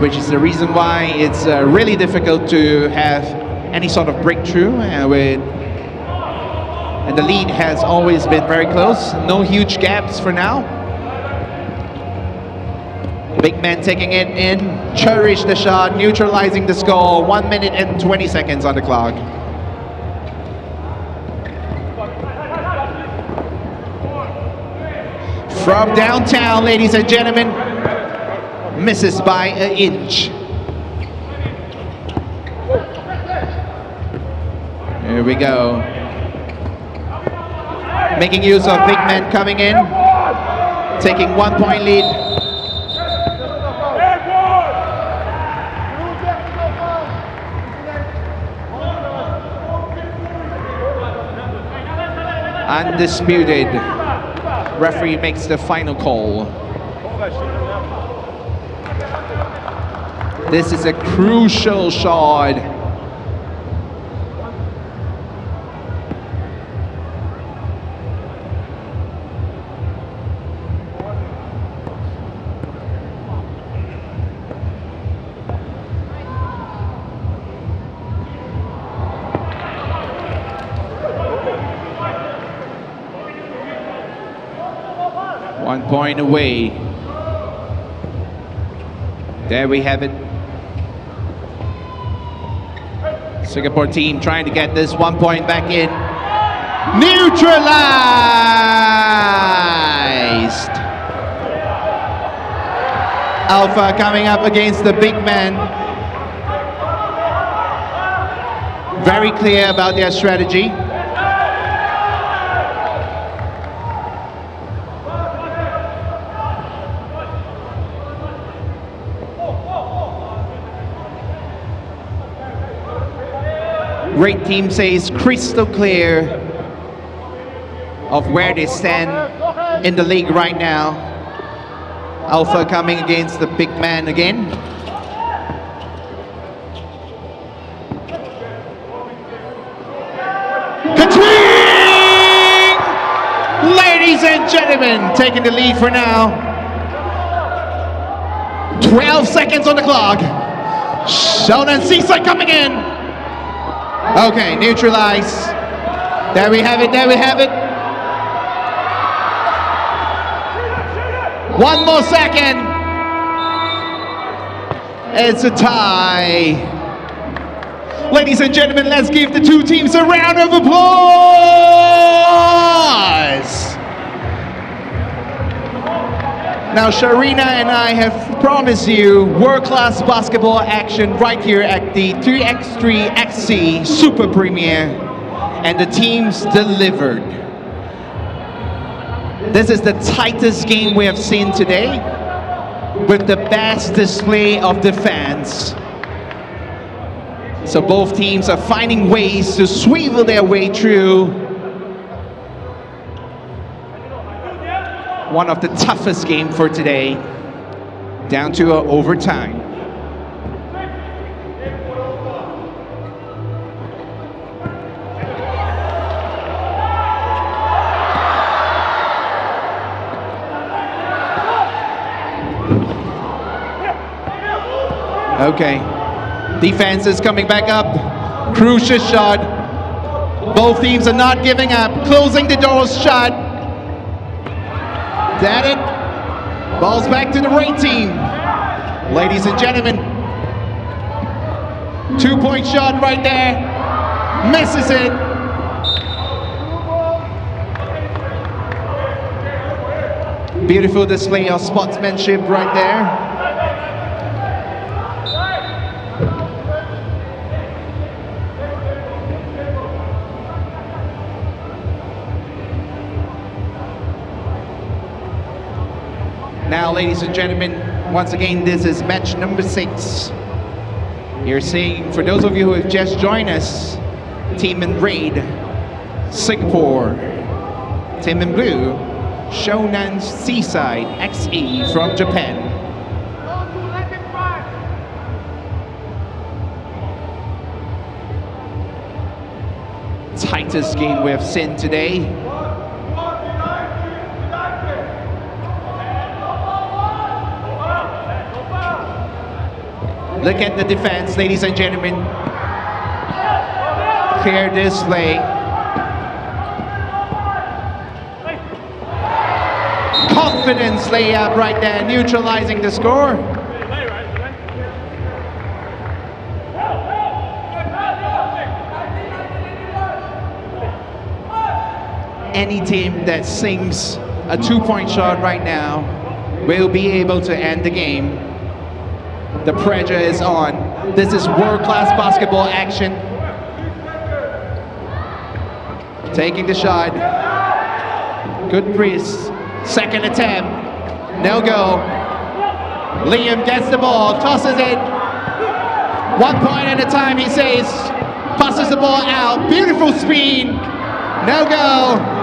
which is the reason why it's really difficult to have any sort of breakthrough. And the lead has always been very close. No huge gaps for now. Big man taking it in, cherish the shot, neutralizing the score. 1 minute and 20 seconds on the clock. From downtown, ladies and gentlemen, misses by an inch. Here we go. Making use of big men coming in, taking 1 point lead. Undisputed. Referee makes the final call. This is a crucial shot. Point away. There we have it. Singapore team trying to get this 1 point back in. Neutralized. Alpha coming up against the big man. Very clear about their strategy. Great team says crystal clear of where they stand in the league right now. Alpha coming against the big man again. Ka-ching! Ladies and gentlemen, taking the lead for now. 12 seconds on the clock. Shonan Seaside coming in. Okay, neutralize. There we have it, there we have it. 1 more second. It's a tie. Ladies and gentlemen, let's give the two teams a round of applause. Now, Sharina and I have promised you world-class basketball action right here at the 3x3.EXE Super Premiere, and the teams delivered. This is the tightest game we have seen today, with the best display of defense. So both teams are finding ways to swivel their way through one of the toughest games for today, down to overtime. Okay, defense is coming back up. Crucial shot. Both teams are not giving up, closing the doors shut. That it. Ball's back to the right team. Ladies and gentlemen, 2 point shot right there. Misses it. Beautiful display of sportsmanship right there. Now, ladies and gentlemen, once again, this is match number 6. You're seeing, for those of you who have just joined us, team in red, Singapore. Team in blue, Shonan SEASIDE.EXE from Japan. Tightest game we have seen today. Look at the defense, ladies and gentlemen. Clear display. Confidence layup right there, neutralizing the score. Any team that sinks a 2 point shot right now will be able to end the game. The pressure is on. This is world-class basketball action. taking the shot. Good breeze. Second attempt. No go. Liam gets the ball, tosses it. 1 point at a time, he says. Passes the ball out. Beautiful speed. No go.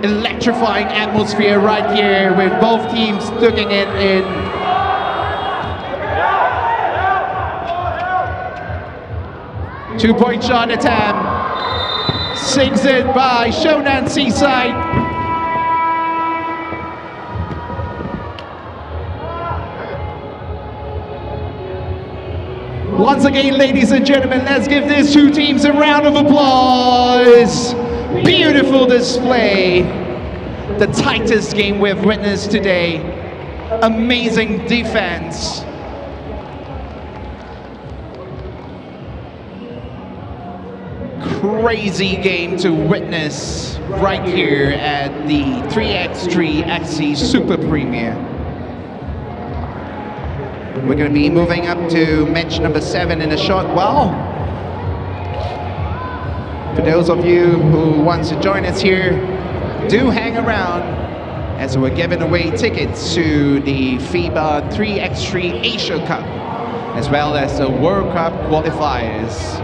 Electrifying atmosphere right here with both teams tucking it in. Two-point shot attempt. Sinks it by Shonan Seaside. Once again, ladies and gentlemen, let's give these two teams a round of applause. Beautiful display. The tightest game we've witnessed today. Amazing defense. Crazy game to witness right here at the 3x3.EXE Super Premiere. We're going to be moving up to match number 7 in a short while. For those of you who want to join us here, do hang around as we're giving away tickets to the FIBA 3x3 Asia Cup, as well as the World Cup qualifiers.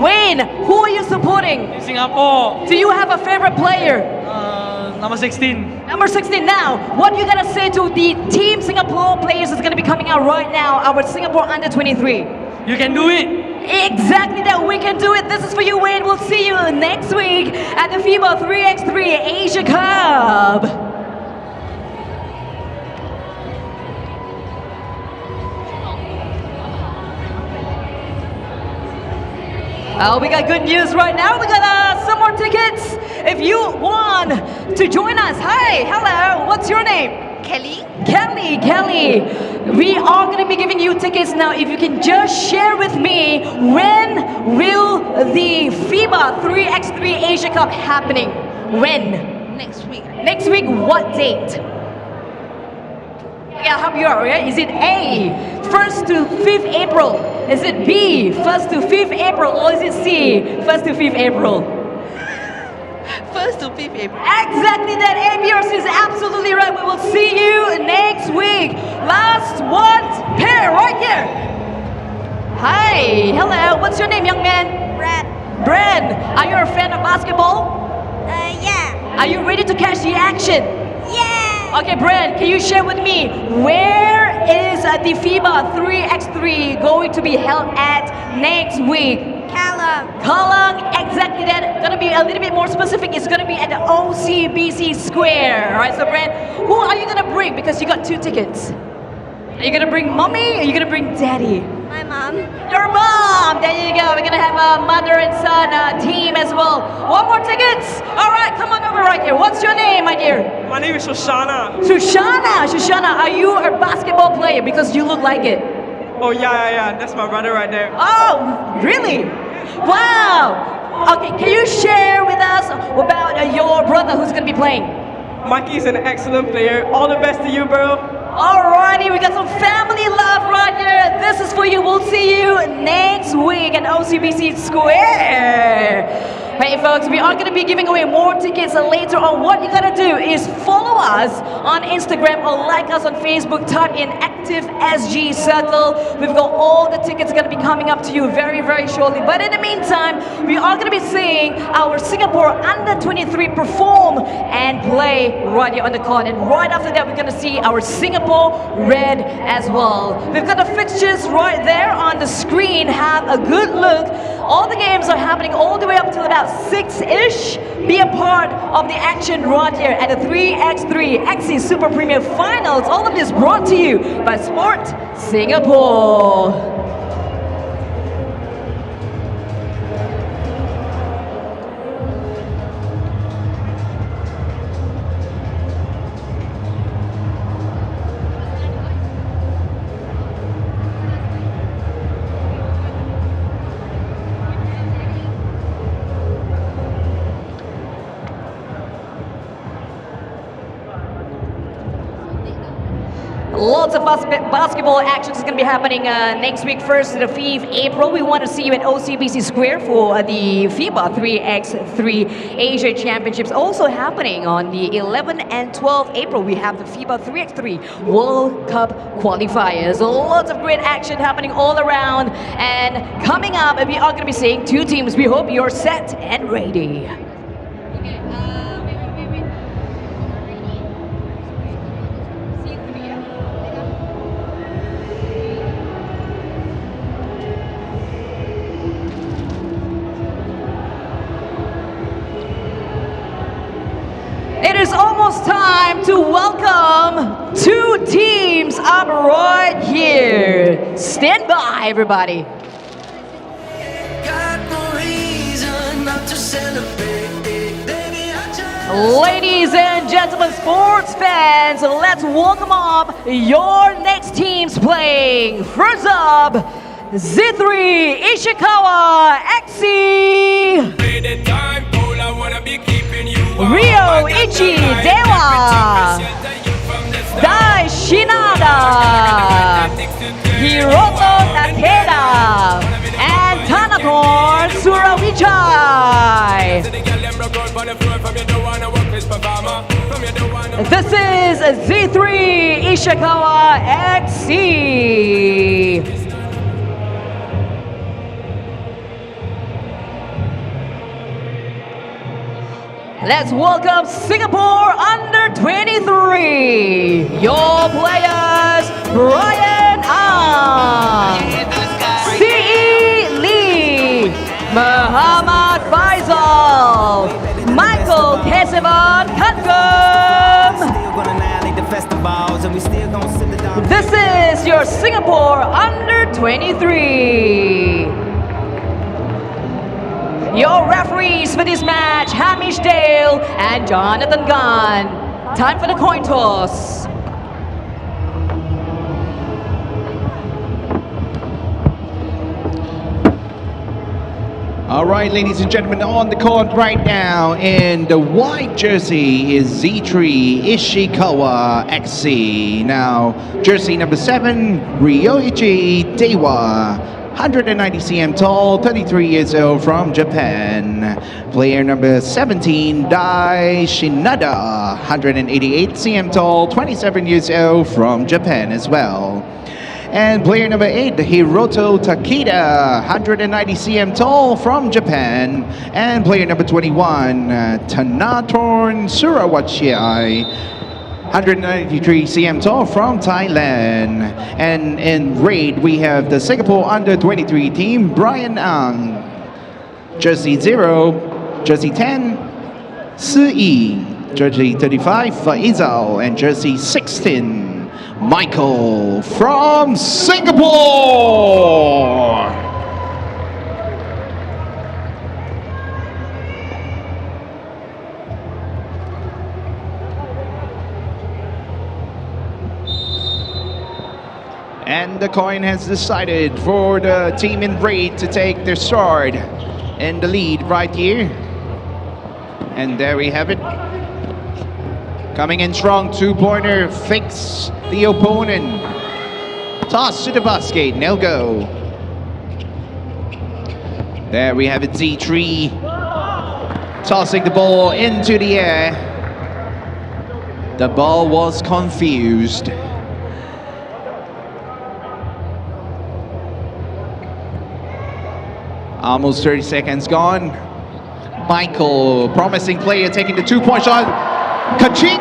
Wayne, who are you supporting? Singapore, Do you have a favorite player? number 16. Number 16 now. What you gonna say to the Team Singapore players is gonna be coming out right now, our Singapore under 23? You can do it. Exactly that, we can do it. This is for you, Wayne. We'll see you next week at the FIBA 3x3 Asia Cup. We got good news right now. We got some more tickets. If you want to join us, hi, hello, what's your name? Kelly? Kelly. We are going to be giving you tickets now. If you can just share with me, when will the FIBA 3x3 Asia Cup happening? When? Next week. Next week, what date? Yeah, help you out, right? Is it A, 1st to 5th April? Is it B, 1st to 5th April? Or is it C, 1st to 5th April? 1st to 5th April. Exactly that, ABRC is absolutely right. We will see you next week. Last one pair right here. Hi, hello, what's your name, young man? Brad, are you a fan of basketball? Yeah. Are you ready to catch the action? Yeah. Okay, Brad, can you share with me, where is the FIBA 3x3 going to be held at next week? Kallang, exactly that. Gonna be a little bit more specific. It's gonna be at the OCBC Square. All right, so Brad, who are you gonna bring? Because you got 2 tickets. Are you gonna bring mommy or are you gonna bring daddy? My mom. Your mom! There you go. We're gonna have a mother and son team as well. 1 more tickets. All right, come on over right here. What's your name, my dear? My name is Shoshana. Shoshana, are you a basketball player? Because you look like it. Oh yeah. That's my brother right there. Oh, really? Wow. Okay, can you share with us about your brother who's gonna be playing? Mikey's an excellent player. All the best to you, bro. Alrighty, we got some family love right here. This is for you. We'll see you next week at OCBC Square. Hey folks, we are going to be giving away more tickets later on. What you got to do is follow us on Instagram or like us on Facebook. Type in Active SG Circle. We've got all the tickets going to be coming up to you very, very shortly. But in the meantime, we are going to be seeing our Singapore Under-23 perform and play right here on the court. And right after that, we're going to see our Singapore Red as well. We've got the fixtures right there on the screen. Have a good look. All the games are happening all the way up till about 6-ish. Be a part of the action right here at the 3x3.EXE Super Premier Finals. All of this brought to you by Sport Singapore. Lots of basketball action is going to be happening next week, 1st to the 5th April. We want to see you at OCBC Square for the FIBA 3x3 Asia Championships. Also happening on the 11th and 12th April, we have the FIBA 3x3 World Cup qualifiers. Lots of great action happening all around. And coming up, we are going to be seeing two teams. We hope you're set and ready. It is almost time to welcome two teams up right here. Stand by, everybody. Ladies and gentlemen, sports fans, let's welcome up your next teams playing. First up, ZETHREE ISHIKAWA.EXE. Ryo-Ichi Dewa, Dai Shinada, Hiroto Takeda, and Tanator Surawichai. This is ZETHREE ISHIKAWA.EXE. Let's welcome Singapore Under-23. Your players, Brian Ang, C.E. Lee, Muhammad Faisal, Michael Kesavan Kangum. This is your Singapore Under-23. Your referees for this match, Hamish Dale and Jonathan Gunn. Time for the coin toss. All right, ladies and gentlemen, on the court right now in the white jersey is ZETHREE ISHIKAWA.EXE. Now, jersey number 7, Ryo-Ichi Dewa. 190 cm tall, 33 years old from Japan. Player number 17, Dai Shinada, 188 cm tall, 27 years old from Japan as well. And player number 8, Hiroto Takeda, 190 cm tall from Japan. And player number 21, Tanator Surawichai, 193 cm tall from Thailand. And in red, we have the Singapore Under-23 team, Brian Ang. Jersey 0, jersey 10, Si, jersey 35, Faisal, and jersey 16, Michael from Singapore. And the coin has decided for the team in red to take their start in the lead right here. And there we have it. Coming in strong, two-pointer, fakes the opponent. Toss to the basket, no go. There we have it, ZETHREE Tossing the ball into the air. The ball was confused. Almost 30 seconds gone. Michael, promising player, taking the 2-point shot. Ka-ching!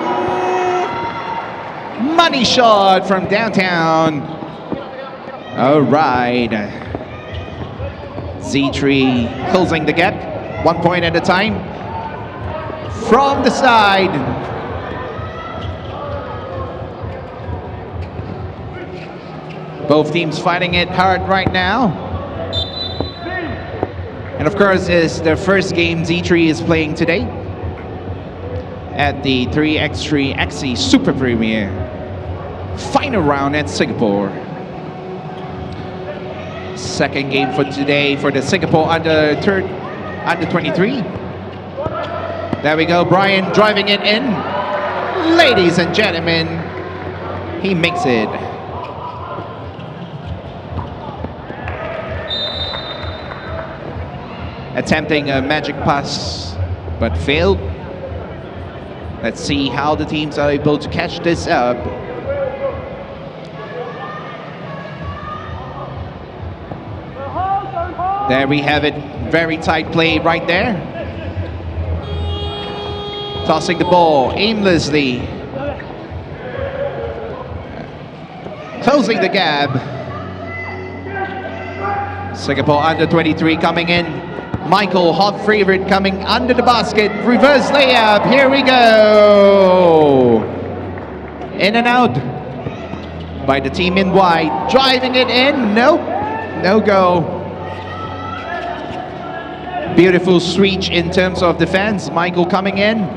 Money shot from downtown. All right. ZETHREE closing the gap. 1 point at a time. From the side. Both teams fighting it hard right now. And of course, it's the first game ZETHREE is playing today at the 3x3.EXE Super Premiere final round at Singapore. Second game for today for the Singapore under 23. There we go, Brian driving it in. Ladies and gentlemen, he makes it. Attempting a magic pass, but failed. Let's see how the teams are able to catch this up. There we have it, very tight play right there. Tossing the ball aimlessly. Closing the gap. Singapore under 23 coming in. Michael, hot favorite, coming under the basket. Reverse layup, here we go. In and out by the team in white. Driving it in, nope, no go. Beautiful switch in terms of defense. Michael coming in.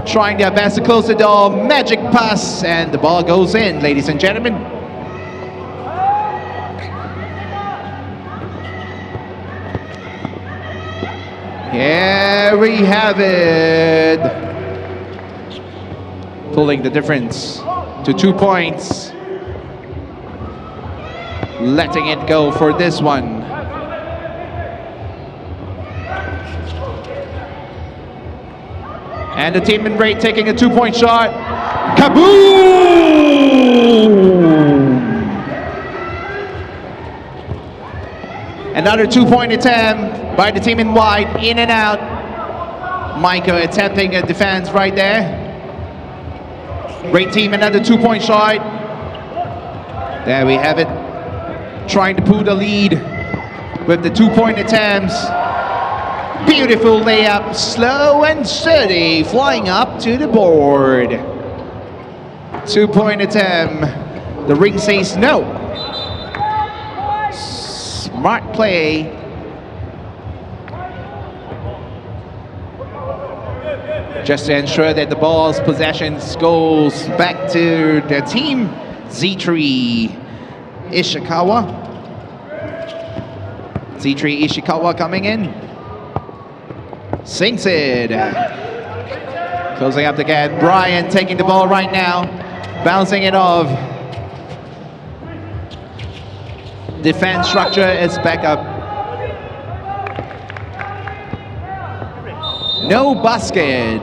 Trying their best to close the door. Magic pass, and the ball goes in, ladies and gentlemen. Here we have it. Pulling the difference to 2 points. Letting it go for this one. And the team in red taking a 2-point shot. Kaboom! Another 2-point attempt by the team in white, in and out. Michael attempting a defense right there. Great team, another 2-point shot. There we have it. Trying to pull the lead with the 2-point attempts. Beautiful layup, slow and steady, flying up to the board. 2-point attempt. The ring says no. Smart play. Just to ensure that the ball's possession goes back to the team. ZETHREE Ishikawa. ZETHREE Ishikawa coming in. Sinks it. Closing up the gap. Brian taking the ball right now. Bouncing it off. Defense structure is back up. No basket.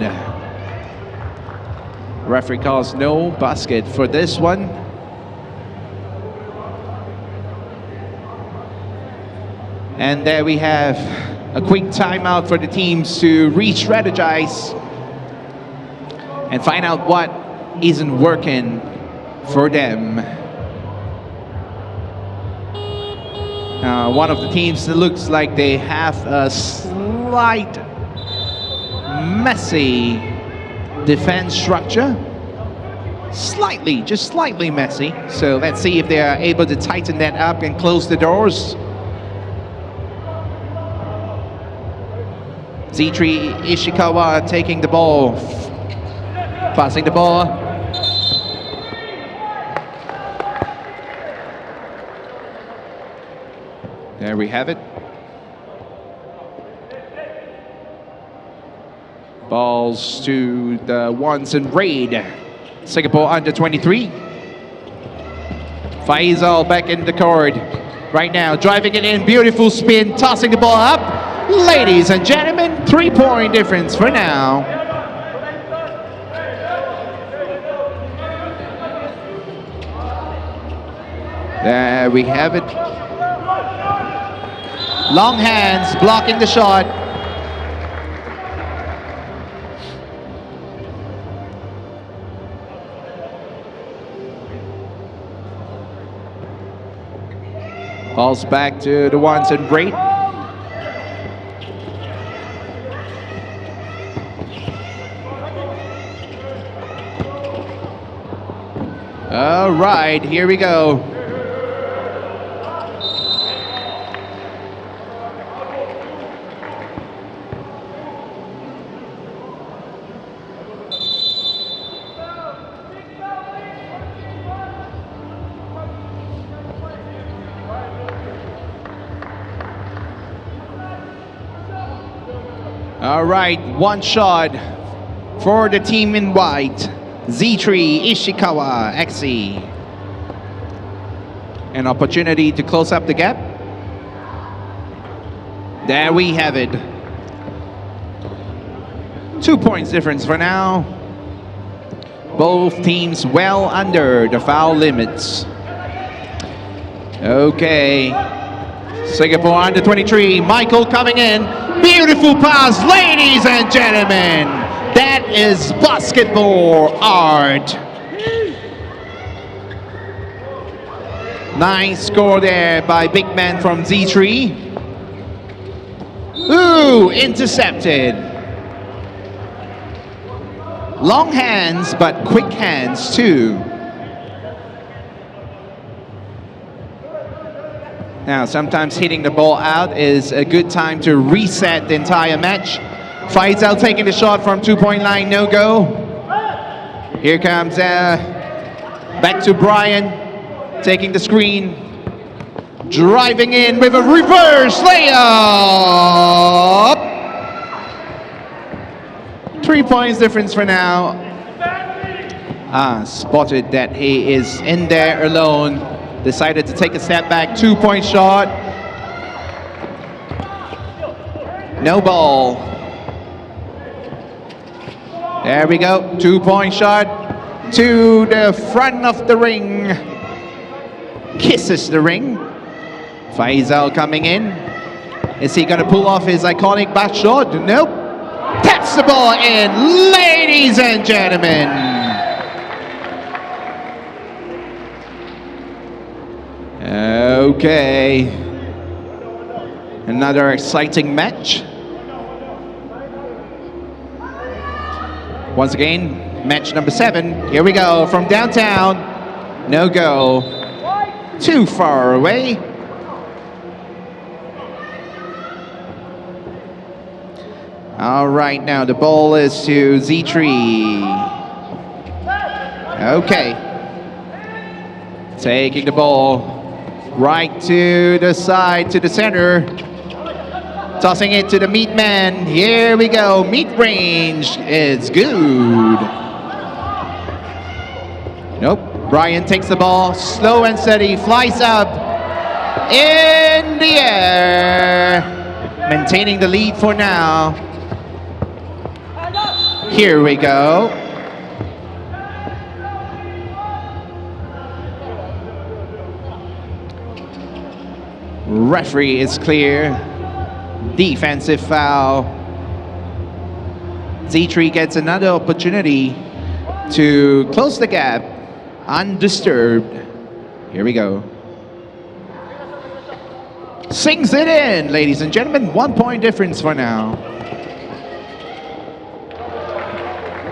Referee calls no basket for this one. And there we have a quick timeout for the teams to re-strategize and find out what isn't working for them. One of the teams that looks like they have a slight messy defense structure. Slightly, just slightly messy. So let's see if they are able to tighten that up and close the doors. ZETHREE Ishikawa taking the ball. Passing the ball. There we have it. Balls to the ones in red. Singapore under 23. Faisal back in the court right now, driving it in, beautiful spin, tossing the ball up. Ladies and gentlemen, 3-point difference for now. There we have it. Long hands blocking the shot. Ball's back to the ones and great. All right, here we go. All right, one shot for the team in white. ZETHREE, ISHIKAWA.EXE. An opportunity to close up the gap. There we have it. 2 points difference for now. Both teams well under the foul limits. Okay. Singapore under 23, Michael coming in. Beautiful pass, ladies and gentlemen. That is basketball art. Nice score there by big man from ZETHREE. Ooh, intercepted. Long hands, but quick hands too. Now, sometimes hitting the ball out is a good time to reset the entire match. Faisal taking the shot from 2-point line, no go. Here comes back to Brian, taking the screen. Driving in with a reverse layup. 3 points difference for now. Spotted that he is in there alone. Decided to take a step back, 2-point shot. No ball. There we go, 2-point shot to the front of the ring. Kisses the ring. Faisal coming in. Is he gonna pull off his iconic back shot? Nope. Taps the ball in, ladies and gentlemen. Okay, another exciting match. Once again, match number 7. Here we go from downtown. No go. Too far away. All right, now the ball is to ZETHREE. Okay. Taking the ball. Right to the side, to the center. Tossing it to the meat man. Here we go. Mid-range is good. Nope. Brian takes the ball. Slow and steady. Flies up. In the air. Maintaining the lead for now. Here we go. Referee is clear. Defensive foul. ZETHREE gets another opportunity to close the gap undisturbed. Here we go. Sings it in, ladies and gentlemen. 1 point difference for now.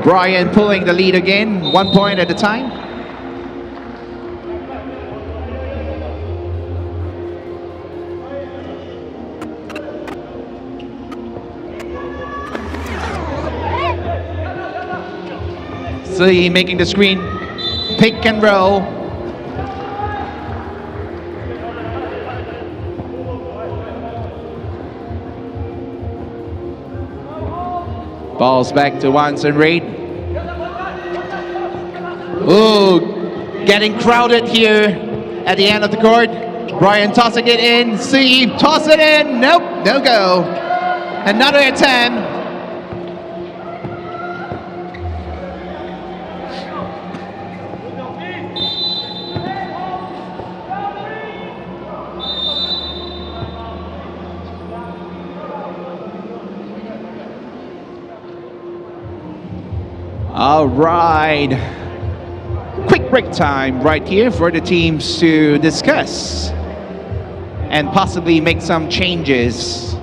Brian pulling the lead again, 1 point at a time. See, making the screen, pick and roll. Balls back to Wanson Reid. Ooh, getting crowded here at the end of the court. Brian tossing it in. See, toss it in. Nope, no go. Another attempt. All right. Quick break time right here for the teams to discuss and possibly make some changes.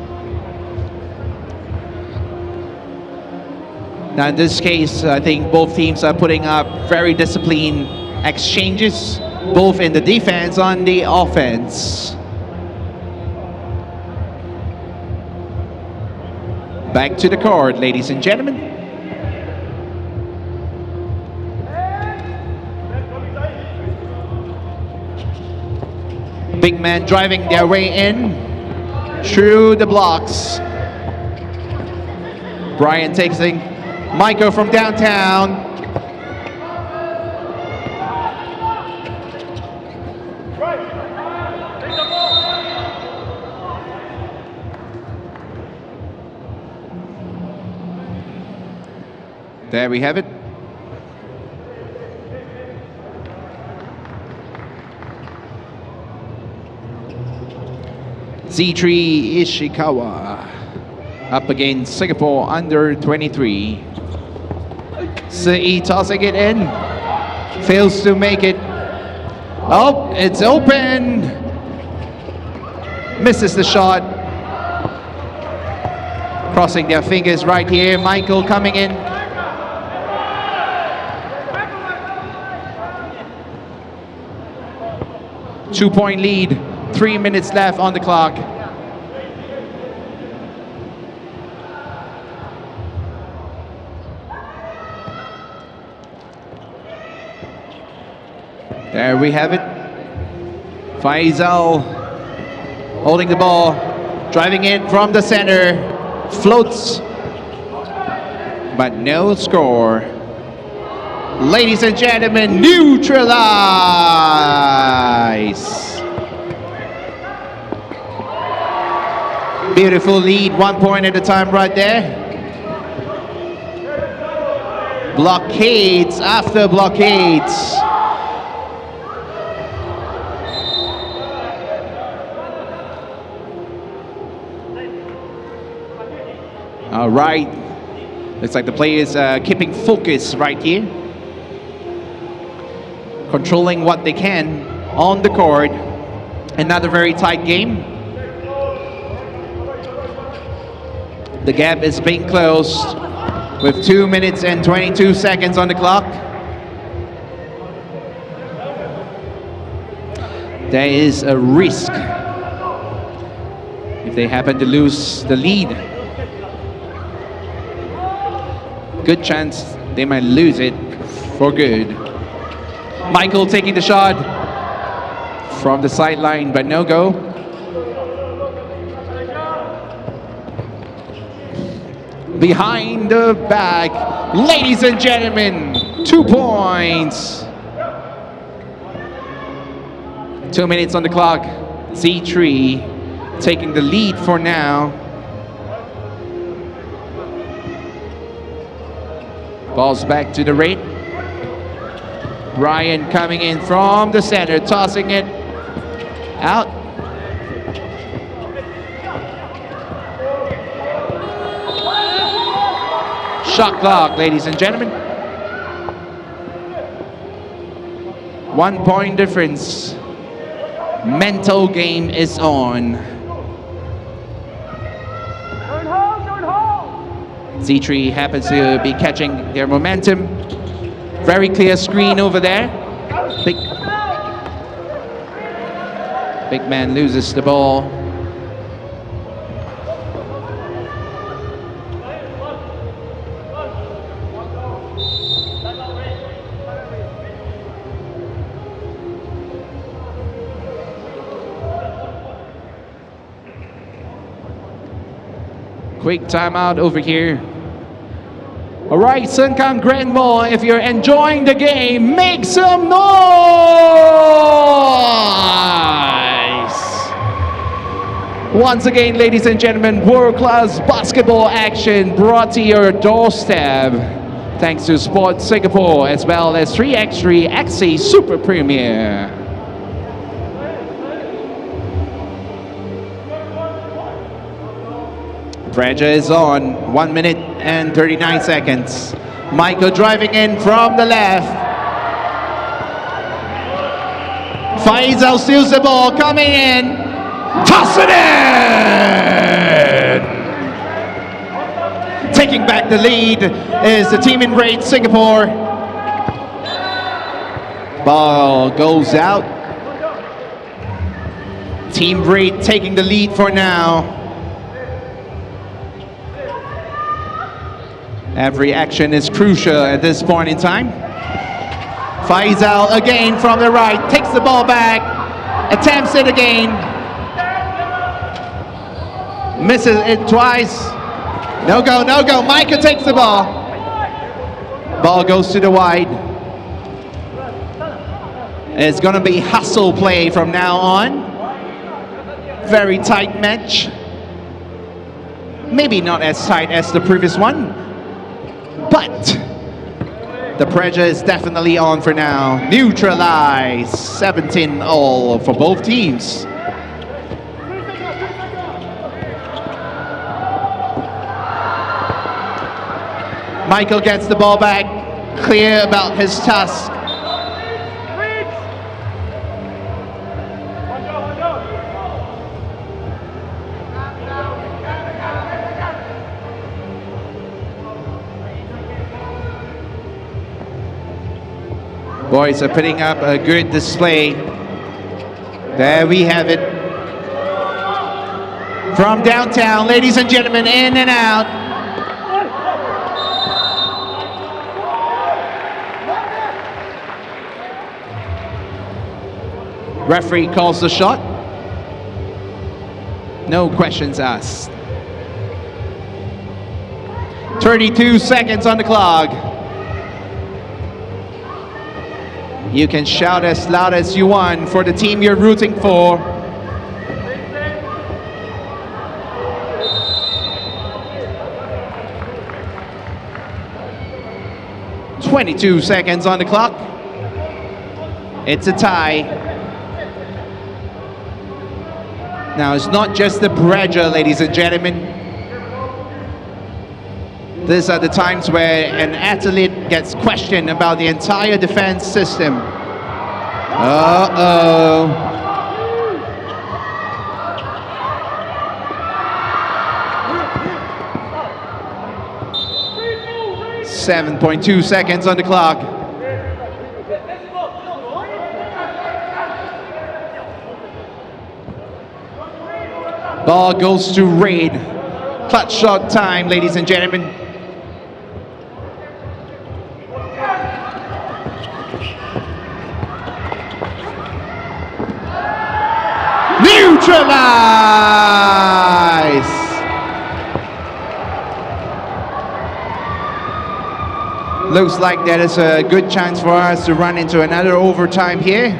Now in this case, I think both teams are putting up very disciplined exchanges, both in the defense and the offense. Back to the court, ladies and gentlemen. Big man driving their way in through the blocks. Brian takes it. Michael from downtown. There we have it. ZETHREE Ishikawa up against Singapore under 23. CITY tossing it in, fails to make it. Oh, it's open. Misses the shot. Crossing their fingers right here. Michael coming in. Two-point lead. 3 minutes left on the clock. There we have it. Faisal holding the ball, driving in from the center, floats, but no score. Ladies and gentlemen, neutralize. Beautiful lead, 1 point at a time right there. Blockades after blockades. All right, looks like the players are keeping focus right here. Controlling what they can on the court. Another very tight game. The gap is being closed with 2 minutes and 22 seconds on the clock. There is a risk if they happen to lose the lead. Good chance they might lose it for good. Michael taking the shot from the sideline, but no go. Behind the back, ladies and gentlemen, 2 points. 2 minutes on the clock. ZETHREE taking the lead for now. Ball's back to the right. Ryan coming in from the center, tossing it out. Shot clock, ladies and gentlemen. 1 point difference. Mental game is on. ZETHREE happens to be catching their momentum. Very clear screen over there. Big man loses the ball. Quick timeout over here. All right, Sengkang Grand Mall, if you're enjoying the game, make some noise! Once again, ladies and gentlemen, world-class basketball action brought to your doorstep. Thanks to Sport Singapore as well as 3x3.EXE Super Premier. Pressure is on, 1 minute and 39 seconds. Michael driving in from the left. Faisal steals the ball, coming in. Toss it in! Taking back the lead is the team in red, Singapore. Ball goes out. Team red taking the lead for now. Every action is crucial at this point in time. Faisal again from the right, takes the ball back, attempts it again. Misses it twice. No go, no go. Micah takes the ball. Ball goes to the wide. It's going to be hustle play from now on. Very tight match. Maybe not as tight as the previous one, but the pressure is definitely on for now. Neutralized. 17-all for both teams. Michael gets the ball back, clear about his task. Boys are putting up a good display. There we have it. From downtown, ladies and gentlemen, in and out. Referee calls the shot. No questions asked. 32 seconds on the clock. You can shout as loud as you want for the team you're rooting for. "22 seconds on the clock. It's a tie. Now, it's not just the pressure, ladies and gentlemen. These are the times where an athlete gets questioned about the entire defense system. Uh-oh. "7.2 seconds on the clock. Ball goes to Reid. Clutch shot time, ladies and gentlemen. Neutralize! Looks like that is a good chance for us to run into another overtime here.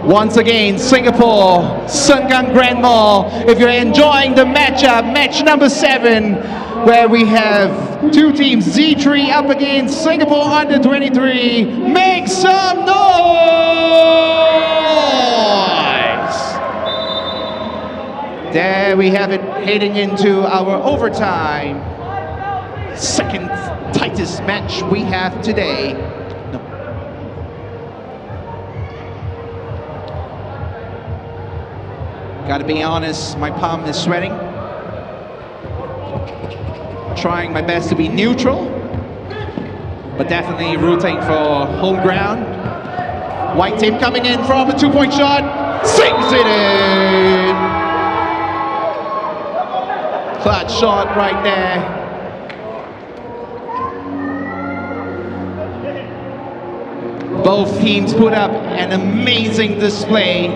Once again, Singapore, Sengkang Grand Mall. If you're enjoying the matchup, match number 7, where we have two teams, ZETHREE up against Singapore under 23. Make some noise! There we have it, heading into our overtime. Second tightest match we have today. Gotta be honest, my palm is sweating. Trying my best to be neutral, but definitely rooting for home ground. White team coming in from a 2-point shot, sinks it in. Clutch shot right there. Both teams put up an amazing display.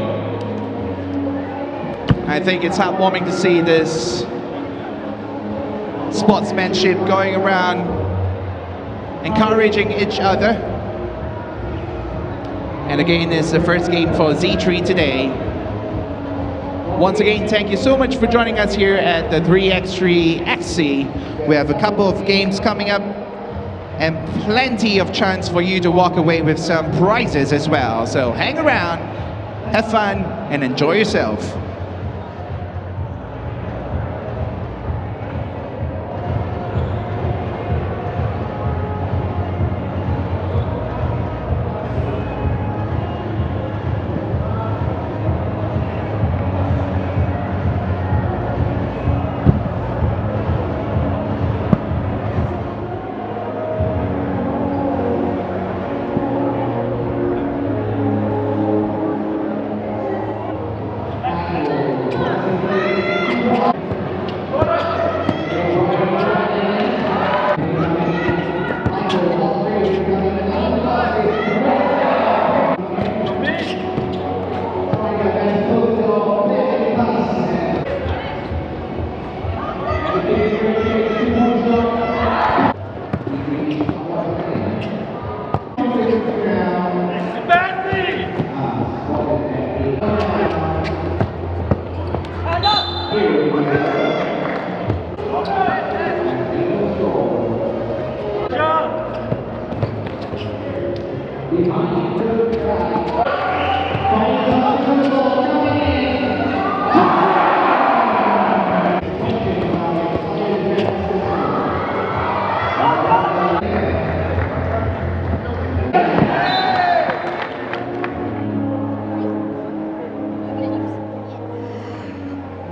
I think it's heartwarming to see this sportsmanship going around, encouraging each other. And again, it's the first game for ZETHREE today. Once again, thank you so much for joining us here at the 3x3.EXE. We have a couple of games coming up and plenty of chance for you to walk away with some prizes as well. So hang around, have fun, and enjoy yourself.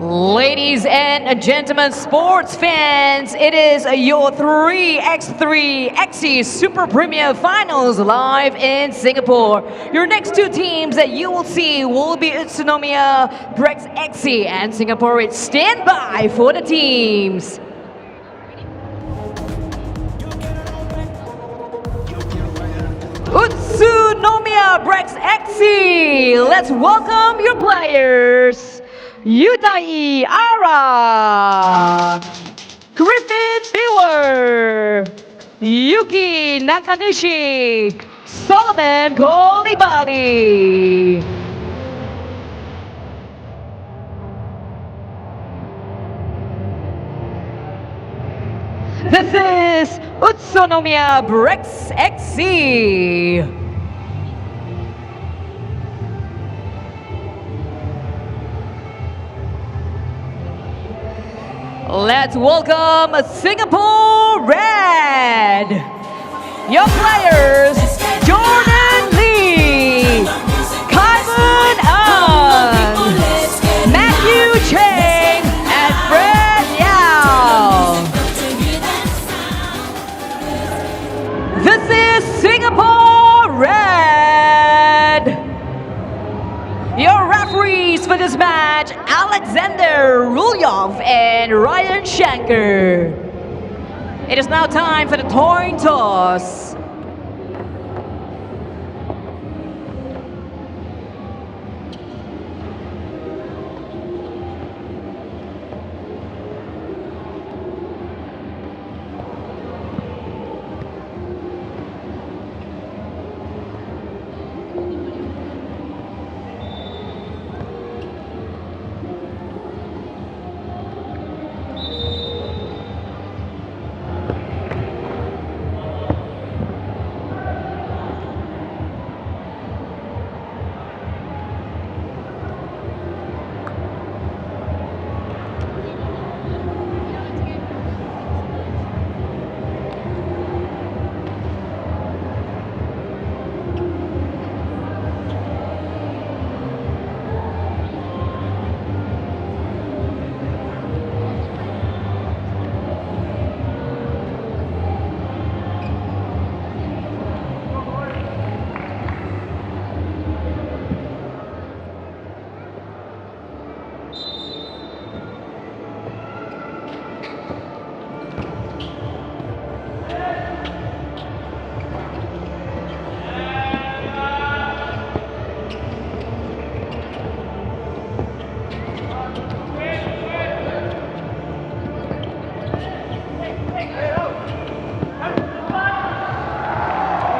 Ladies and gentlemen, sports fans, it is your 3x3.EXE Super Premier Finals live in Singapore. Your next two teams that you will see will be UTSUNOMIYA, BREX.EXE, and Singapore. Stand by for the teams. UTSUNOMIYA, BREX.EXE, let's welcome your players. Yutai Ara, Griffin Miller, Yuki Nakanishi, Solomon Kolibali. This is UTSUNOMIYA BREX.EXE. Let's welcome Singapore Red. Your players, Jordan Lee, Kaiman An, Matthew Cheng, and Fred Yao. This is Singapore Red. Your referees for this match, Alexander Rulyov and Ryan Shanker. It is now time for the coin toss.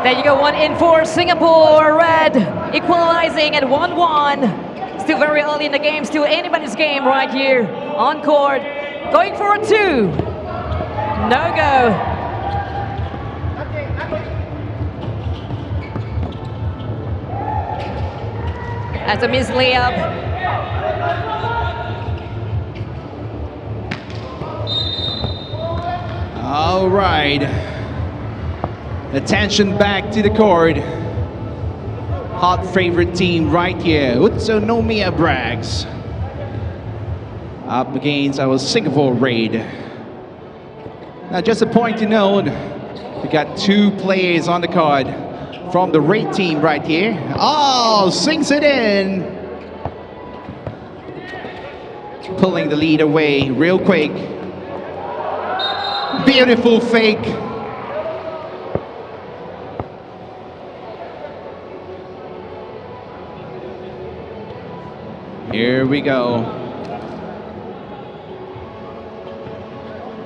There you go, one in for Singapore Red. equalizing at 1-1. Still very early in the game, still anybody's game right here on court. Going for a 2. No go. That's a missed layup. All right. Attention back to the court. Hot favorite team right here, UTSUNOMIYA BREX. Up against our Singapore Raid. Now just a point to note, we got 2 players on the card from the Raid team right here. Oh, sinks it in. Pulling the lead away real quick. Beautiful fake. Here we go.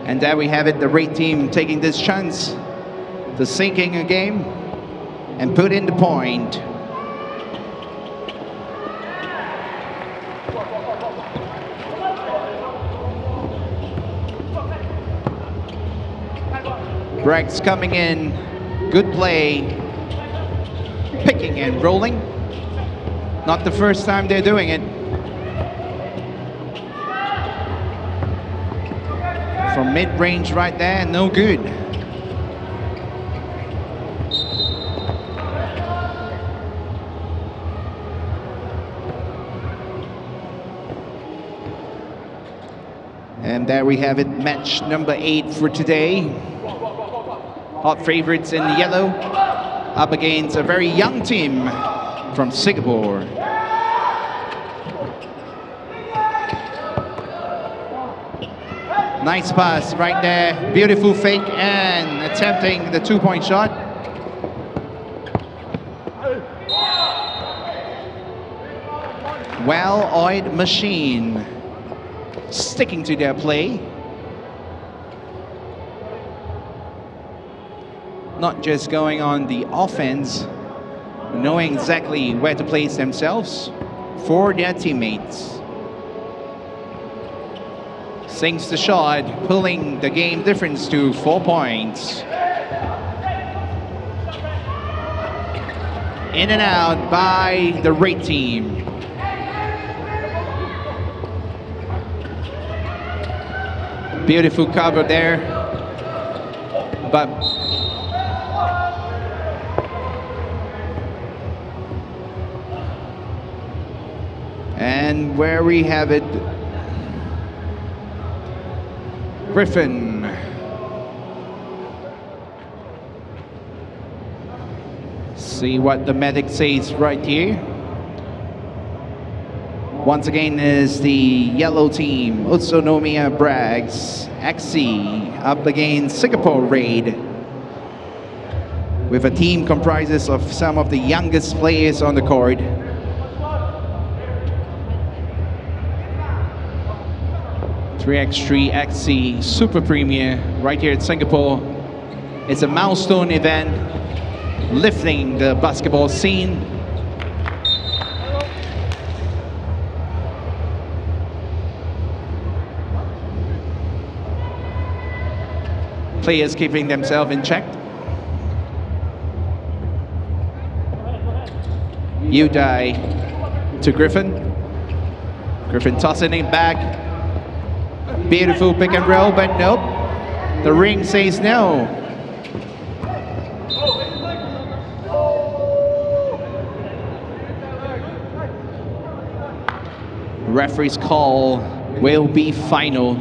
And there we have it, the Raid team taking this chance to sinking a game and put in the point. BREX coming in, good play, picking and rolling. Not the first time they're doing it. From mid-range right there, no good. And there we have it, match number 8 for today. Hot favorites in yellow, up against a very young team from Singapore. Nice pass right there, beautiful fake and attempting the 2-point shot. Well-oiled machine, sticking to their play. Not just going on the offense, knowing exactly where to place themselves for their teammates. Sinks the shot, pulling the game difference to 4 points. In and out by the Raid team. Beautiful cover there, but and where we have it, Griffin. See what the medic says right here. Once again is the yellow team, UTSUNOMIYA BREX.EXE, up against Singapore Raid, with a team comprises of some of the youngest players on the court. 3x3.EXE Super Premier right here in Singapore. It's a milestone event, lifting the basketball scene. Players keeping themselves in check. UTSUNOMIYA to Griffin. Griffin tossing it back. Beautiful pick and roll, but nope. The ring says no. Referee's call will be final.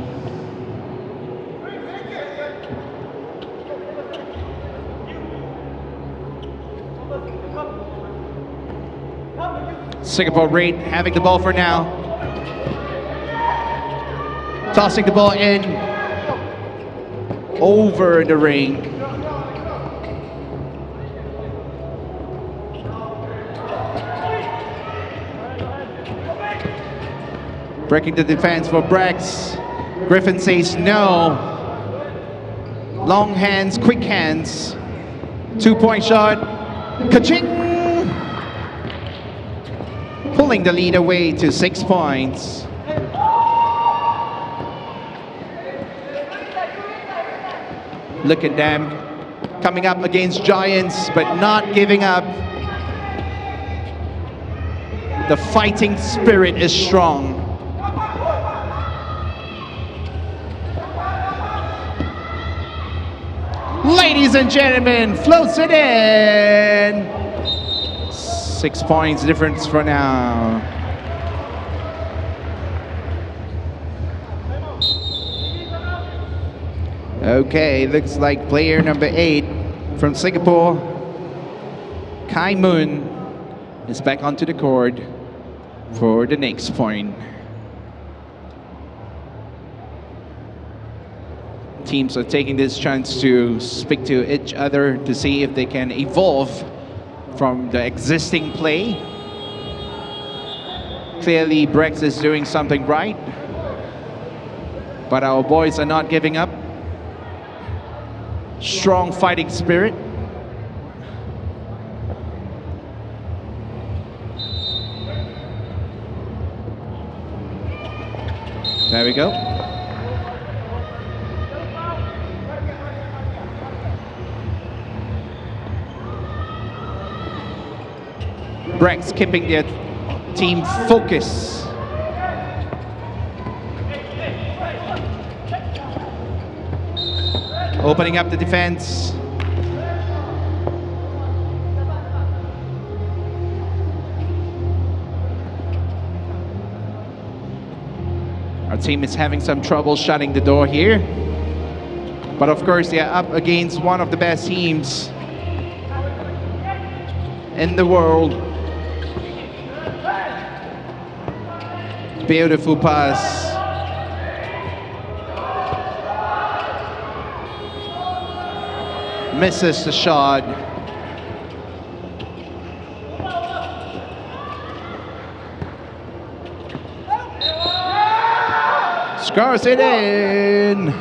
Singapore Raid having the ball for now. Tossing the ball in, over the ring. Breaking the defense for BREX. Griffin says no. Long hands, quick hands. 2-point shot. Ka-ching! pulling the lead away to 6 points. Look at them coming up against giants, but not giving up. The fighting spirit is strong. Ladies and gentlemen, floats it in. 6 points difference for now. Okay, looks like player number 8 from Singapore, Kai Moon, is back onto the court for the next point. Teams are taking this chance to speak to each other to see if they can evolve from the existing play. Clearly, BREX is doing something right, but our boys are not giving up. Strong fighting spirit. There we go. BREX keeping their team focus. Opening up the defense. Our team is having some trouble shutting the door here. But of course, they are up against one of the best teams in the world. Beautiful pass. Misses the shot. Scores it in.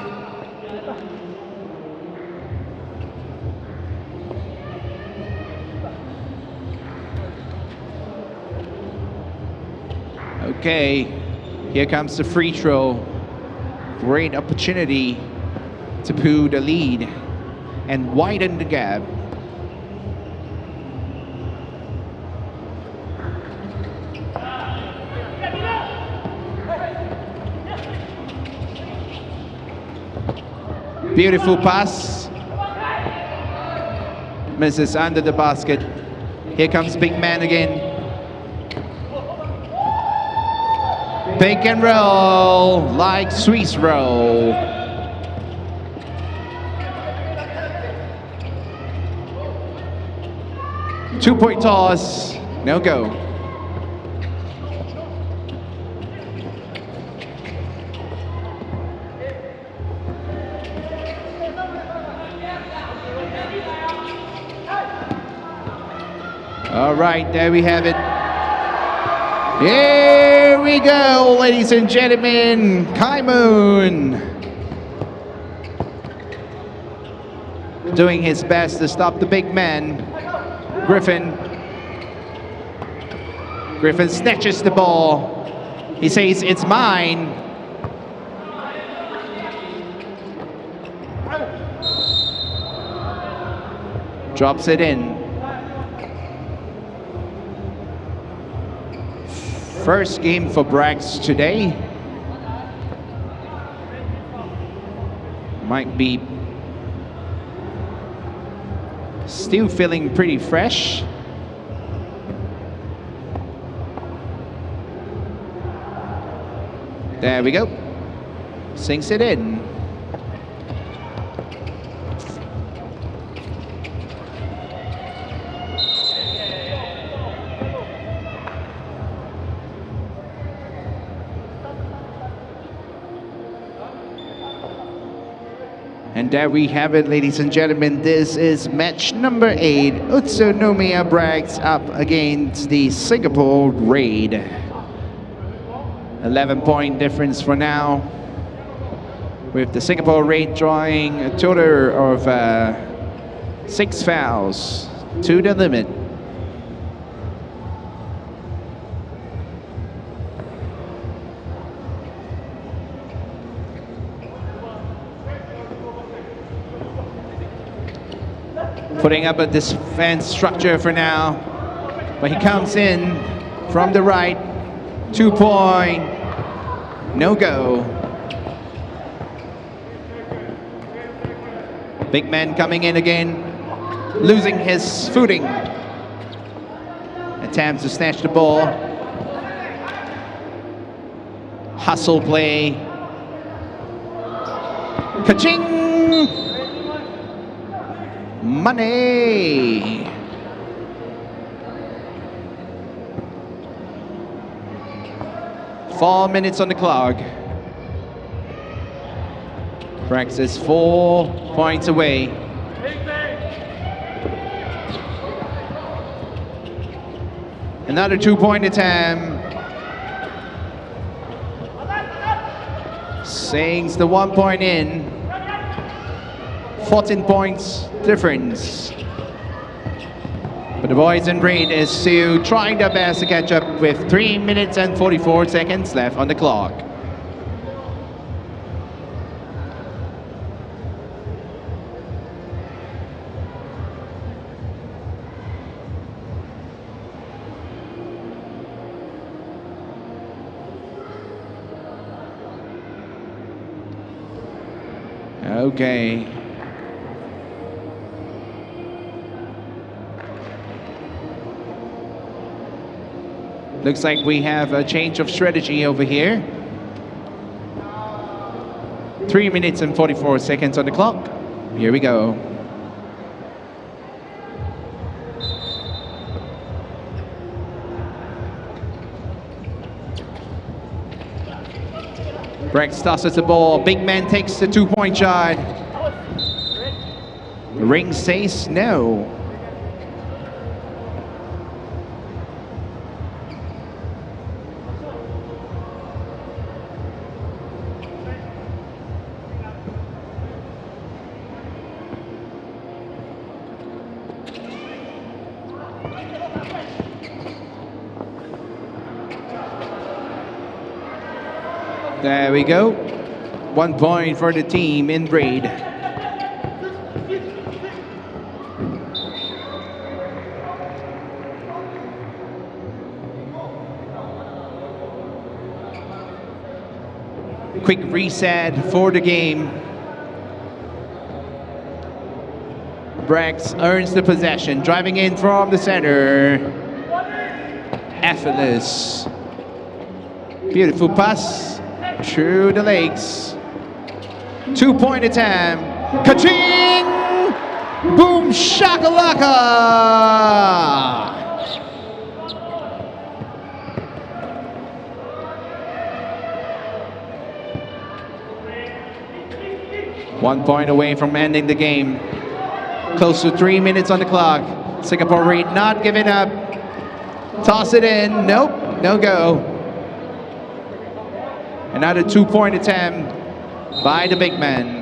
Okay, here comes the free throw. Great opportunity to pull the lead and widen the gap. Beautiful pass. Misses under the basket. Here comes big man again. Pick and roll like Swiss roll. Two-point toss, no go. All right, there we have it. Here we go, ladies and gentlemen. Kai Moon doing his best to stop the big man, Griffin. Griffin snatches the ball. He says, "It's mine." Drops it in. First game for BREX today. Might be still feeling pretty fresh. There we go. Sinks it in. And there we have it, ladies and gentlemen. This is match number 8. UTSUNOMIYA BREX up against the Singapore Raid. 11-point difference for now, with the Singapore Raid drawing a total of 6 fouls to the limit. Putting up a defense structure for now. But he comes in from the right. 2-point. No go. Big man coming in again. Losing his footing. Attempts to snatch the ball. Hustle play. Ka-ching! Money! Four minutes on the clock. BREX is 4 points away. Another 2-point attempt. Sinks the 1 point in. 14 points difference. But the boys in red is still trying their best to catch up with 3 minutes and 44 seconds left on the clock. Okay. Looks like we have a change of strategy over here. 3 minutes and 44 seconds on the clock. Here we go. BREX tosses the ball. Big man takes the 2-point shot. Ring says no. There we go. 1 point for the team in red. Quick reset for the game. BREX earns the possession, driving in from the center. Effortless. Beautiful pass. Through the legs. 2-point attempt. Ka-ching! Boom shakalaka! One point away from ending the game. Close to 3 minutes on the clock. Singapore Reed not giving up. Toss it in. Nope, no go. Another 2-point attempt by the big man.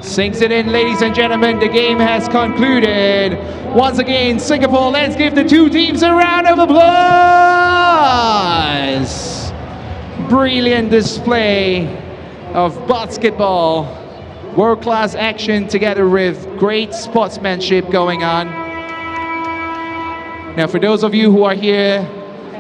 Sinks it in, ladies and gentlemen. The game has concluded. Once again, Singapore, let's give the two teams a round of applause. Brilliant display of basketball. World-class action together with great sportsmanship going on. Now, for those of you who are here,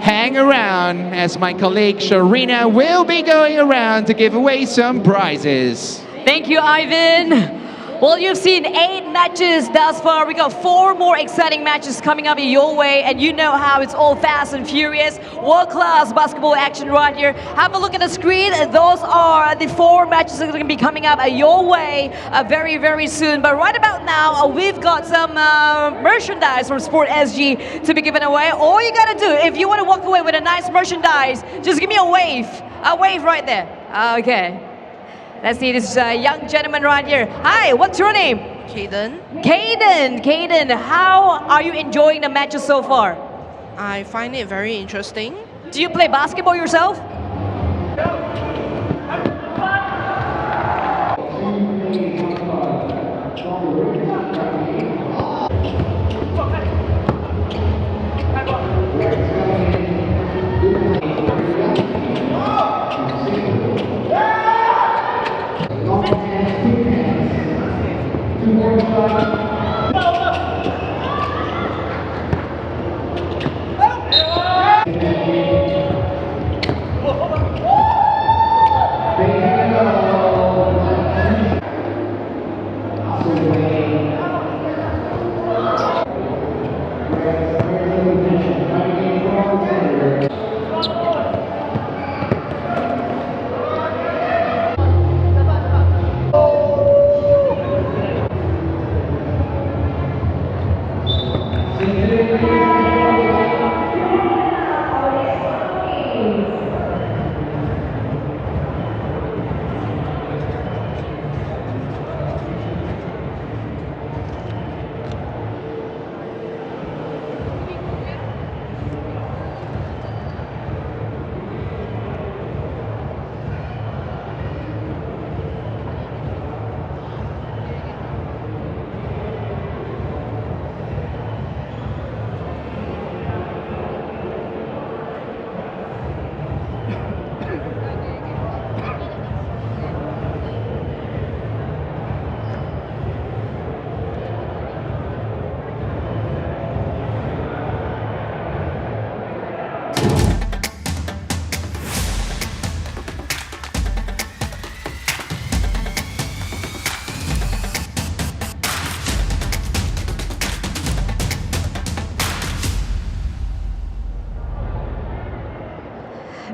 hang around as my colleague Sharina will be going around to give away some prizes. Thank you, Ivan. Well, you've seen 8 matches thus far. We got 4 more exciting matches coming up your way, and you know how it's all fast and furious. World-class basketball action right here. Have a look at the screen. Those are the 4 matches that are going to be coming up your way very, very soon. But right about now, we've got some merchandise from Sport.EXE to be given away. All you got to do, if you want to walk away with a nice merchandise, just give me a wave. A wave right there. Okay. Let's see this young gentleman right here. Hi, what's your name? Kaden. Kaden, how are you enjoying the matches so far? I find it very interesting. Do you play basketball yourself?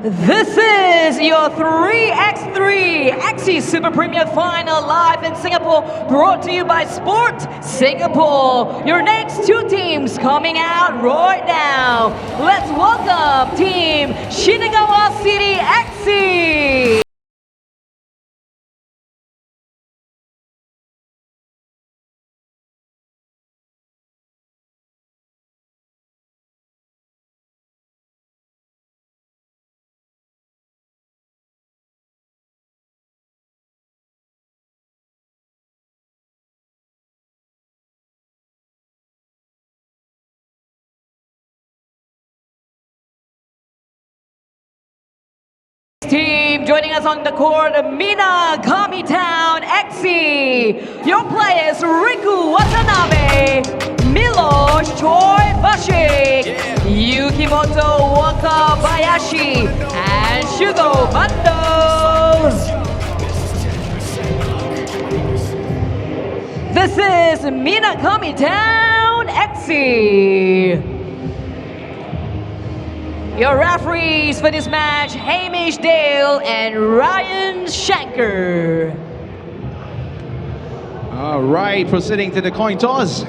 This is your 3x3.EXE Super Premier Final live in Singapore, brought to you by Sport Singapore. Your next two teams coming out right now. Let's welcome Team Shinagawa CITY.EXE. Team joining us on the court, MINAKAMI TOWN.EXE. Your players Riku Watanabe, Miloš Choi-Vashik, Yukimoto Wakabayashi, and Shugo Bando. This is MINAKAMI TOWN.EXE. Your referees for this match, Hamish Dale and Ryan Shanker. All right, proceeding to the coin toss.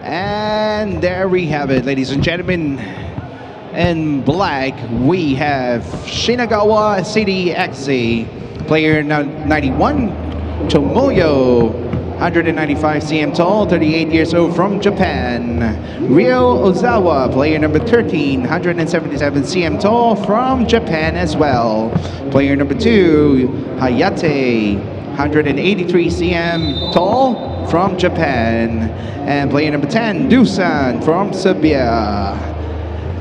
And there we have it, ladies and gentlemen. In black, we have Shinagawa CITY.EXE, player 91, Tomoyo, 195 cm tall, 38 years old, from Japan. Ryo Ozawa, player number 13, 177 cm tall, from Japan as well. Player number 2, Hayate, 183 cm tall, from Japan. And player number 10, Dusan, from Serbia.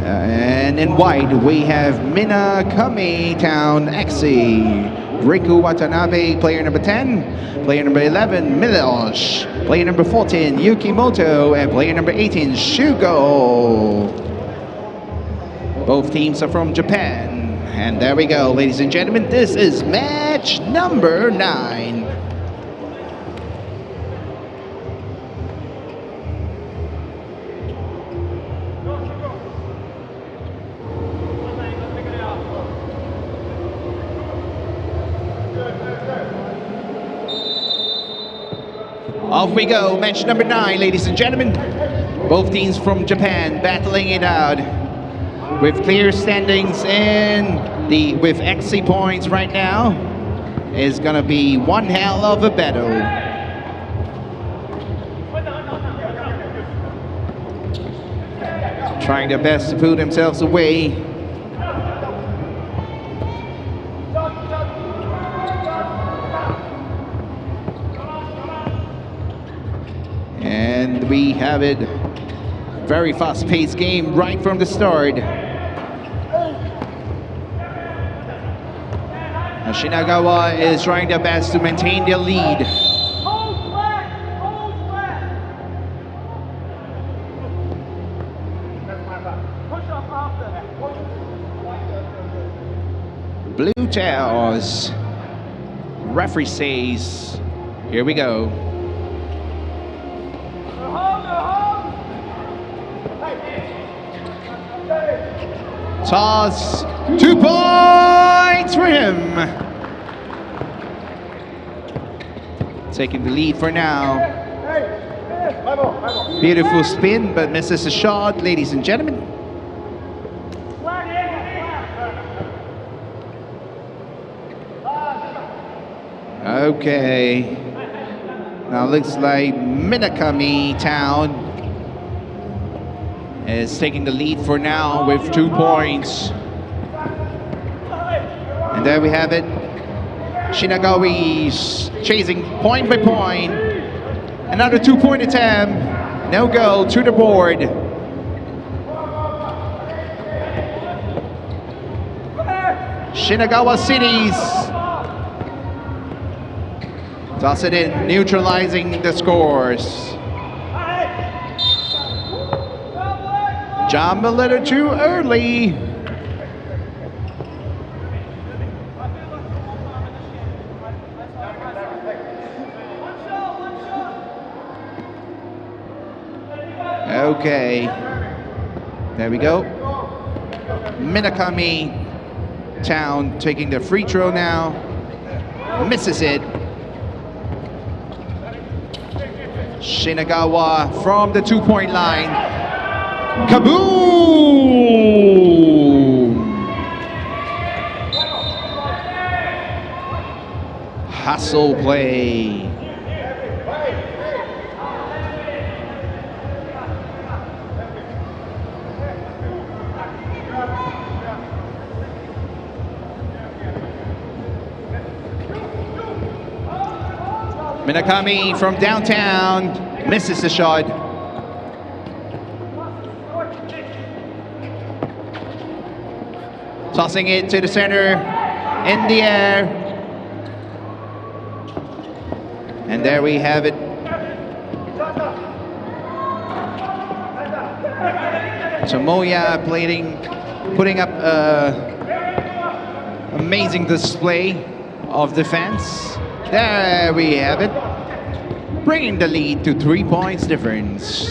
And in white, we have MINAKAMI TOWN.EXE. Riku Watanabe, player number 10. Player number 11, Miloš. Player number 14, Yukimoto. And player number 18, Shugo. Both teams are from Japan. And there we go, ladies and gentlemen. This is match number 9. Off we go, match number 9, ladies and gentlemen. Both teams from Japan battling it out with clear standings in with EXE points right now. It's gonna be one hell of a battle. Trying their best to put themselves away. And we have it. Very fast-paced game right from the start. Shinagawa is trying their best to maintain their lead. Blue Tails. Referee says, here we go. Toss, 2 points for him. Taking the lead for now. Beautiful spin, but misses the shot, ladies and gentlemen. Okay. Now looks like Minakami Town is taking the lead for now with 2 points. And there we have it. Shinagawa is chasing point by point. Another 2-point attempt. No goal to the board. Shinagawa Cities toss it in, neutralizing the scores. Jump a little too early. Okay, there we go. Minakami Town taking the free throw now. Misses it. Shinagawa from the 2-point line. Kaboom! Hustle play. Minakami from downtown misses the shot. Tossing it to the center, in the air. And there we have it. Tomoya putting up an amazing display of defense. There we have it. Bringing the lead to 3 points difference.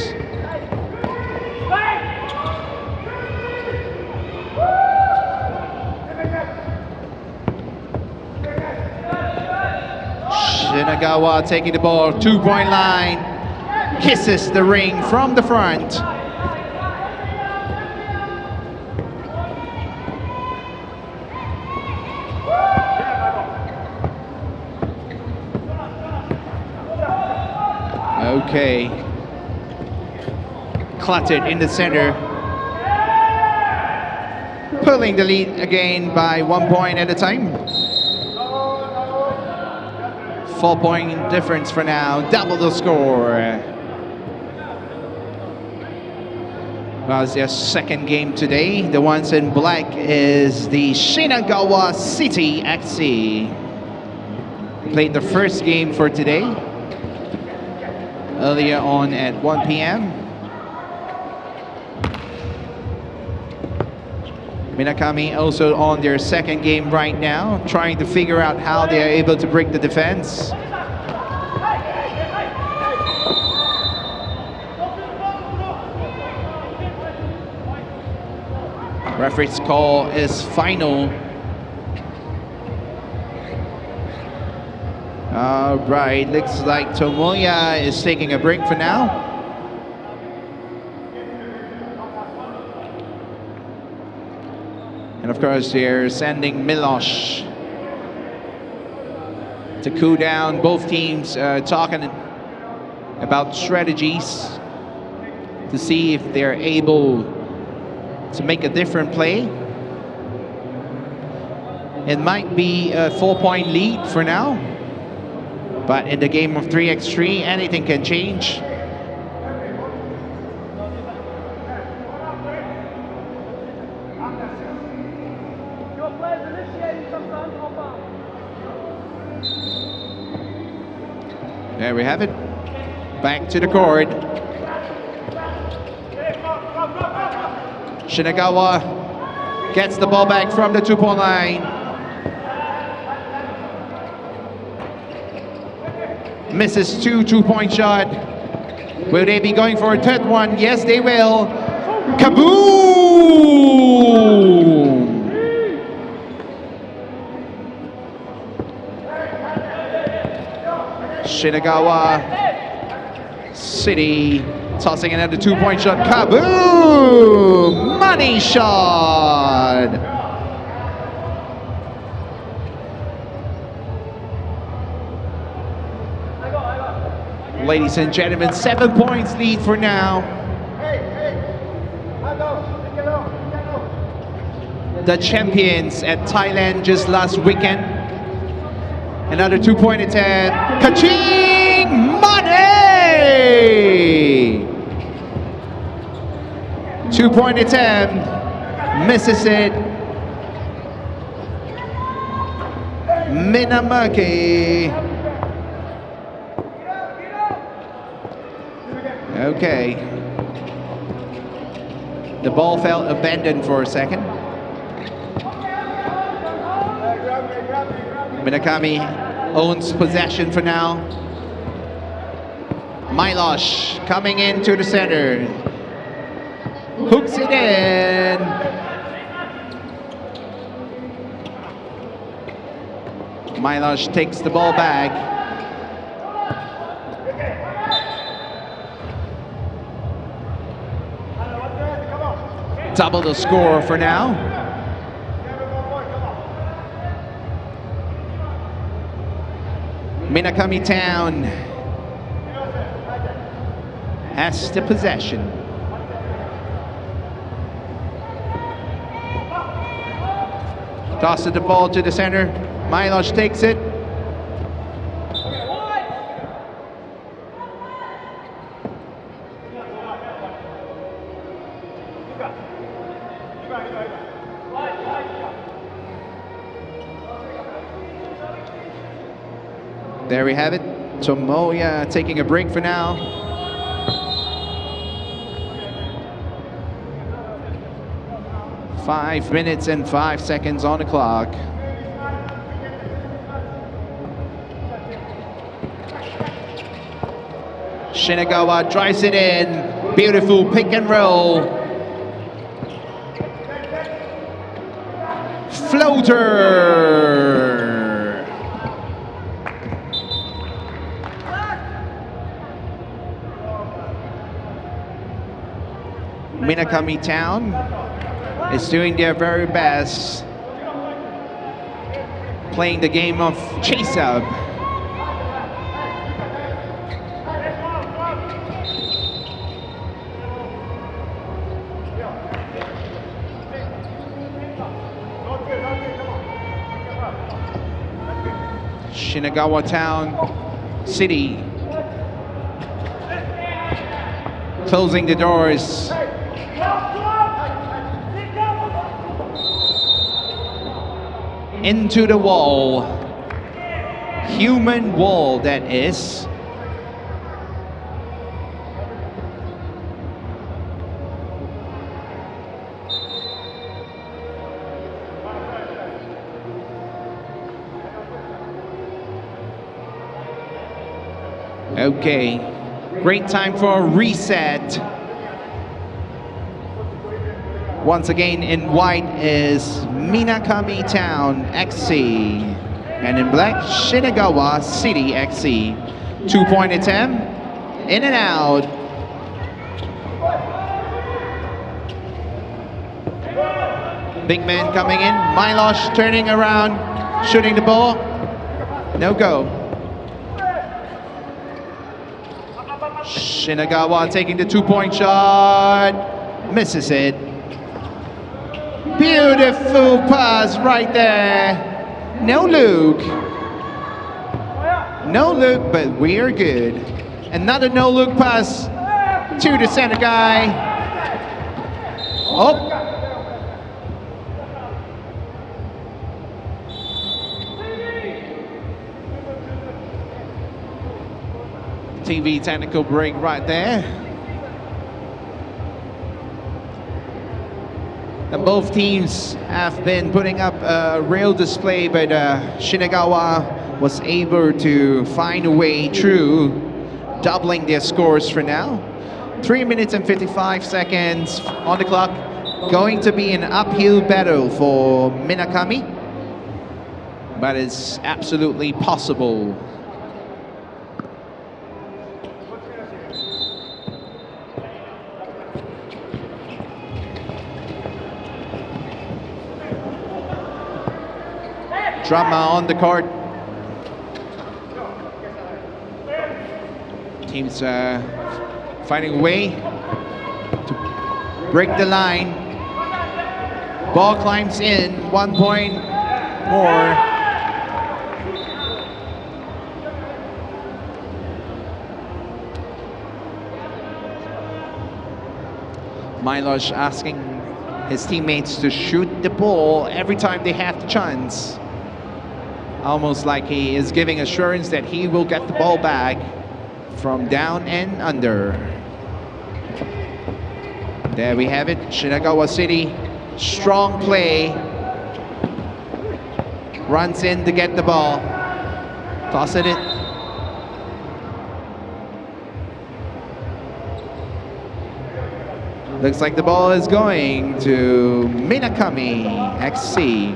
Shinagawa taking the ball, 2-point line. Kisses the ring from the front. Okay. Cluttered in the center. Pulling the lead again by 1 point at a time. 4-point difference for now. Double the score. Well, it's their second game today. The ones in black is the Shinagawa CITY.EXE. Played the first game for today. Earlier on at 1 p.m. Minakami also on their second game right now, trying to figure out how they are able to break the defense. Referee's call is final. All right, looks like Tomoya is taking a break for now. And of course, they're sending Milosh to cool down. Both teams talking about strategies to see if they're able to make a different play. It might be a 4-point lead for now. But in the game of 3x3, anything can change. There we have it. Back to the court. Shinagawa gets the ball back from the 2-point line. Misses 2-point shot. Will they be going for a third one? Yes, they will. Kaboom! Shinagawa City tossing another 2-point shot. Kaboom! Money shot! Ladies and gentlemen, 7 points lead for now. The champions at Thailand just last weekend. Another 2-point attempt. Ka-ching! Money! 2-point attempt. Misses it. Minamaki. Okay. The ball felt abandoned for a second. Minakami owns possession for now. Milosh coming into the center. Hooks it in. Milosh takes the ball back. Double the score for now. Minakami Town has the possession. Tosses the ball to the center. Milosh takes it. There we have it. Tomoya taking a break for now. Five minutes and 5 seconds on the clock. Shinagawa drives it in. Beautiful pick and roll. Floater. Minakami Town is doing their very best, playing the game of chase up. Shinagawa Town City closing the doors. Into the wall. Human wall, that is. Okay, great time for a reset. Once again, in white is Minakami Town.EXE, and in black, Shinagawa CITY.EXE. 2-point attempt, in and out. Big man coming in, Milosh turning around, shooting the ball, no go. Shinagawa taking the 2-point shot, misses it. Beautiful pass right there. No look. No look, but we are good. Another no look pass to the center guy. Oh. TV technical break right there. And both teams have been putting up a real display, but Shinagawa was able to find a way through, doubling their scores for now. 3 minutes and 55 seconds on the clock. Going to be an uphill battle for Minakami, but it's absolutely possible. Drama on the court. Teams finding a way to break the line. Ball climbs in, 1 point more. Milosh asking his teammates to shoot the ball every time they have the chance. Almost like he is giving assurance that he will get the ball back from down and under. There we have it, Shinagawa City. Strong play. Runs in to get the ball. Toss it in. Looks like the ball is going to MINAKAMI.EXE.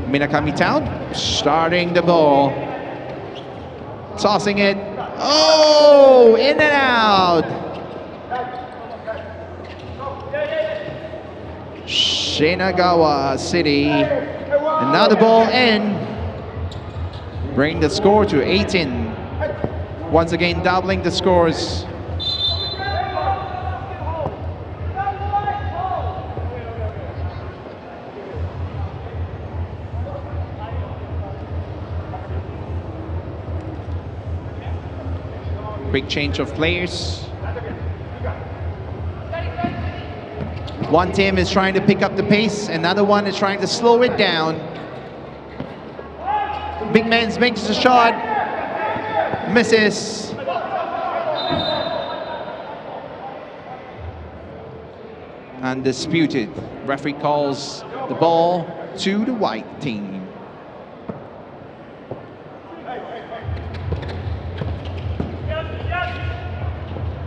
Minakami Town starting the ball. Tossing it. Oh, in and out. Shinagawa City. Another ball in. Bring the score to 18. Once again, doubling the scores. Quick change of players. One team is trying to pick up the pace, another one is trying to slow it down. Big man makes the shot, misses. Undisputed. Referee calls the ball to the white team.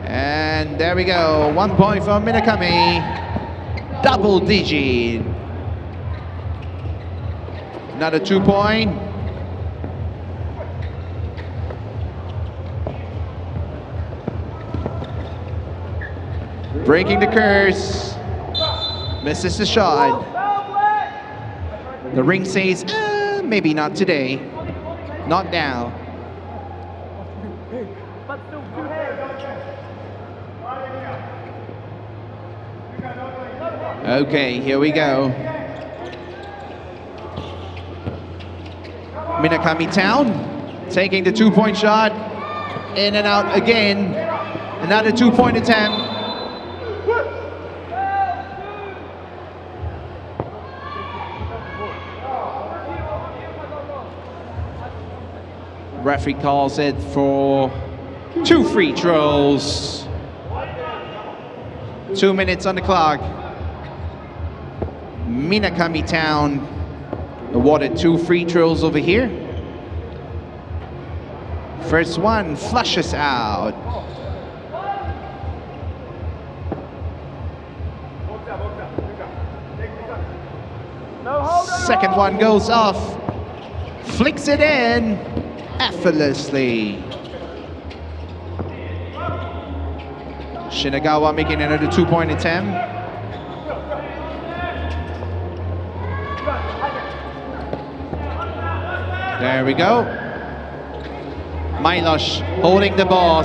And there we go, 1 point for Minakami. Double digit. Another 2 point. Breaking the curse. Misses the shot. The ring says, maybe not today. Not now. Okay, here we go. Minakami Town taking the 2 point shot. In and out again. Another 2 point attempt. Referee calls it for 2 free throws. 2 minutes on the clock. Minakami Town awarded 2 free throws over here. First one flushes out. Second one goes off. Flicks it in effortlessly. Shinagawa making another 2 point attempt. There we go. Milosh holding the ball.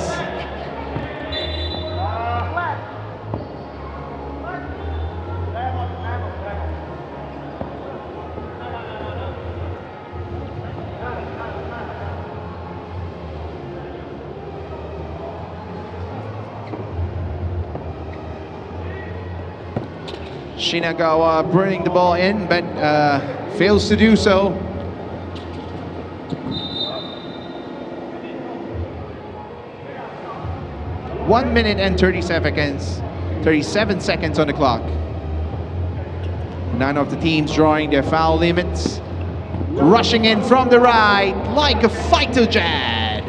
Shinagawa bringing the ball in, but fails to do so. 1 minute and 37 seconds on the clock. None of the teams drawing their foul limits. Rushing in from the right like a fighter jet.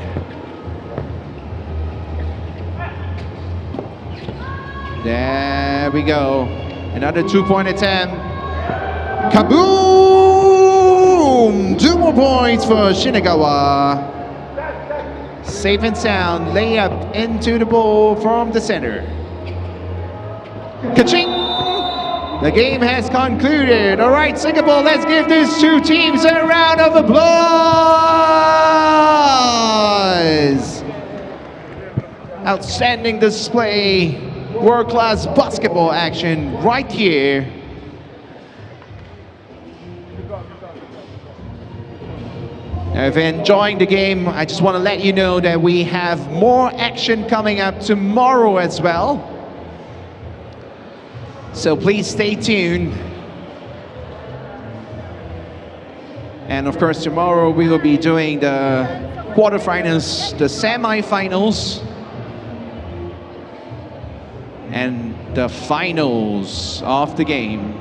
There we go. Another 2-point attempt. Kaboom! 2 more points for Shinagawa. Safe and sound layup into the ball from the center. Ka-ching! The game has concluded. All right, Singapore, let's give these 2 teams a round of applause. Outstanding display. World-class basketball action right here. Now, if you're enjoying the game, I just want to let you know that we have more action coming up tomorrow as well. So please stay tuned. And of course, tomorrow we will be doing the quarterfinals, the semifinals, and the finals of the game.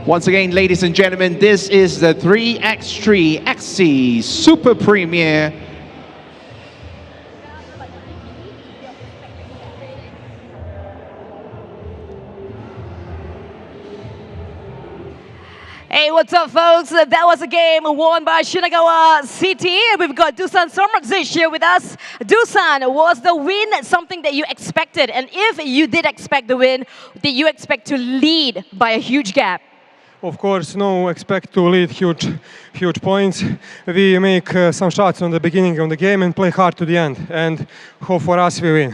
Once again, ladies and gentlemen, this is the 3x3.EXE Super Premiere. Hey, what's up, folks? That was a game won by Shinagawa City. We've got Dusan Somrakzic here with us. Dusan, was the win something that you expected? And if you did expect the win, did you expect to lead by a huge gap? Of course, no, expect to lead huge points. We make some shots on the beginning of the game and play hard to the end. And hope for us we win.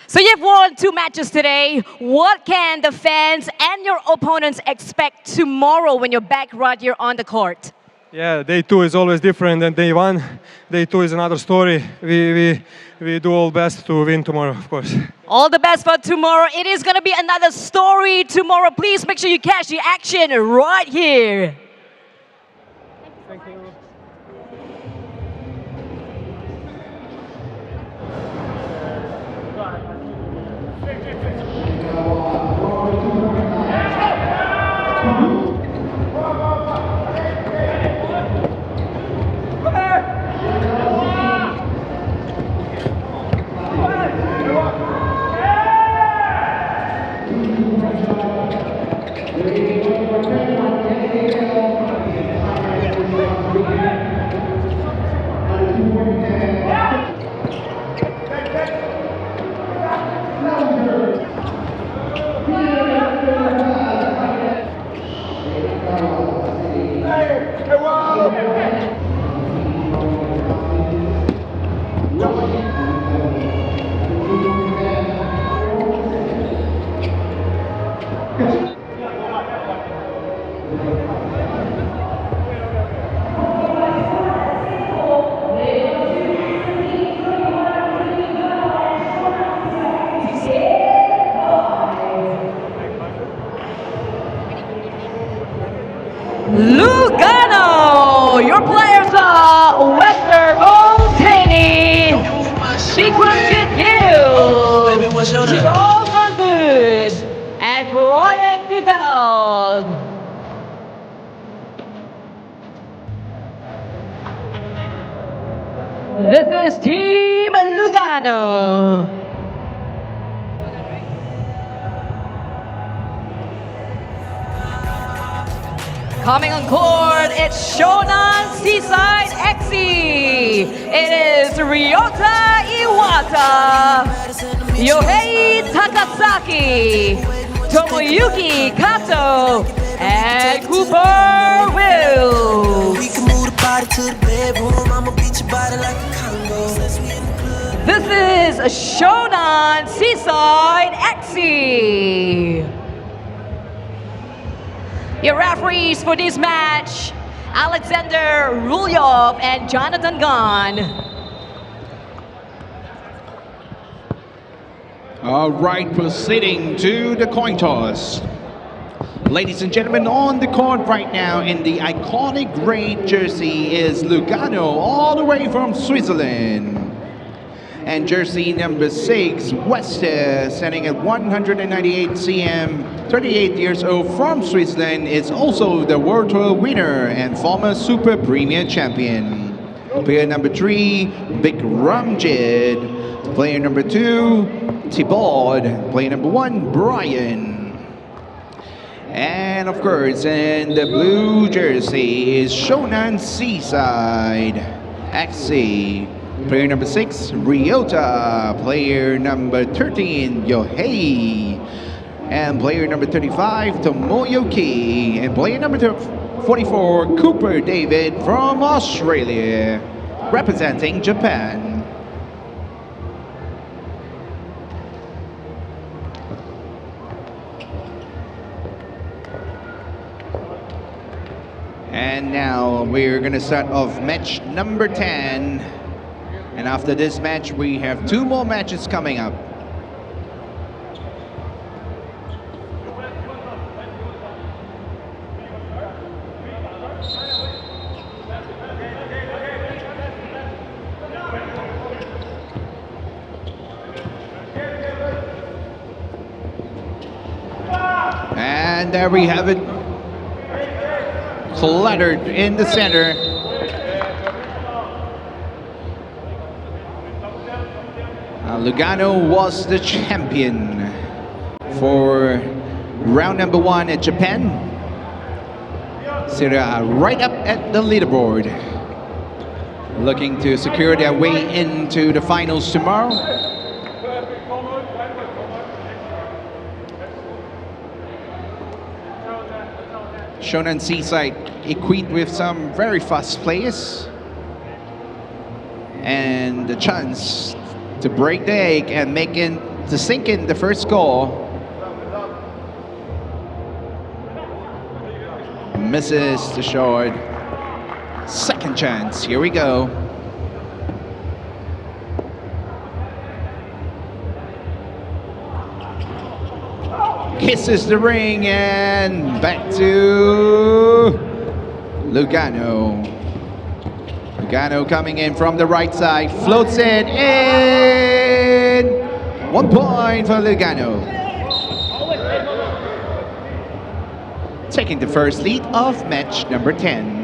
So you've won 2 matches today. What can the fans and your opponents expect tomorrow when you're back right here on the court? Yeah, day 2 is always different than day 1. Day 2 is another story. We do all best to win tomorrow, of course. All the best for tomorrow. It is going to be another story tomorrow. Please make sure you catch the action right here. Thank you. Lugano, your players are Western Montaigne, Sequence Hill, Charles Van Good, and Brian Vidal. This is Team Lugano. Coming on court, it's Shonan CITY.EXE. It is Ryota Iwata, Yohei Takasaki, Tomoyuki Kato, and Cooper Will. This is Shonan CITY.EXE. Your referees for this match, Alexander Rulyov and Jonathan Gon. All right, proceeding to the coin toss. Ladies and gentlemen, on the court right now in the iconic gray jersey is Lugano, all the way from Switzerland. And jersey number 6, Wester, standing at 198 cm, 38 years old from Switzerland, is also the World Tour winner and former Super Premier champion. Player number 3, Big Ramjid. Player number 2, Thibaud. Player number 1, Brian. And of course, in the blue jersey is Shonan CITY.EXE. Player number 6, Ryota. Player number 13, Yohei. And player number 35, Tomoyuki. And player number 44, Cooper David from Australia, representing Japan. And now we're going to start off match number 10. And after this match, we have 2 more matches coming up. And there we have it. Cluttered in the center. Lugano was the champion for round number 1 at Japan. So they are right up at the leaderboard, looking to secure their way into the finals tomorrow. Shonan Seaside equipped with some very fast players and the chance to break the egg and to sink in the first goal. Misses the short. Second chance, here we go. Kisses the ring and back to Lugano. Lugano coming in from the right side, floats it in. 1 point for Lugano. Taking the first lead of match number 10.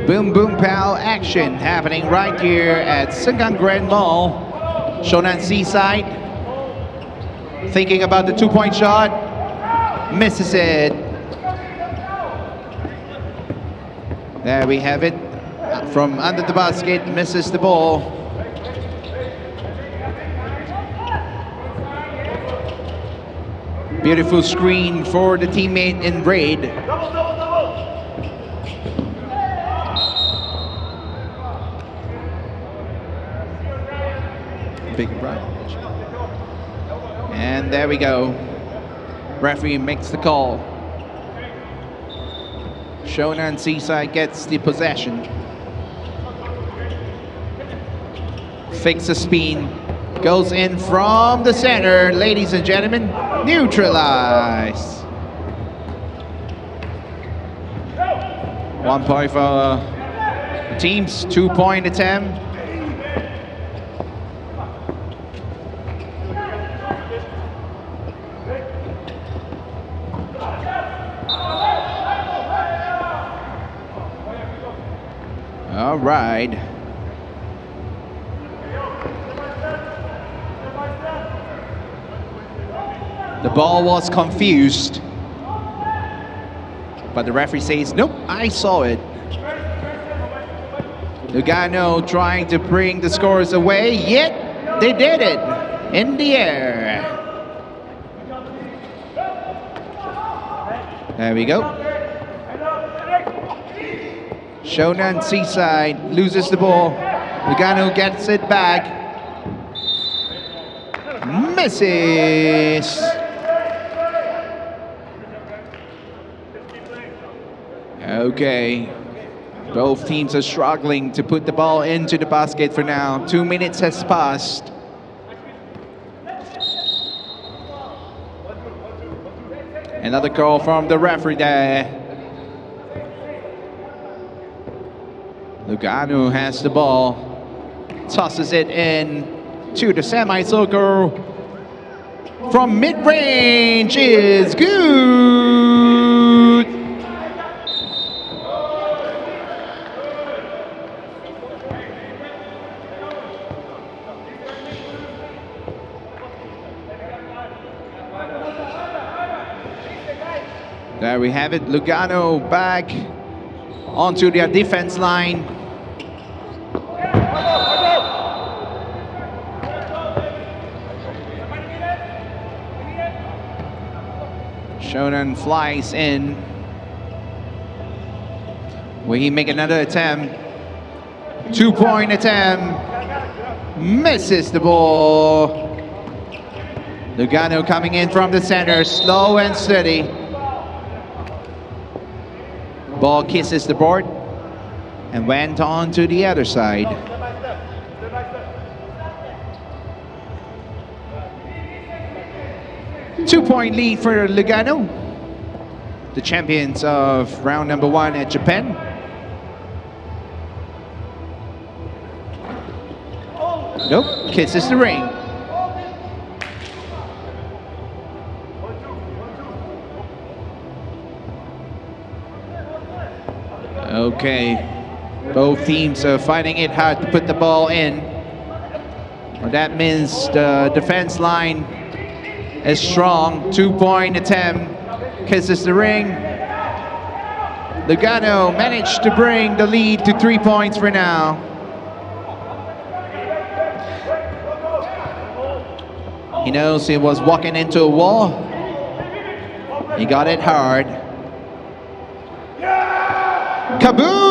Boom Boom Pow action happening right here at Senggang Grand Mall. Shonan Seaside thinking about the 2-point shot, misses it. There we have it. From under the basket, misses the ball. Beautiful screen for the teammate in red. Big right. And there we go. Referee makes the call. Shonan Seaside gets the possession. Fakes a spin. Goes in from the center. Ladies and gentlemen, neutralized. 1 point for the teams, 2-point attempt. All right. The ball was confused, but the referee says, nope, I saw it. Lugano trying to bring the scores away, yet they did it in the air. There we go. Shonan Seaside loses the ball. Lugano gets it back. Misses. Okay. Both teams are struggling to put the ball into the basket for now. 2 minutes has passed. Another call from the referee there. Lugano has the ball. Tosses it in to the semicircle. From mid-range is good. There we have it, Lugano back onto their defense line. Shonan flies in. Will he make another attempt? 2-point attempt. Misses the ball. Lugano coming in from the center, slow and steady. Ball kisses the board and went on to the other side. Two-point lead for Lugano, the champions of round number 1 at Japan. Nope, kisses the ring. Okay, both teams are fighting it hard to put the ball in. Well, that means the defense line is strong. 2-point attempt, kisses the ring. Lugano managed to bring the lead to 3 points for now. He knows he was walking into a wall. He got it hard. Kaboom!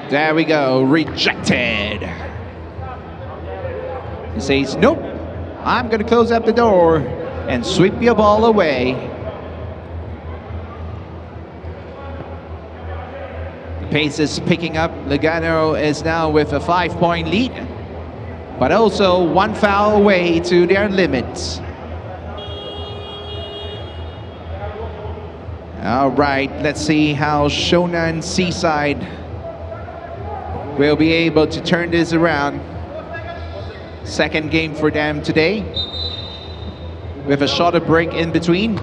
There we go, rejected. He says, nope, I'm gonna close up the door and sweep your ball away. The pace is picking up. Lugano is now with a 5-point lead, but also 1 foul away to their limits. All right, let's see how Shonan Seaside will be able to turn this around. Second game for them today, with a shorter break in between.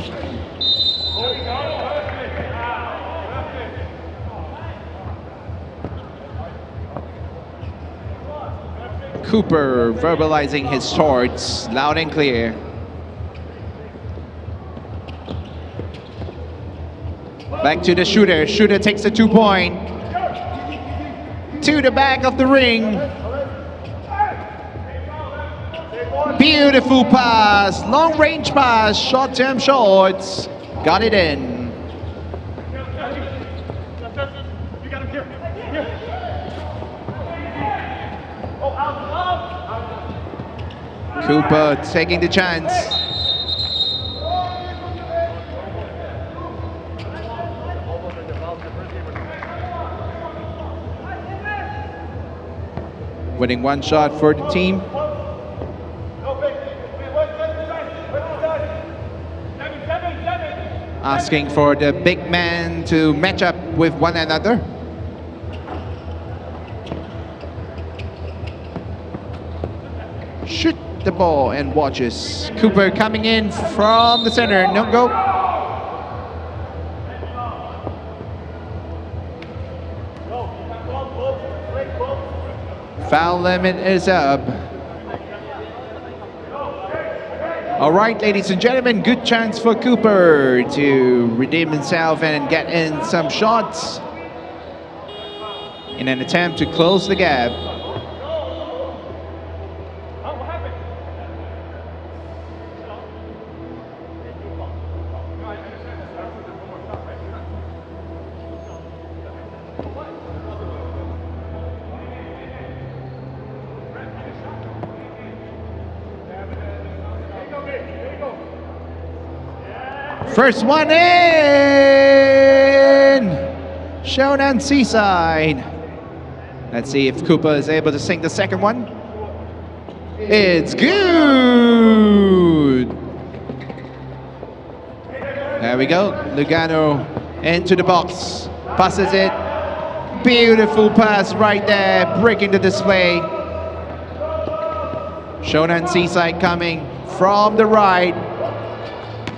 Cooper verbalizing his thoughts loud and clear. Back to the shooter. Shooter takes the 2-point. To the back of the ring. Beautiful pass. Long range pass. Short-term shorts. Got it in. Cooper taking the chance. Winning 1 shot for the team. Asking for the big man to match up with one another. Shoot the ball and watches. Cooper coming in from the center. No go. Foul limit is up. All right, ladies and gentlemen, good chance for Cooper to redeem himself and get in some shots in an attempt to close the gap. First one in! Shonan Seaside. Let's see if Cooper is able to sink the second one. It's good! There we go. Lugano into the box. Passes it. Beautiful pass right there. Breaking the display. Shonan Seaside coming from the right.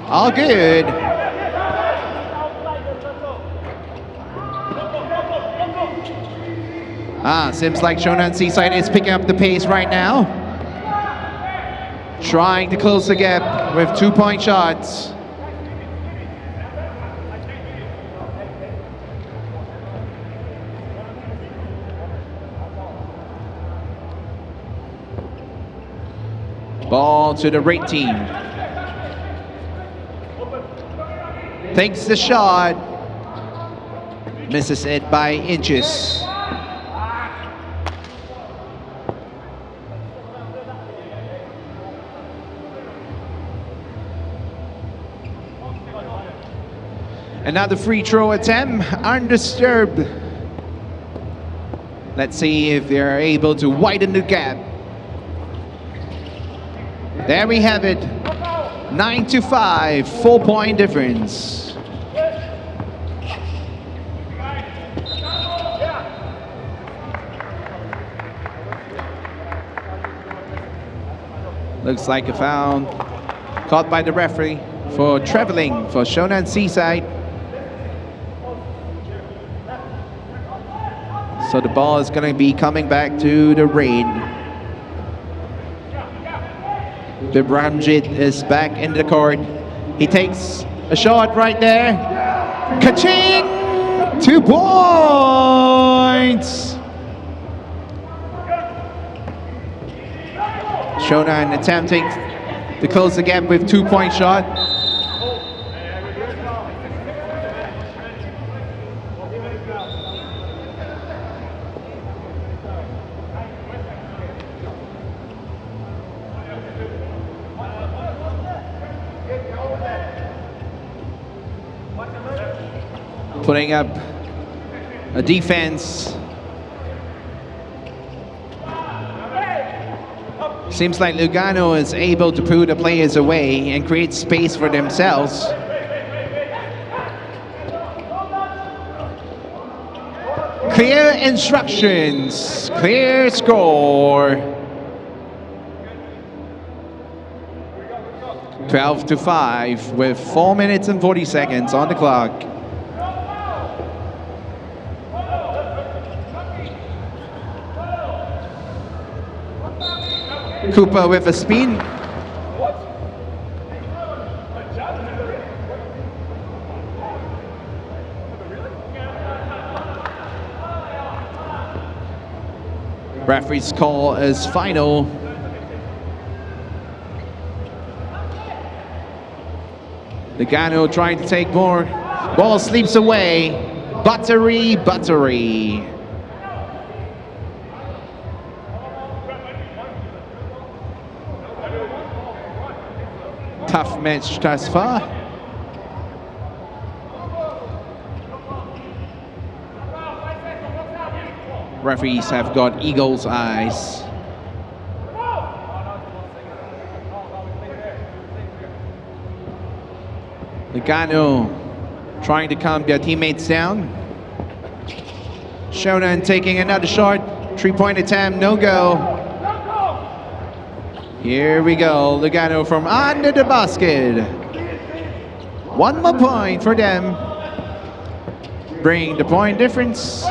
All good. Seems like Shonan Seaside is picking up the pace right now. Trying to close the gap with 2-point shots. Ball to the red team. Takes the shot. Misses it by inches. Another free throw attempt, undisturbed. Let's see if they're able to widen the gap. There we have it, 9-5, 4-point difference. Looks like a foul caught by the referee for traveling for Shonan Seaside. So the ball is going to be coming back to the red. Vibramjit is back in the court. He takes a shot right there. Ka-ching! 2 points! Shonan attempting to close the gap with 2-point shot. Putting up a defense. Seems like Lugano is able to put the players away and create space for themselves. Clear instructions, clear score. 12-5 with 4 minutes and 40 seconds on the clock. Cooper with a spin. Referee's call is final. Lugano trying to take more. Ball slips away. Buttery. Tough match thus far. Referees have got eagle's eyes. Lugano trying to calm their teammates down. Shonan taking another shot. 3-point attempt, no go. Here we go, Lugano from under the basket. 1 more point for them. Bring the point difference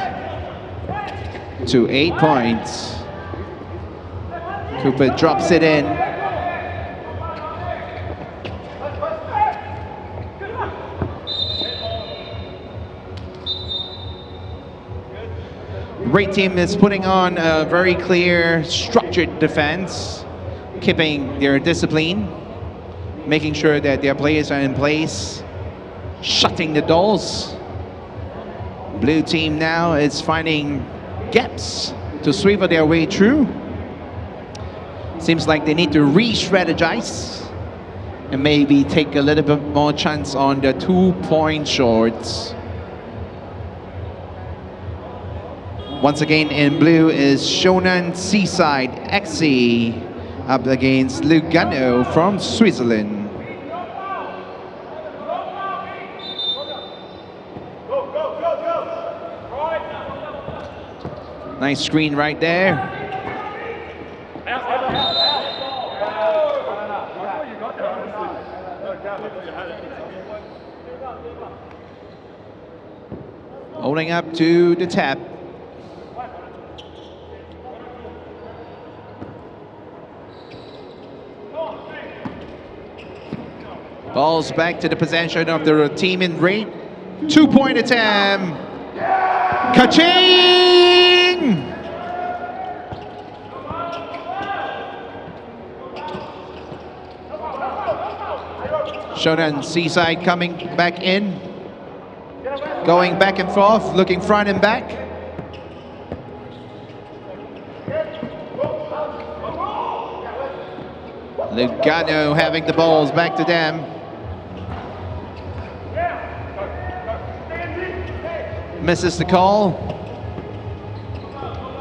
to 8 points. Cooper drops it in. Red team is putting on a very clear, structured defense, keeping their discipline, making sure that their players are in place, shutting the doors. Blue team now is finding gaps to swivel their way through. Seems like they need to re-strategize and maybe take a little bit more chance on the 2-point shots. Once again, in blue is Shonan CITY.EXE up against Lugano from Switzerland. Nice screen right there. Holding up to the tap. Ball's back to the possession of the team in red. 2-point attempt. Ka-ching! Shonan Seaside coming back in. Going back and forth, looking front and back. Lugano having the balls back to them. Misses the call.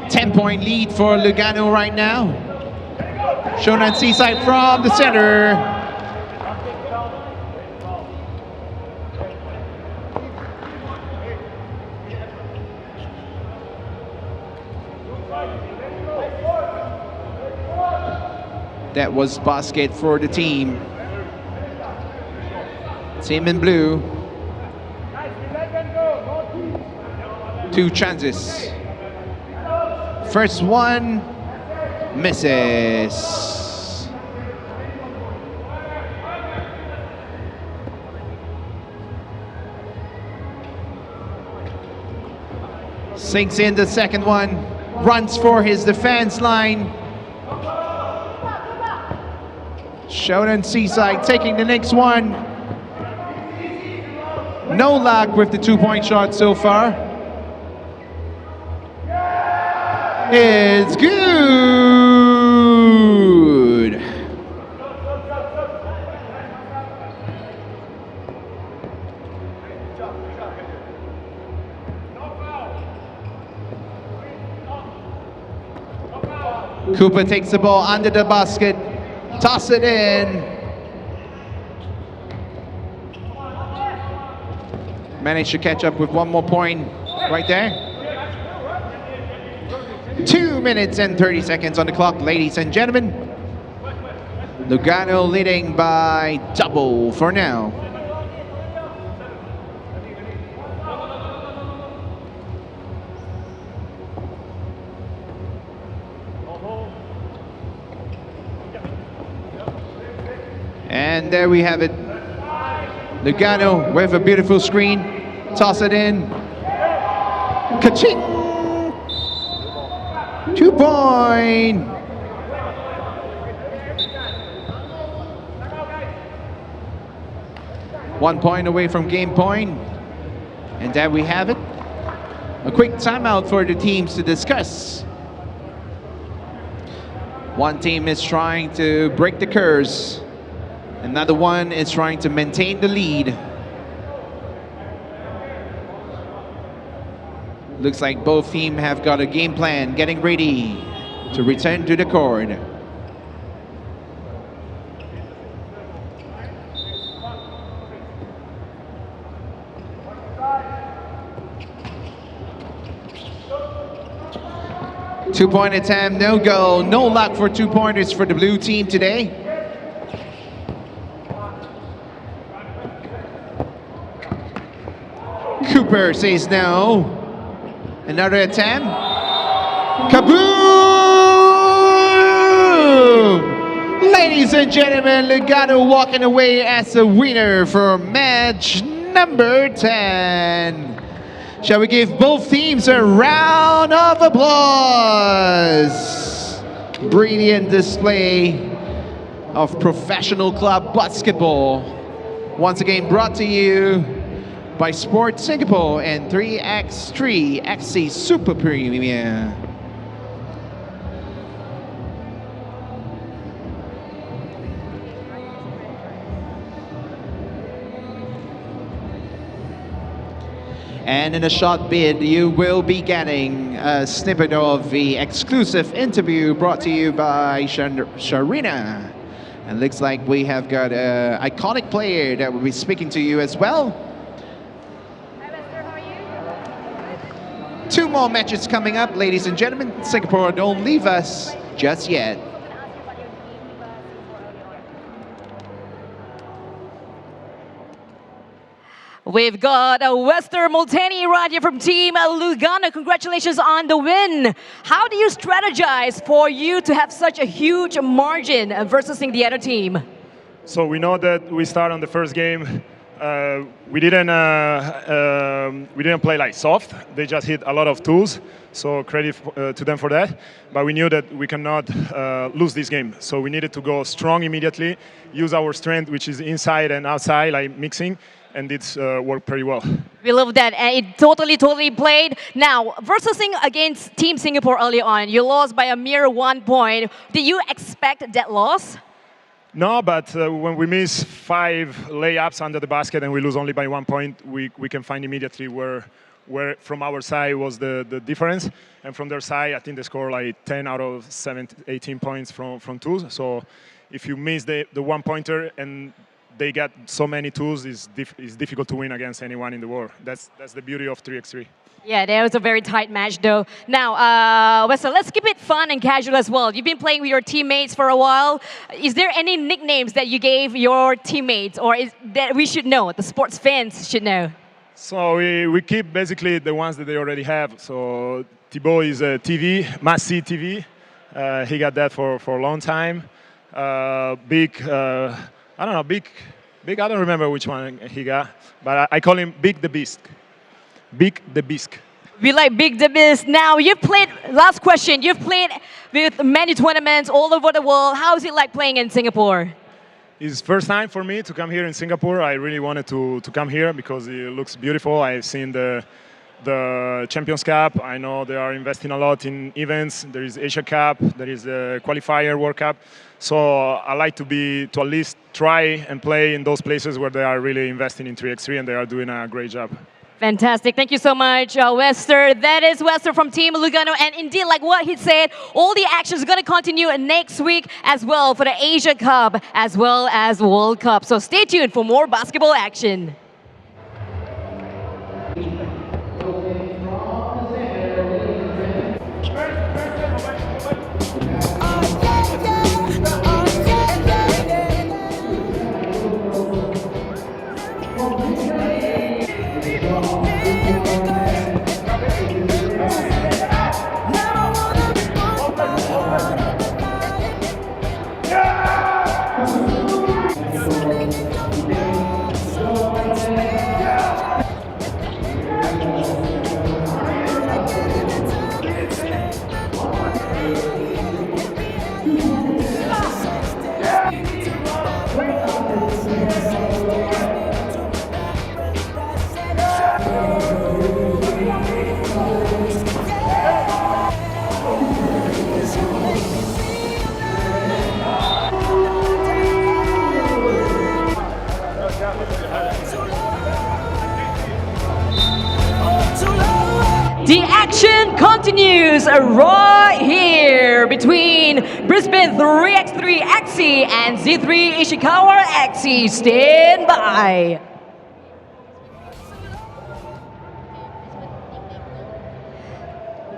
10-point lead for Lugano right now. Shonan Seaside from the center. That was basket for the team. Team in blue. 2 chances. First one misses. Sinks in the second one. Runs for his defense line. Shonan Seaside taking the next one. No luck with the 2-point shot so far. It's good. Cooper takes the ball under the basket. Toss it in. Managed to catch up with one more point right there. 2 minutes and 30 seconds on the clock, ladies and gentlemen. Lugano leading by double for now. And there we have it. Lugano with a beautiful screen. Toss it in. Ka-ching! 2-point. One point away from game point. And there we have it. A quick timeout for the teams to discuss. One team is trying to break the curse. Another one is trying to maintain the lead. Looks like both teams have got a game plan, getting ready to return to the court. Two-point attempt, no go. No luck for 2-pointers for the blue team today. Cooper says no. Another attempt. Kaboom! Ladies and gentlemen, Lugano walking away as a winner for match number 10. Shall we give both teams a round of applause? Brilliant display of professional club basketball. Once again brought to you by Sport Singapore and 3x3.EXE Super Premium. And in a short bit, you will be getting a snippet of the exclusive interview brought to you by Sharina. And looks like we have got an iconic player that will be speaking to you as well. Hi, Lester, how are you? 2 more matches coming up, ladies and gentlemen. Singapore, don't leave us just yet. We've got Wester Multani right here from Team Lugano. Congratulations on the win. How do you strategize for you to have such a huge margin versus the other team? So we know that we start on the first game. We didn't play like soft. They just hit a lot of tools. So credit to them for that. But we knew that we cannot lose this game. So we needed to go strong immediately, use our strength, which is inside and outside, like mixing. And it's worked pretty well. We love that, and it totally played. Now, versus against Team Singapore early on, you lost by a mere 1 point. Did you expect that loss? No, but when we miss 5 layups under the basket and we lose only by 1 point, we can find immediately where from our side was the difference. And from their side, I think they scored like 10 out of 18 points from twos. So if you miss the 1-pointer and they get so many tools, it's difficult to win against anyone in the world. That's the beauty of 3x3. Yeah, that was a very tight match, though. Now, Wester, let's keep it fun and casual as well. You've been playing with your teammates for a while. Is there any nicknames that you gave your teammates, or that we should know, the sports fans should know? So we keep basically the ones that they already have. So Thibaut is TV, must-see TV. He got that for a long time. I don't know, big, I don't remember which one he got, but I call him Big the Beast. Big the Beast. We like Big the Beast. Now, you've played, last question, you've played with many tournaments all over the world. How is it like playing in Singapore? It's first time for me to come here in Singapore. I really wanted to come here because it looks beautiful. I've seen the Champions Cup. I know they are investing a lot in events. There is Asia Cup, there is the qualifier World Cup. So I like to at least try and play in those places where they are really investing in 3x3 and they are doing a great job. Fantastic. Thank you so much, Wester. That is Wester from Team Lugano. And indeed, like what he said, all the action is going to continue next week as well for the Asia Cup as well as World Cup. So stay tuned for more basketball action. The action continues right here between Brisbane 3x3.EXE and ZETHREE ISHIKAWA.EXE. Stand by.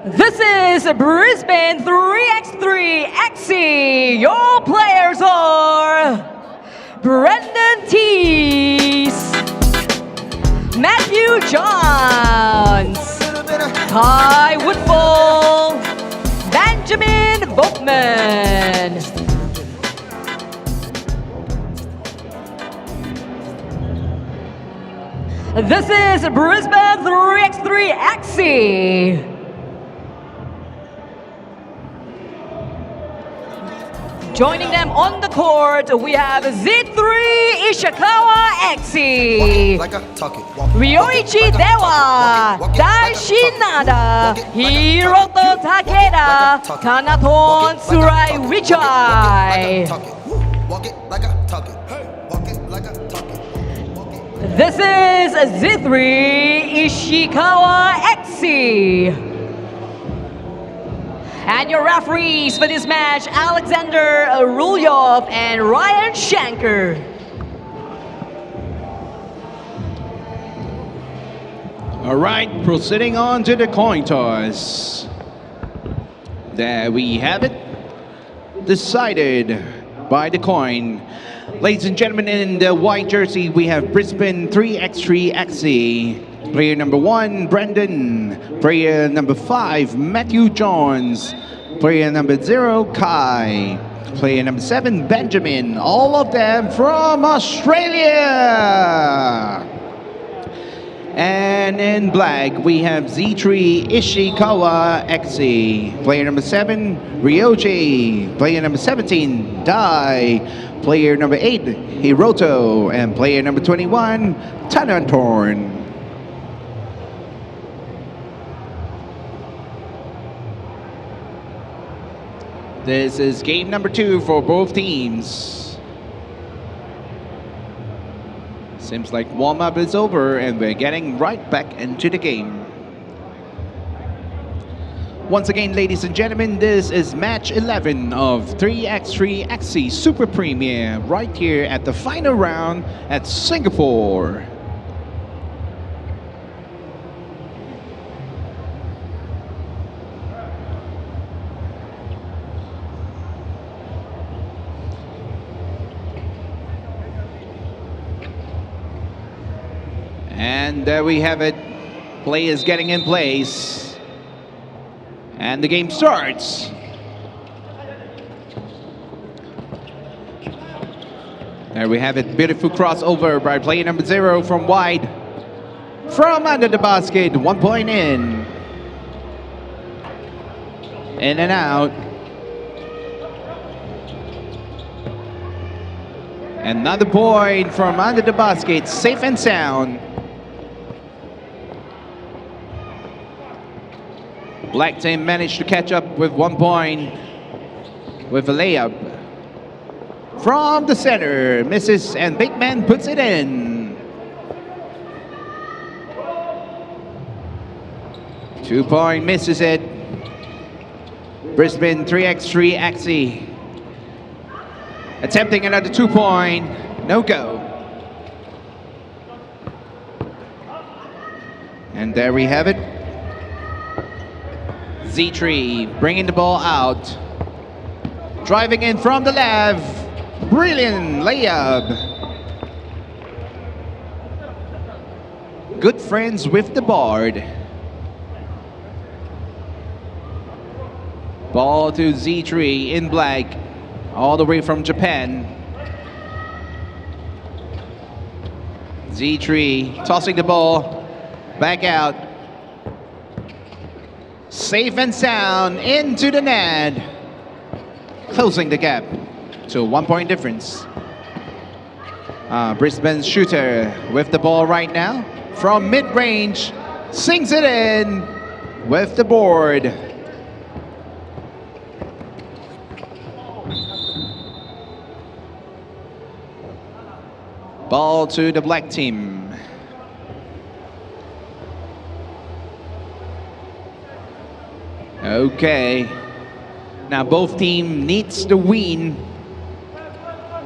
This is Brisbane 3x3.EXE. Your players are Brendan Teese, Matthew Johns, Kai Woodfall, Benjamin Volkman. This is Brisbane 3x3.EXE. Joining them on the court, we have ZETHREE ISHIKAWA.EXE, Ryoichi Dewa, Daishinada, Hiroto Takeda, Kanaton Surai Vichai. This is ZETHREE ISHIKAWA.EXE. And your referees for this match, Alexander Rulyov and Ryan Shanker. All right, proceeding on to the coin toss. There we have it. Decided by the coin. Ladies and gentlemen, in the white jersey, we have Brisbane 3x3.EXE. Player number 1, Brendan. Player number 5, Matthew Johns. Player number 0, Kai. Player number 7, Benjamin. All of them from Australia. And in black, we have ZETHREE ISHIKAWA.EXE. Player number 7, Ryoji. Player number 17, Dai. Player number 8, Hiroto. And player number 21, Tanantorn. This is game number 2 for both teams. Seems like warm-up is over and we're getting right back into the game. Once again, ladies and gentlemen, this is match 11 of 3x3.EXE Super Premier right here at the final round at Singapore. And there we have it. Players getting in place. And the game starts. There we have it. Beautiful crossover by player number 0 from wide. From under the basket. 1 point in. In and out. Another point from under the basket. Safe and sound. Black team managed to catch up with 1 point with a layup. From the center, misses and big man puts it in. 2 point, misses it. Brisbane 3x3.EXE. Attempting another 2 point, no go. And there we have it. ZETHREE bringing the ball out. Driving in from the left. Brilliant layup. Good friends with the board. Ball to ZETHREE in black. All the way from Japan. ZETHREE tossing the ball back out. Safe and sound into the net. Closing the gap to a 1 point difference. Brisbane's shooter with the ball right now. From mid-range, sinks it in with the board. Ball to the black team. Okay. Now both teams needs to win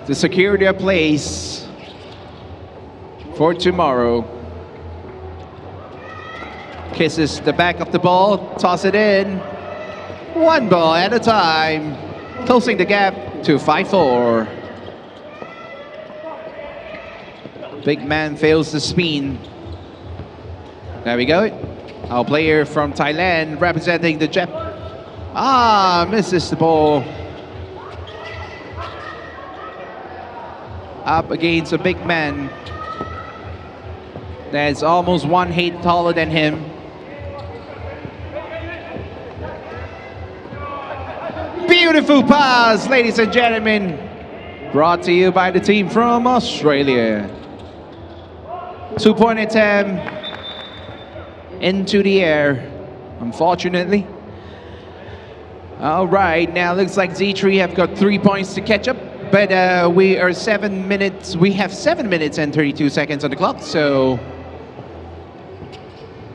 to secure their place for tomorrow. Kisses the back of the ball, toss it in. 1 ball at a time. Closing the gap to 5-4. Big man fails the spin. There we go. Our player from Thailand representing the Jap. Misses the ball. Up against a big man that's almost 1 height taller than him. Beautiful pass, ladies and gentlemen. Brought to you by the team from Australia. 2 point attempt into the air, unfortunately. All right, now looks like ZETHREE have got 3 points to catch up. But we are 7 minutes. We have 7 minutes and 32 seconds on the clock. So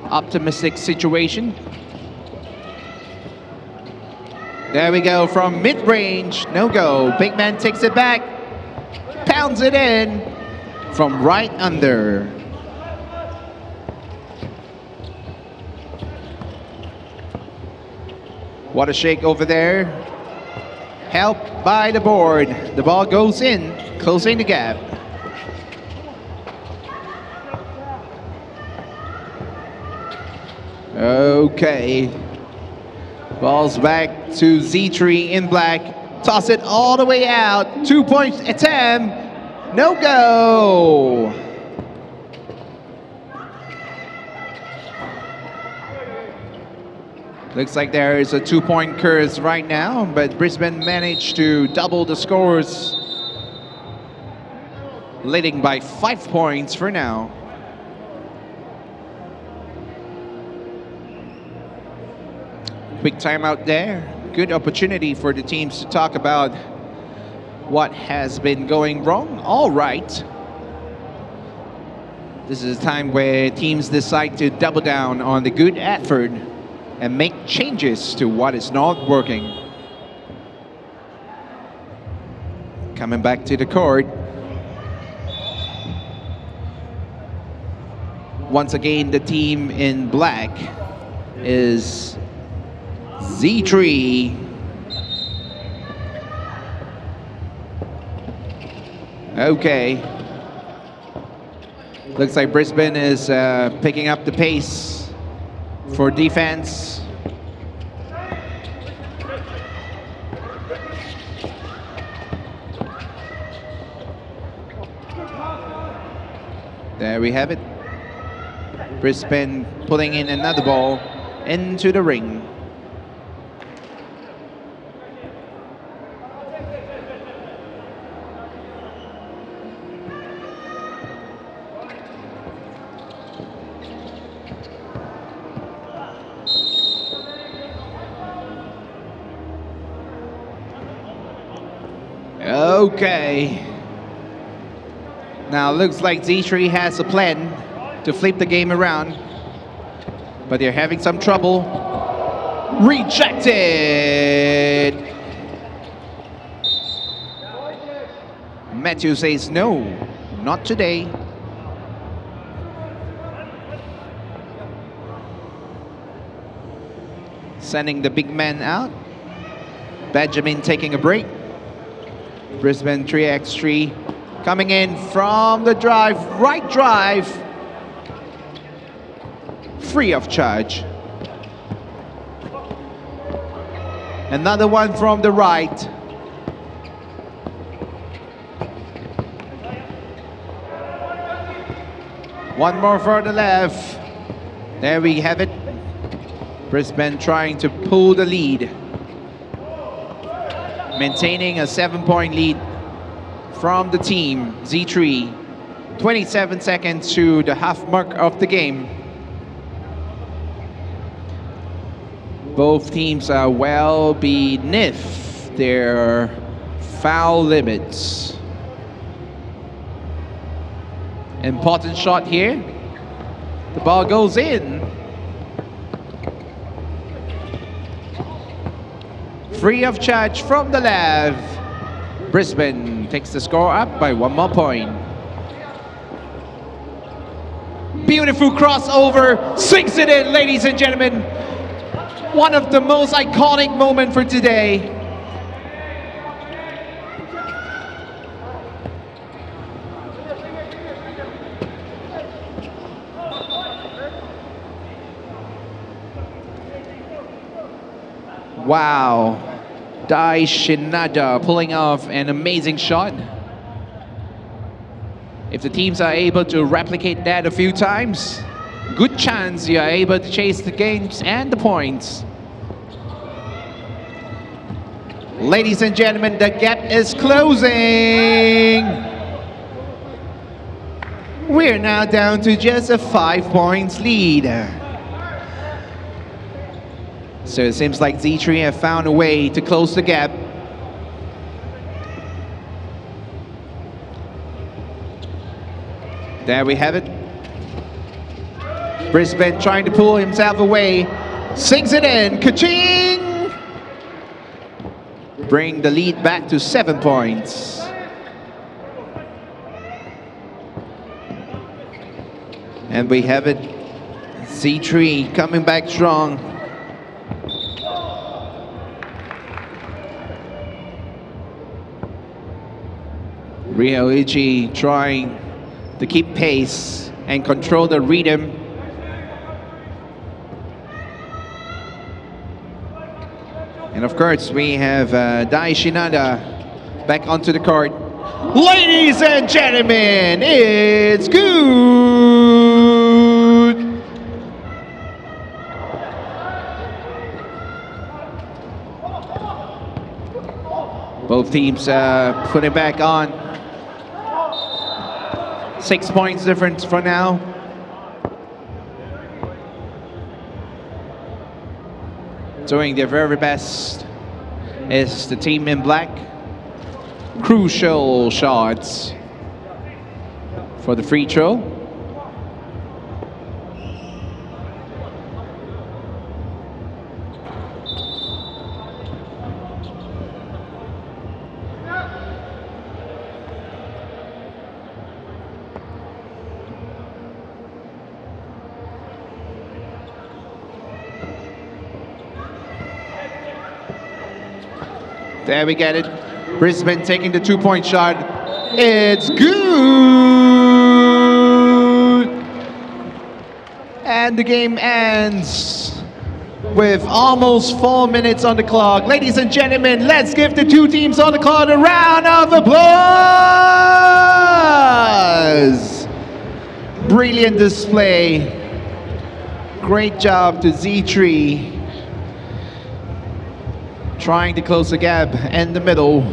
optimistic situation. There we go from mid-range. No go. Big man takes it back. Pounds it in from right under. What a shake over there. Help by the board. The ball goes in, closing the gap. Okay. Ball's back to ZETHREE in black. Toss it all the way out. 2-point attempt. No go. Looks like there is a 2-point curse right now, but Brisbane managed to double the scores, leading by 5 points for now. Quick timeout there. Good opportunity for the teams to talk about what has been going wrong. All right. This is a time where teams decide to double down on the good effort and make changes to what is not working. Coming back to the court. Once again, the team in black is ZETHREE. Okay. Looks like Brisbane is picking up the pace for defense. There we have it. Brisbane pulling in another ball into the ring. Okay. Now looks like ZETHREE has a plan to flip the game around, but they're having some trouble. Rejected. Matthew says no, not today. Sending the big man out. Benjamin taking a break. Brisbane 3x3 coming in from the drive, right drive, free of charge. Another one from the right. One more for the left. There we have it. Brisbane trying to pull the lead. Maintaining a 7-point lead from the team, ZETHREE. 27 seconds to the half mark of the game. Both teams are well beneath their foul limits. Important shot here. The ball goes in. Free of charge from the left. Brisbane takes the score up by 1 more point. Beautiful crossover, swings it in, ladies and gentlemen. One of the most iconic moments for today. Wow. Dai Shinada pulling off an amazing shot. If the teams are able to replicate that a few times, good chance you are able to chase the games and the points. Ladies and gentlemen, the gap is closing. We're now down to just a 5 points lead. So it seems like ZETHREE have found a way to close the gap. There we have it. Brisbane trying to pull himself away. Sinks it in. Ka-ching! Bring the lead back to 7 points. And we have it. ZETHREE coming back strong. Ryoichi trying to keep pace and control the rhythm. And of course, we have Dai Shinada back onto the court. Ladies and gentlemen, it's good. Both teams put it back on. 6 points difference for now. Doing their very best is the team in black. Crucial shots for the free throw. There we get it. Brisbane taking the 2-point shot. It's good! And the game ends with almost 4 minutes on the clock. Ladies and gentlemen, let's give the two teams on the court a round of applause! Brilliant display. Great job to ZETHREE. Trying to close the gap in the middle.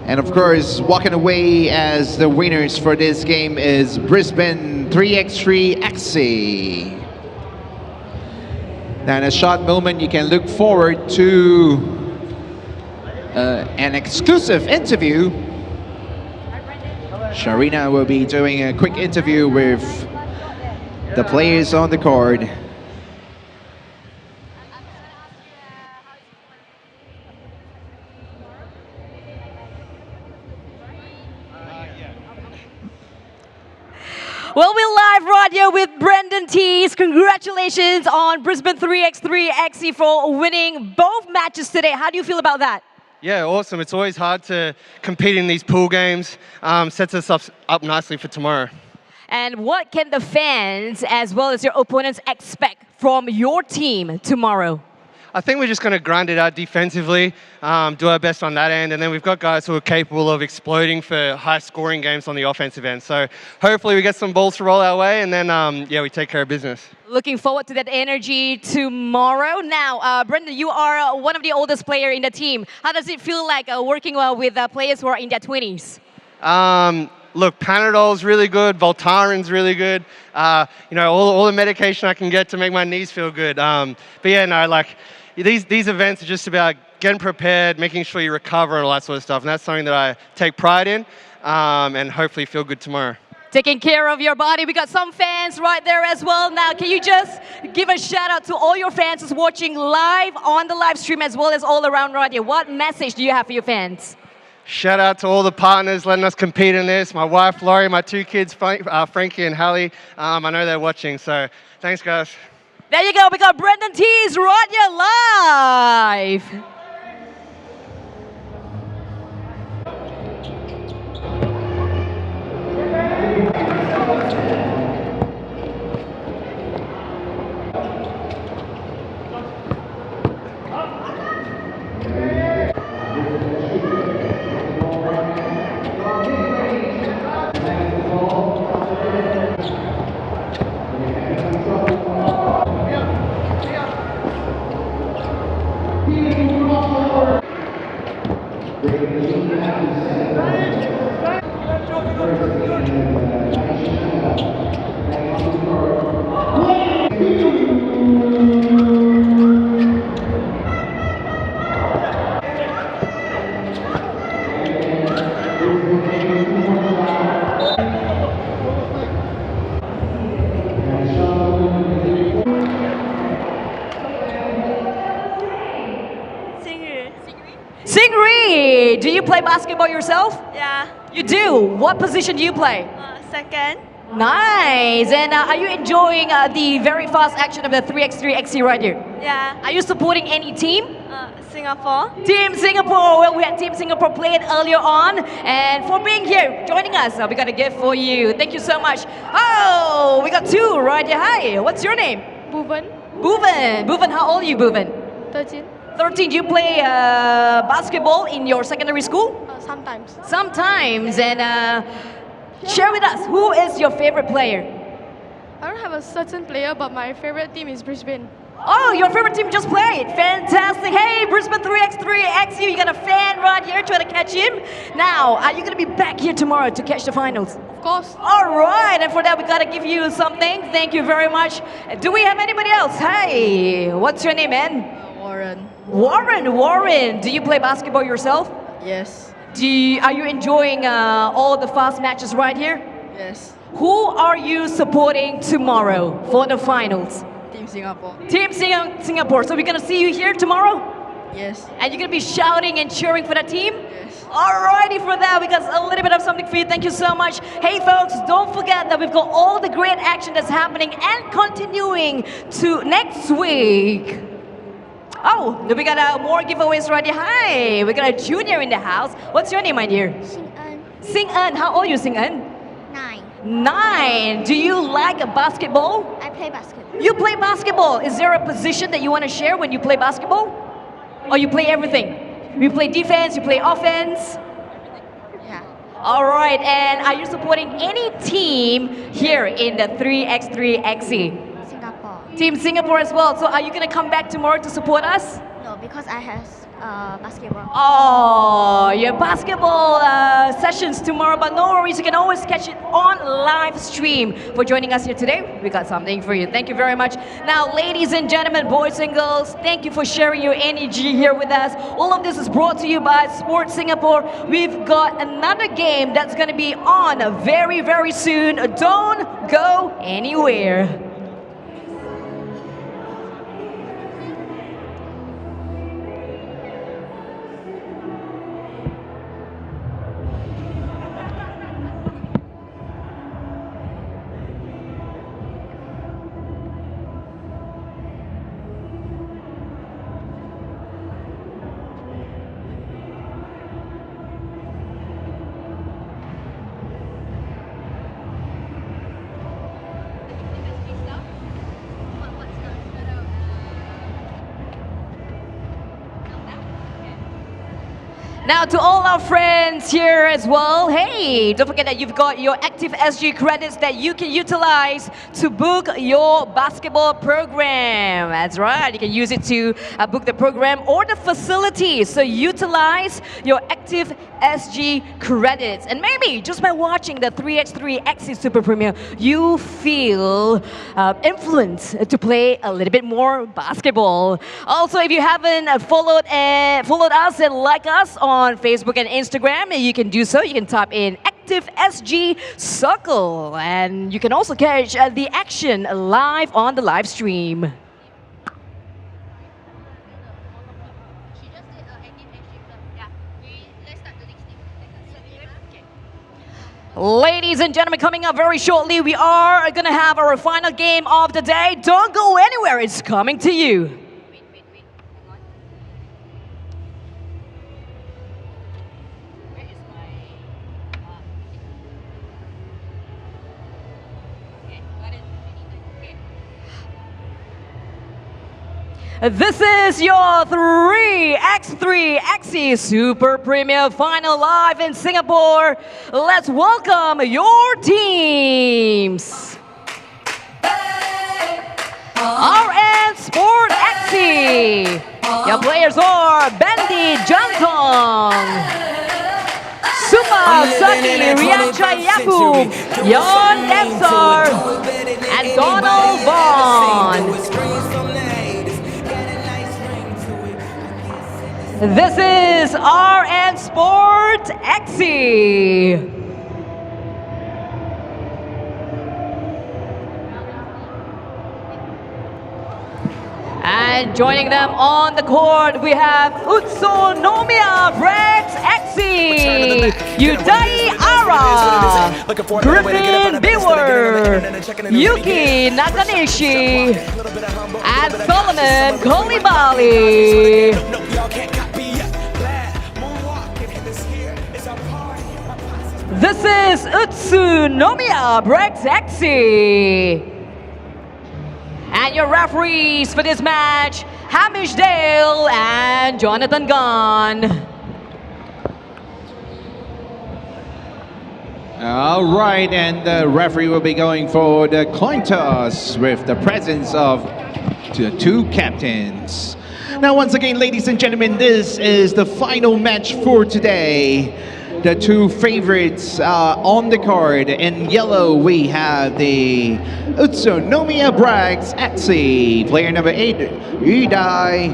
And of course, walking away as the winners for this game is Brisbane 3x3.EXE. Now in a short moment, you can look forward to an exclusive interview. Sharina will be doing a quick interview with the players on the court. Well, we're live right here with Brendan Tees. Congratulations on Brisbane 3x3.EXE for winning both matches today. How do you feel about that? Yeah, awesome. It's always hard to compete in these pool games. Sets us up nicely for tomorrow. And what can the fans, as well as your opponents, expect from your team tomorrow? I think we're just going to grind it out defensively, do our best on that end, and then we've got guys who are capable of exploding for high-scoring games on the offensive end. So hopefully we get some balls to roll our way, and then, yeah, we take care of business. Looking forward to that energy tomorrow. Now, Brendan, you are one of the oldest players in the team. How does it feel like working well with players who are in their 20s? Look, Panadol's really good, Voltaren's really good. You know, all the medication I can get to make my knees feel good. But yeah, no, like, these events are just about getting prepared, making sure you recover and all that sort of stuff. And that's something that I take pride in and hopefully feel good tomorrow. Taking care of your body. We got some fans right there as well. Now, can you just give a shout out to all your fans who's watching live on the live stream as well as all around right here? What message do you have for your fans? Shout out to all the partners letting us compete in this. My wife, Laurie, my two kids, Frankie and Hallie. I know they're watching, so thanks, guys. There you go. We got Brendan Tees right here live. Stingray, do you play basketball yourself? Yeah. You do. What position do you play? Second. Nice. And are you enjoying the very fast action of the 3x3.EXE right here? Yeah. Are you supporting any team? Singapore. Team Singapore. Well, we had Team Singapore play it earlier on. And for being here, joining us, we got a gift for you. Thank you so much. Oh, we got two right here. Hi, what's your name? Bhuvan. Bhuvan. Bhuvan, how old are you, Bhuvan? 13. 13. Do you play basketball in your secondary school? Sometimes. Sometimes. And share with us, who is your favorite player? I don't have a certain player, but my favorite team is Brisbane. Oh, your favorite team just played. Fantastic. Hey, Brisbane 3x3.EXE, you got a fan right here trying to catch him. Now, are you going to be back here tomorrow to catch the finals? Of course. All right, and for that, we got to give you something. Thank you very much. Do we have anybody else? Hey, what's your name, man? Warren. Warren, do you play basketball yourself? Yes. Are you enjoying all the fast matches right here? Yes. Who are you supporting tomorrow for the finals? Team Singapore. Team Singapore. So we're going to see you here tomorrow? Yes. And you're going to be shouting and cheering for the team? Yes. Alrighty, for that, we got a little bit of something for you. Thank you so much. Hey, folks, don't forget that we've got all the great action that's happening and continuing to next week. Oh, we got more giveaways right here. Hi, we got a junior in the house. What's your name, my dear? Sing-eun. How old are you, Sing-eun? 9. 9. Do you like basketball? I play basketball. You play basketball. Is there a position that you want to share when you play basketball? Or you play everything? You play defense, you play offense? Yeah. All right, and are you supporting any team here in the 3x3.EXE? Singapore. Team Singapore as well. So are you going to come back tomorrow to support us? No, because I have basketball. Oh, your basketball sessions tomorrow, but no worries, you can always catch it on live stream. For joining us here today, we got something for you. Thank you very much. Now, ladies and gentlemen, boys and girls, thank you for sharing your energy here with us. All of this is brought to you by Sport Singapore. We've got another game that's going to be on very, very soon. Don't go anywhere. Now to all our friends here as well, hey, don't forget that you've got your Active SG credits that you can utilize to book your basketball program. That's right, you can use it to book the program or the facility. So utilize your Active SG credits. And maybe just by watching the 3x3.EXE Super Premier, you feel influenced to play a little bit more basketball. Also, if you haven't followed us and like us on Facebook and Instagram, you can do so. You can type in Active SG Circle, and you can also catch the action live on the live stream. Ladies and gentlemen, coming up very shortly, we are going to have our final game of the day. Don't go anywhere, it's coming to you. This is your 3x3.EXE Super Premier Final live in Singapore. Let's welcome your teams. RN SPORT.EXE. Your players are Bendy Jantong, Suma Saki Rianchayaku, Yon Demsar, and Donald Vaughn. This is RN SPORT.EXE. And And joining them on the court, we have UTSUNOMIYA BREX.EXE, Yudai Ara, Griffin Biwer, Yuki Nakanishi, and Solomon Kolibali. This is UTSUNOMIYA BREX.EXE. And your referees for this match, Hamish Dale and Jonathan Gunn. All right, and the referee will be going for the coin toss with the presence of the two captains. Now, once again, ladies and gentlemen, this is the final match for today. The two favorites on the card. In yellow, we have the UTSUNOMIYA BREX.EXE, player number 8, Yudai,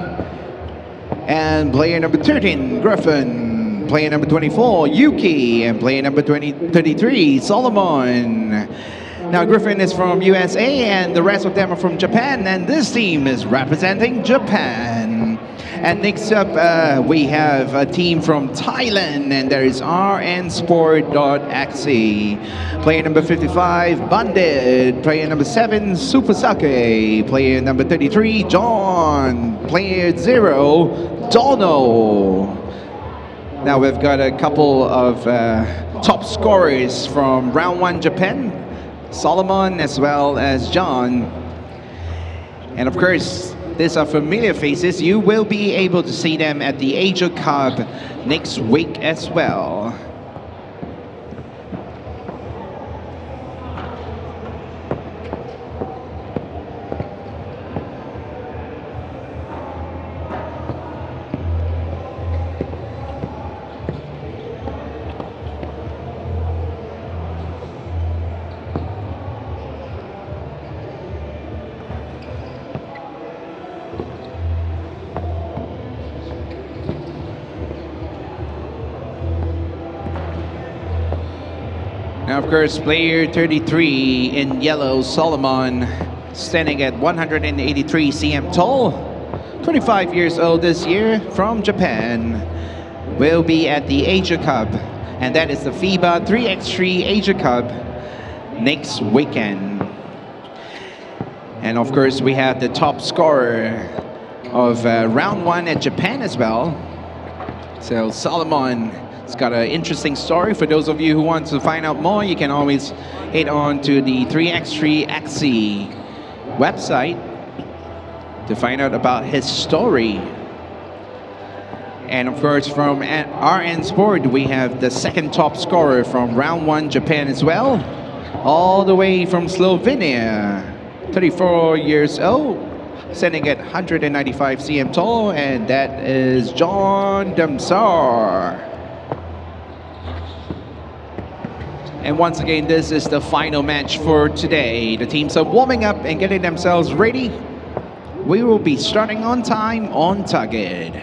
and player number 13, Griffin, player number 24, Yuki, and player number 33, Solomon. Now, Griffin is from USA, and the rest of them are from Japan, and this team is representing Japan. And next up, we have a team from Thailand, and there is SPORT.EXE. Player number 55, Bandit. Player number 7, Supasake. Player number 33, John. Player 0, Dono. Now we've got a couple of top scorers from round 1 Japan, Solomon as well as John. And of course, these are familiar faces. You will be able to see them at the Asia Cup next week as well. Now, of course, player 33 in yellow, Solomon, standing at 183 cm tall, 25 years old this year, from Japan, will be at the Asia Cup, and that is the FIBA 3x3 Asia Cup next weekend. And of course, we have the top scorer of round 1 at Japan as well. So Solomon, it's got an interesting story. For those of you who want to find out more, you can always head on to the 3x3.EXE website to find out about his story. And of course, from RN Sport, we have the second top scorer from round 1 Japan as well, all the way from Slovenia, 34 years old, standing at 195 cm tall, and that is John Damsar. And once again, this is the final match for today. The teams are warming up and getting themselves ready. We will be starting on time, on target.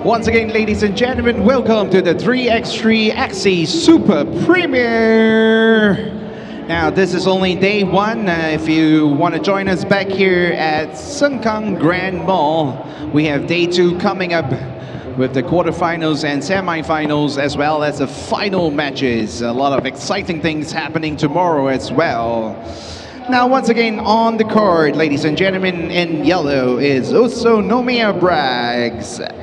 Once again, ladies and gentlemen, welcome to the 3x3.EXE Super Premiere. Now, this is only day one. If you want to join us back here at Sengkang Grand Mall, we have day two coming up with the quarterfinals and semifinals, as well as the final matches. A lot of exciting things happening tomorrow as well. Now, once again, on the card, ladies and gentlemen, in yellow is UTSUNOMIYA BREX.EXE,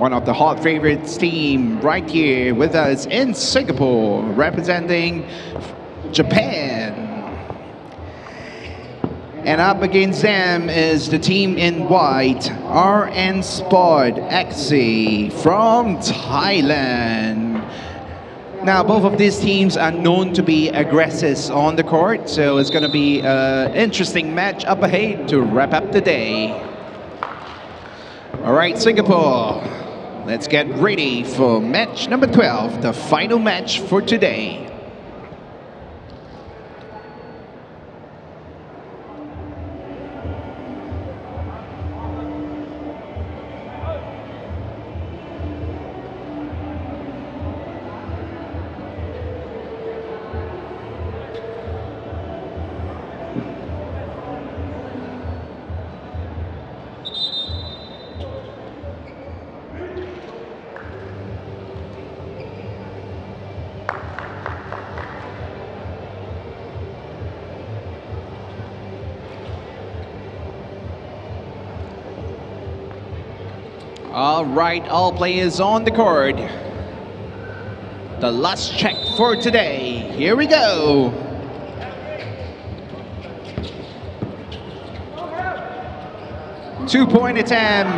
one of the hot favorites team right here with us in Singapore, representing Japan. And up against them is the team in white, SPORT.EXE from Thailand. Now, both of these teams are known to be aggressors on the court, so it's going to be an interesting match up ahead to wrap up the day. All right, Singapore, let's get ready for match number 12, the final match for today. All right, all players on the court. The last check for today. Here we go. Two-point attempt.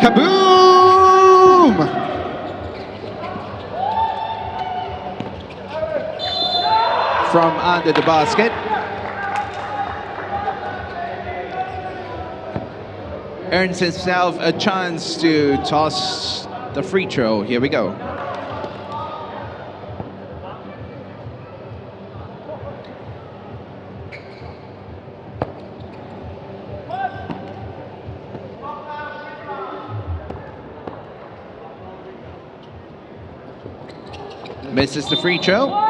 Kaboom! From under the basket. Earns himself a chance to toss the free throw. Here we go. Misses the free throw.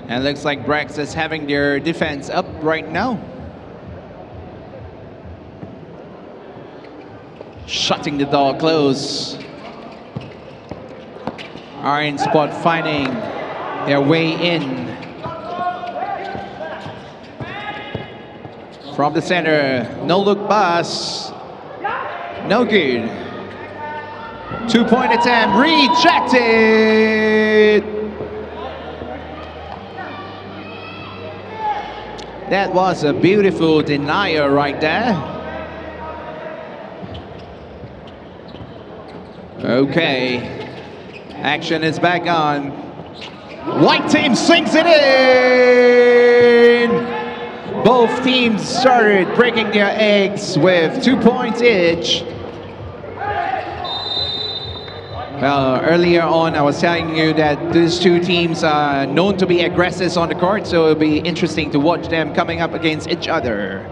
And looks like BREX is having their defense up right now. Shutting the door close. Iron Spot finding their way in. From the center, no look pass. No good. Two-point attempt, rejected. That was a beautiful denial right there. Okay, action is back on. White team sinks it in. Both teams started breaking their eggs with 2 points each. Well, earlier on, I was telling you that these two teams are known to be aggressors on the court, so it'll be interesting to watch them coming up against each other.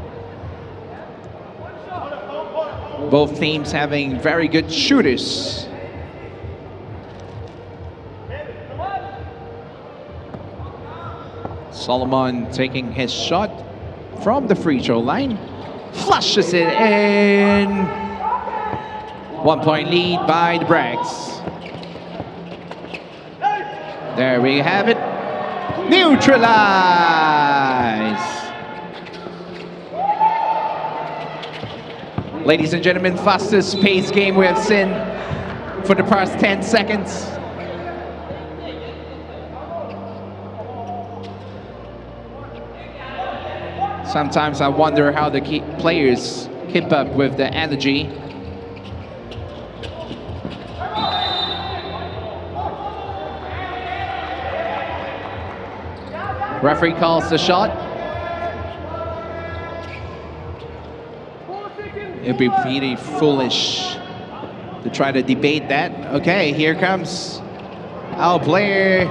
Both teams having very good shooters. Solomon taking his shot from the free throw line. Flushes it in. 1 point lead by the BREX. There we have it. Neutralized. Ladies and gentlemen, fastest paced game we have seen for the past 10 seconds. Sometimes I wonder how the players keep up with the energy. Referee calls the shot. It'd be pretty foolish to try to debate that. Okay, here comes our player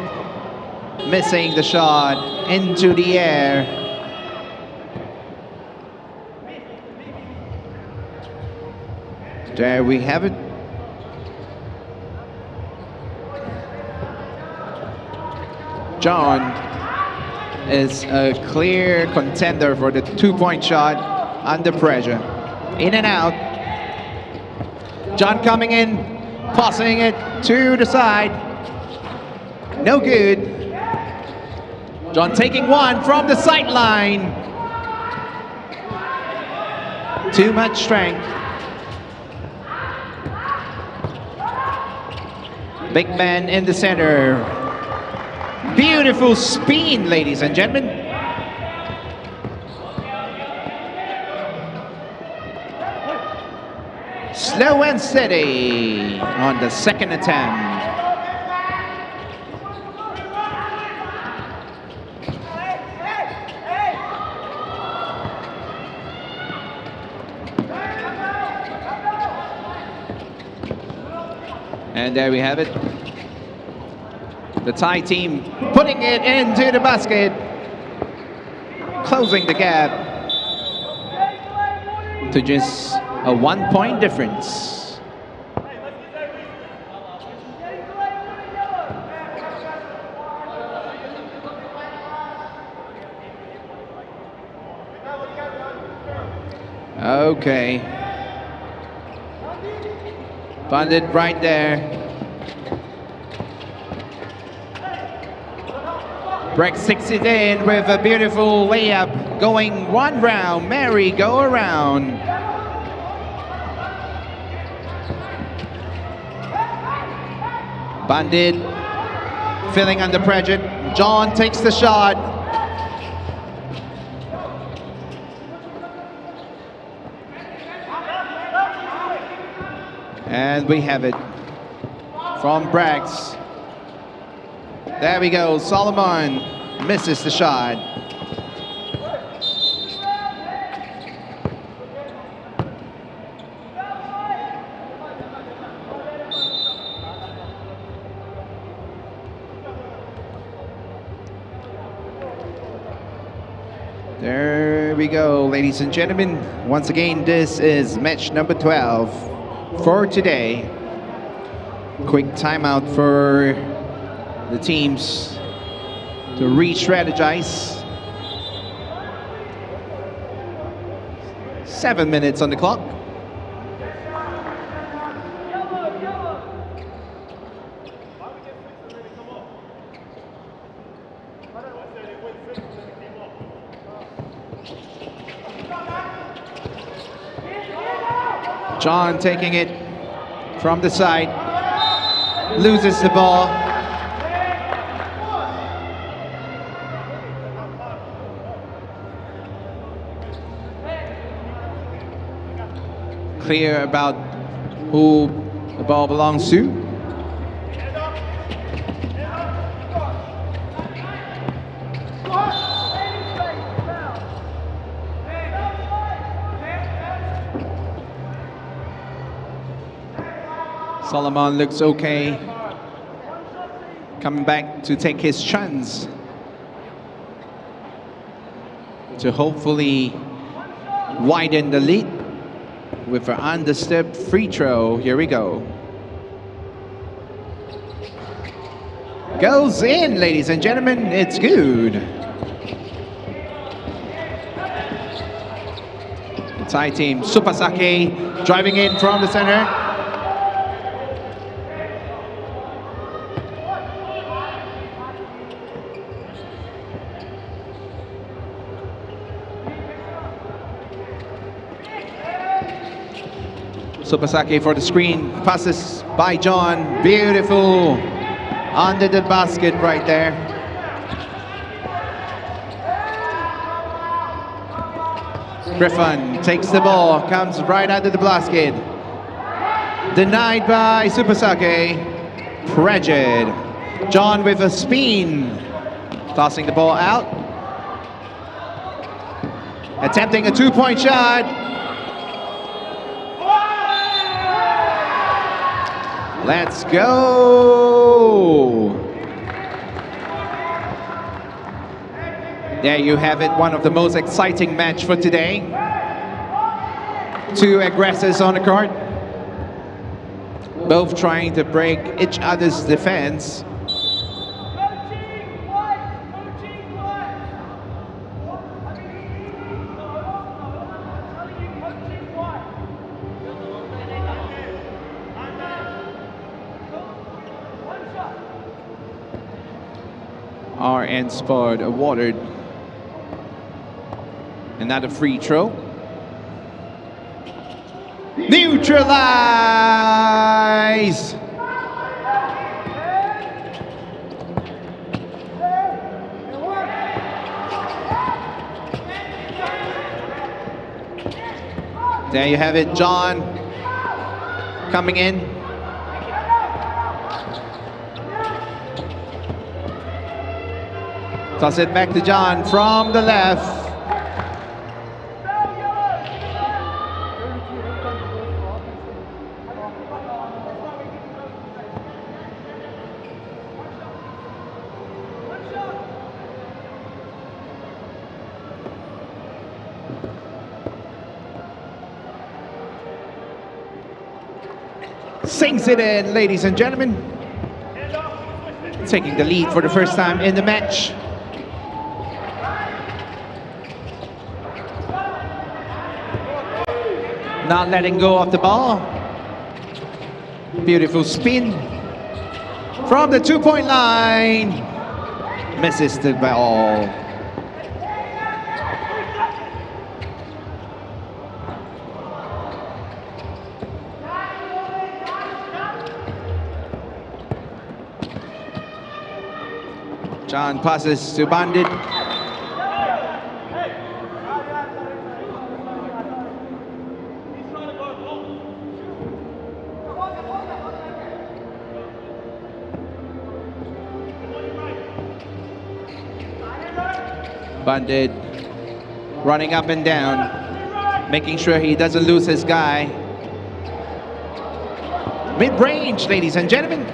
missing the shot into the air. There we have it. John is a clear contender for the 2-point shot under pressure. In and out. John coming in, passing it to the side. No good. John taking one from the sideline. Too much strength. Big man in the center. Beautiful spin, ladies and gentlemen. Slow and steady on the second attempt. And there we have it. The Thai team putting it into the basket, closing the gap to just a 1-point difference. Okay. Found it right there. BREX.EXE it in with a beautiful layup, going one round, merry-go-around. Bandit feeling under pressure. John takes the shot. And we have it from BREX. There we go, Solomon misses the shot. There we go, ladies and gentlemen. Once again, this is match number 12 for today. Quick timeout for the teams to re-strategize. 7 minutes on the clock. John taking it from the side, loses the ball. Clear about who the ball belongs to. Solomon looks okay. Coming back to take his chance to hopefully widen the lead with an undisturbed free throw. Here we go. Goes in, ladies and gentlemen. It's good. The Thai team, Supasake, driving in from the center. Supasake for the screen, passes by John, beautiful, under the basket right there. Griffin takes the ball, comes right under the basket. Denied by Supasake, Pregid. John with a spin, tossing the ball out. Attempting a 2-point shot. Let's go. There you have it, one of the most exciting match for today. Two aggressors on the court, both trying to break each other's defense. RN Sport awarded another free throw. Neutralize! There you have it, John coming in. Toss it back to John from the left. Sinks it in, ladies and gentlemen. Taking the lead for the first time in the match. Not letting go of the ball. Beautiful spin from the two-point line. Misses the ball. John passes to Bandit. Bandit running up and down, making sure he doesn't lose his guy. Mid-range, ladies and gentlemen.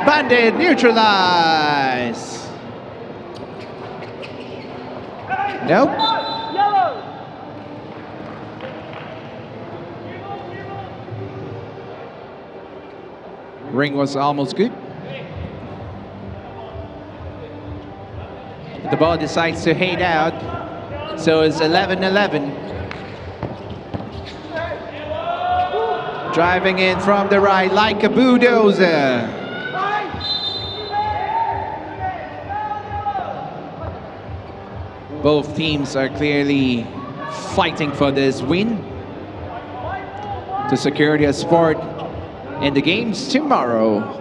Bandit neutralize. Nope. Ring was almost good. The ball decides to head out, so it's 11-11. Driving in from the right like a bulldozer. Both teams are clearly fighting for this win to secure their spot in the games tomorrow.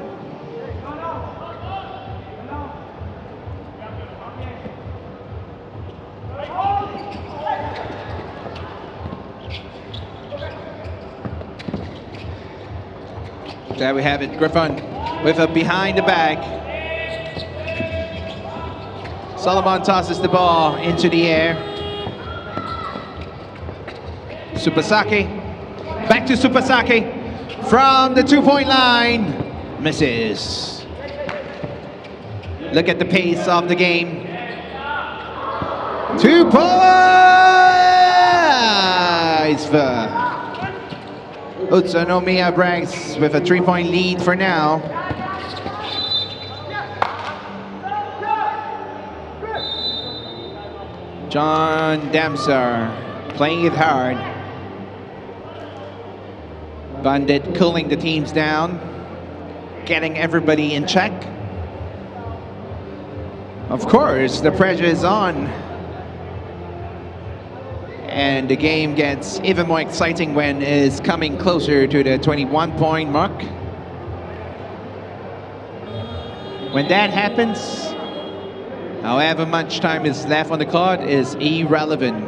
There we have it, Griffin with a behind the back. Solomon tosses the ball into the air. Supasaki, back to Supasaki from the two-point line. Misses. Look at the pace of the game. 2 points for UTSUNOMIYA BREX with a 3-point lead for now. John Damsar playing it hard. Bandit cooling the teams down, getting everybody in check. Of course, the pressure is on. And the game gets even more exciting when it's coming closer to the 21-point mark. When that happens, however much time is left on the clock is irrelevant.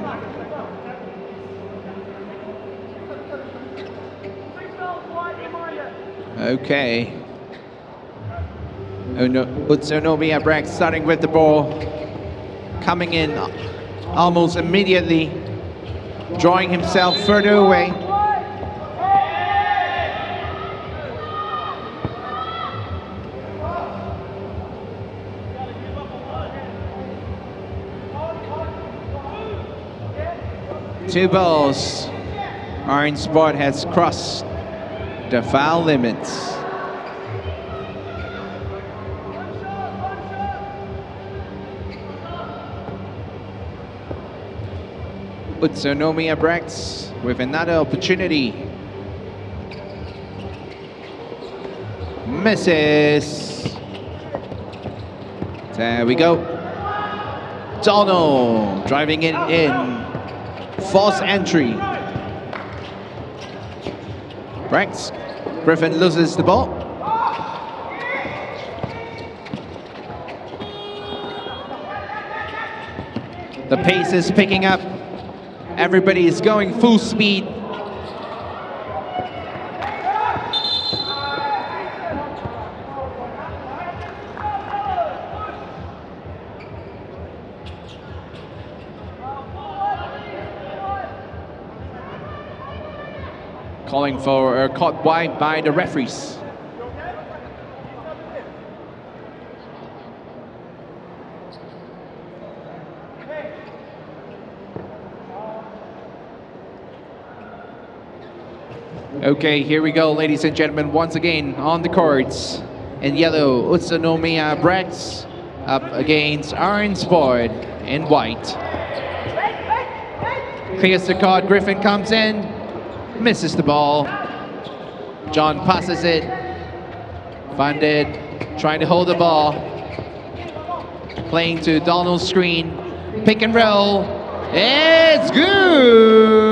Okay. UTSUNOMIYA BREX starting with the ball, coming in almost immediately. drawing himself further away. Two balls. Orange Sport has crossed the foul limits. Utsunomiya BREX with another opportunity. Misses. There we go. Donald driving it in. False entry. BREX. Griffin loses the ball. The pace is picking up. Everybody is going full speed. Calling for a caught wide by the referees. Okay, here we go, ladies and gentlemen. Once again, on the courts. In yellow, Utsunomiya BREX up against Orange Sport in white. Clears the card, Griffin comes in, misses the ball. John passes it. Funded, trying to hold the ball. Playing to Donald's screen. Pick and roll. It's good!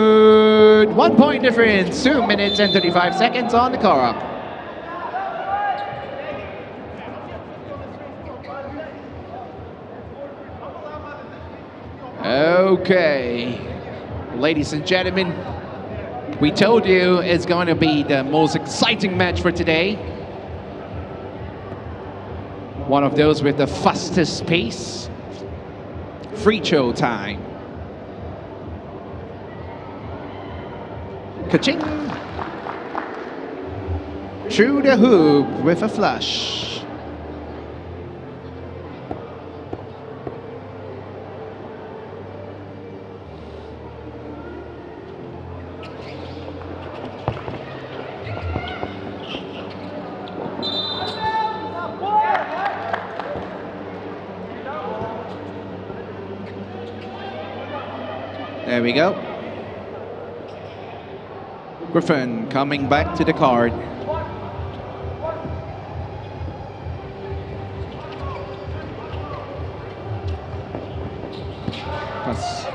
1 point difference, 2 minutes and 35 seconds on the clock. Okay, ladies and gentlemen, we told you it's going to be the most exciting match for today. One of those with the fastest pace. Free throw time. Ka-ching! Through the hoop with a flush. There we go. Griffin coming back to the card. Pass.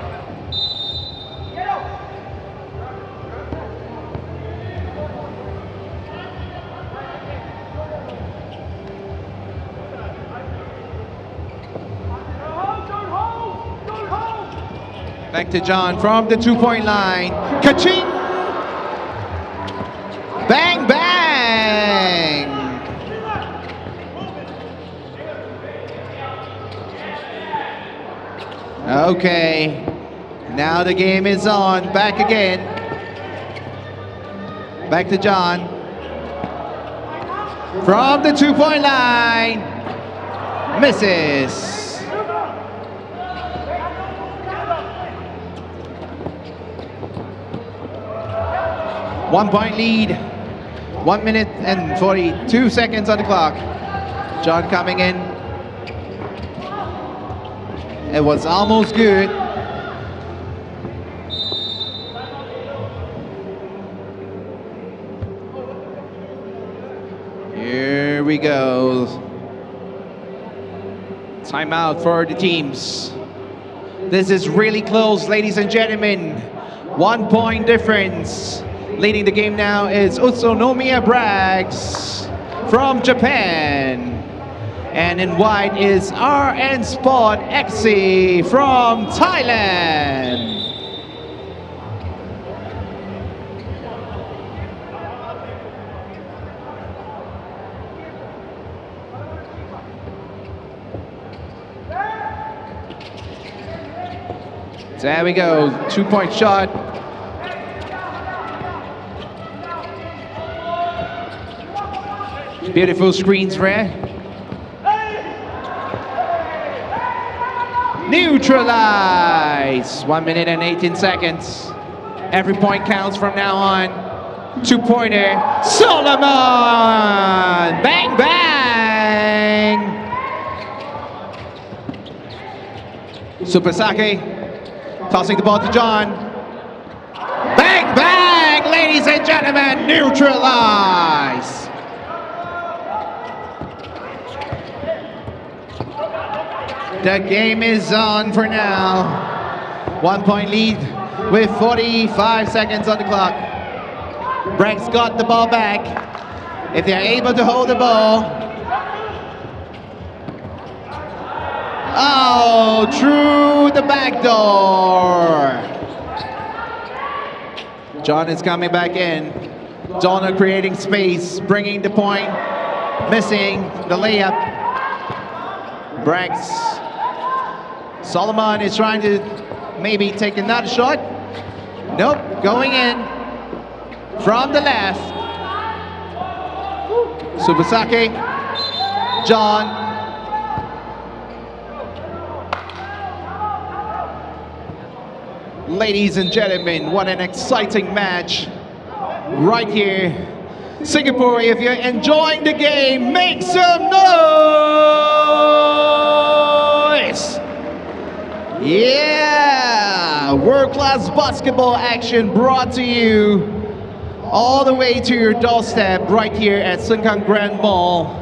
Back to John from the 2-point line. Ka-ching! Bang, bang! Okay, now the game is on. Back again. Back to John. From the 2-point line. Misses. One-point lead. 1 minute and 42 seconds on the clock. John coming in. It was almost good. Here we go. Timeout for the teams. This is really close, ladies and gentlemen. 1 point difference. Leading the game now is Utsunomiya BREX from Japan. And in white is RN SPORT.EXE from Thailand. There we go, 2-point shot. Beautiful screens there. Neutralize. 1 minute and 18 seconds. Every point counts from now on. 2-pointer. Solomon. Bang, bang. Supasake tossing the ball to John. Bang, bang, ladies and gentlemen, neutralize. The game is on for now. 1 point lead with 45 seconds on the clock. BREX got the ball back. If they're able to hold the ball. Oh, through the back door. John is coming back in. Donna creating space, bringing the point, missing the layup. BREX. Solomon is trying to maybe take another shot. Nope, going in from the left. Subasake, John. Ladies and gentlemen, what an exciting match right here. Singapore, if you're enjoying the game, make some noise! Yeah! World-class basketball action brought to you all the way to your doorstep right here at Sengkang Grand Mall.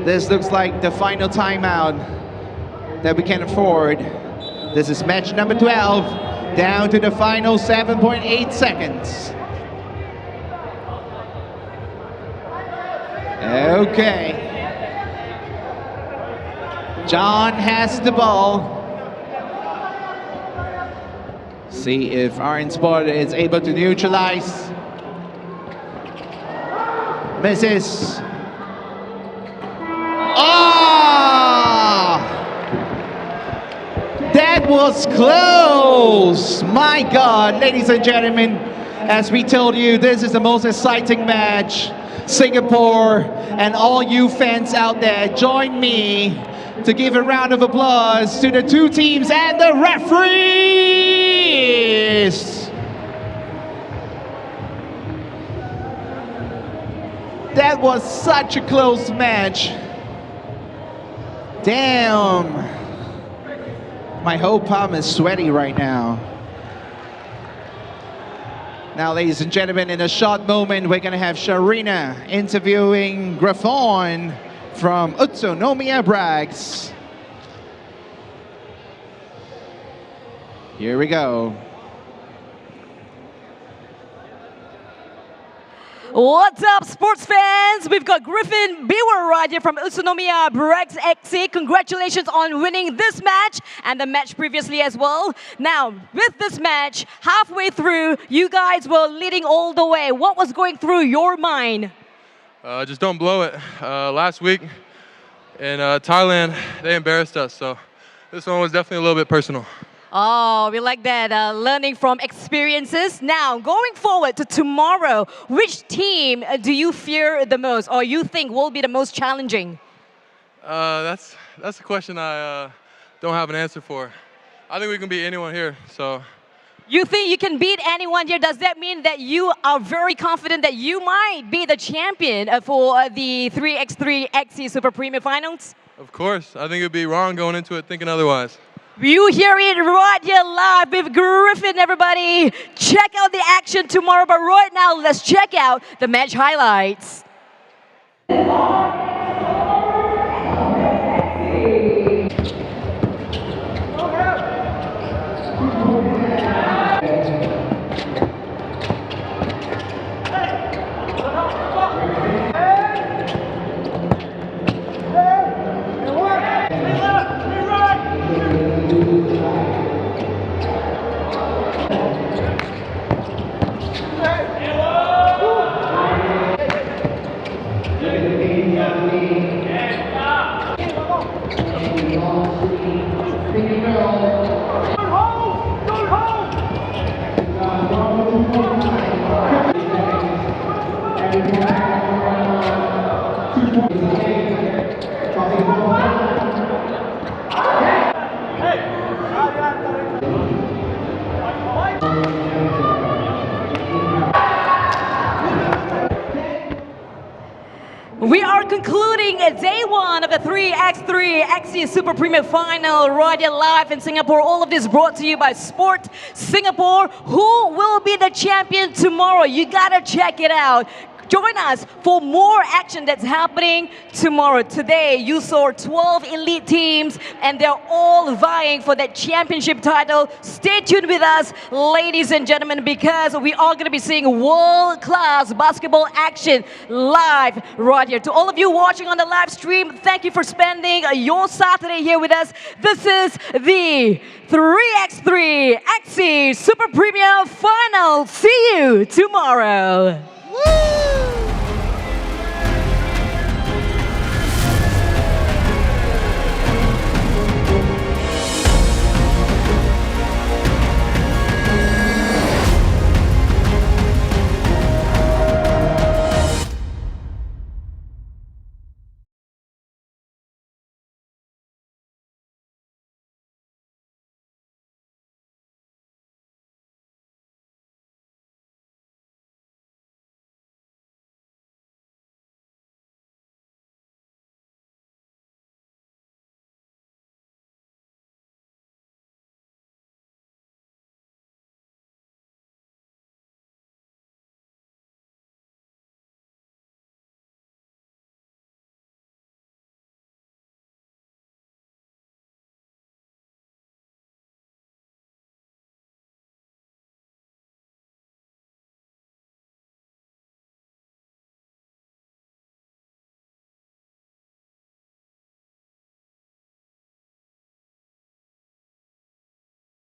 This looks like the final timeout that we can afford. This is match number 12, down to the final 7.8 seconds. Okay. John has the ball. See if Iron Sport is able to neutralize. Misses. That was close! My God, ladies and gentlemen, as we told you, this is the most exciting match. Singapore and all you fans out there, join me to give a round of applause to the two teams and the referees! That was such a close match. Damn. My whole palm is sweaty right now. Now, ladies and gentlemen, in a short moment, we're gonna have Sharina interviewing Grafon from UTSUNOMIYA BREX. Here we go. What's up, sports fans? We've got Griffin Biwer right here from UTSUNOMIYA BREX.EXE. Congratulations on winning this match and the match previously as well. Now, with this match, halfway through, you guys were leading all the way. What was going through your mind? Just don't blow it. Last week in Thailand, they embarrassed us, so this one was definitely a little bit personal. Oh, we like that, learning from experiences. Now, going forward to tomorrow, which team do you fear the most or you think will be the most challenging? That's a question I don't have an answer for. I think we can beat anyone here, so. You think you can beat anyone here? Does that mean that you are very confident that you might be the champion for the 3x3.EXE Super Premium Finals? Of course. I think it would be wrong going into it thinking otherwise. You hear it right here live with Griffin, everybody. Check out the action tomorrow, but right now, let's check out the match highlights. We are concluding day one of the 3x3.EXE Super Premium Final right here live in Singapore. All of this brought to you by Sport Singapore. Who will be the champion tomorrow? You gotta check it out. Join us for more action that's happening tomorrow. Today, you saw 12 elite teams, and they're all vying for that championship title. Stay tuned with us, ladies and gentlemen, because we are going to be seeing world-class basketball action live right here. To all of you watching on the live stream, thank you for spending your Saturday here with us. This is the 3x3.EXE Super Premium Final. See you tomorrow. Woo!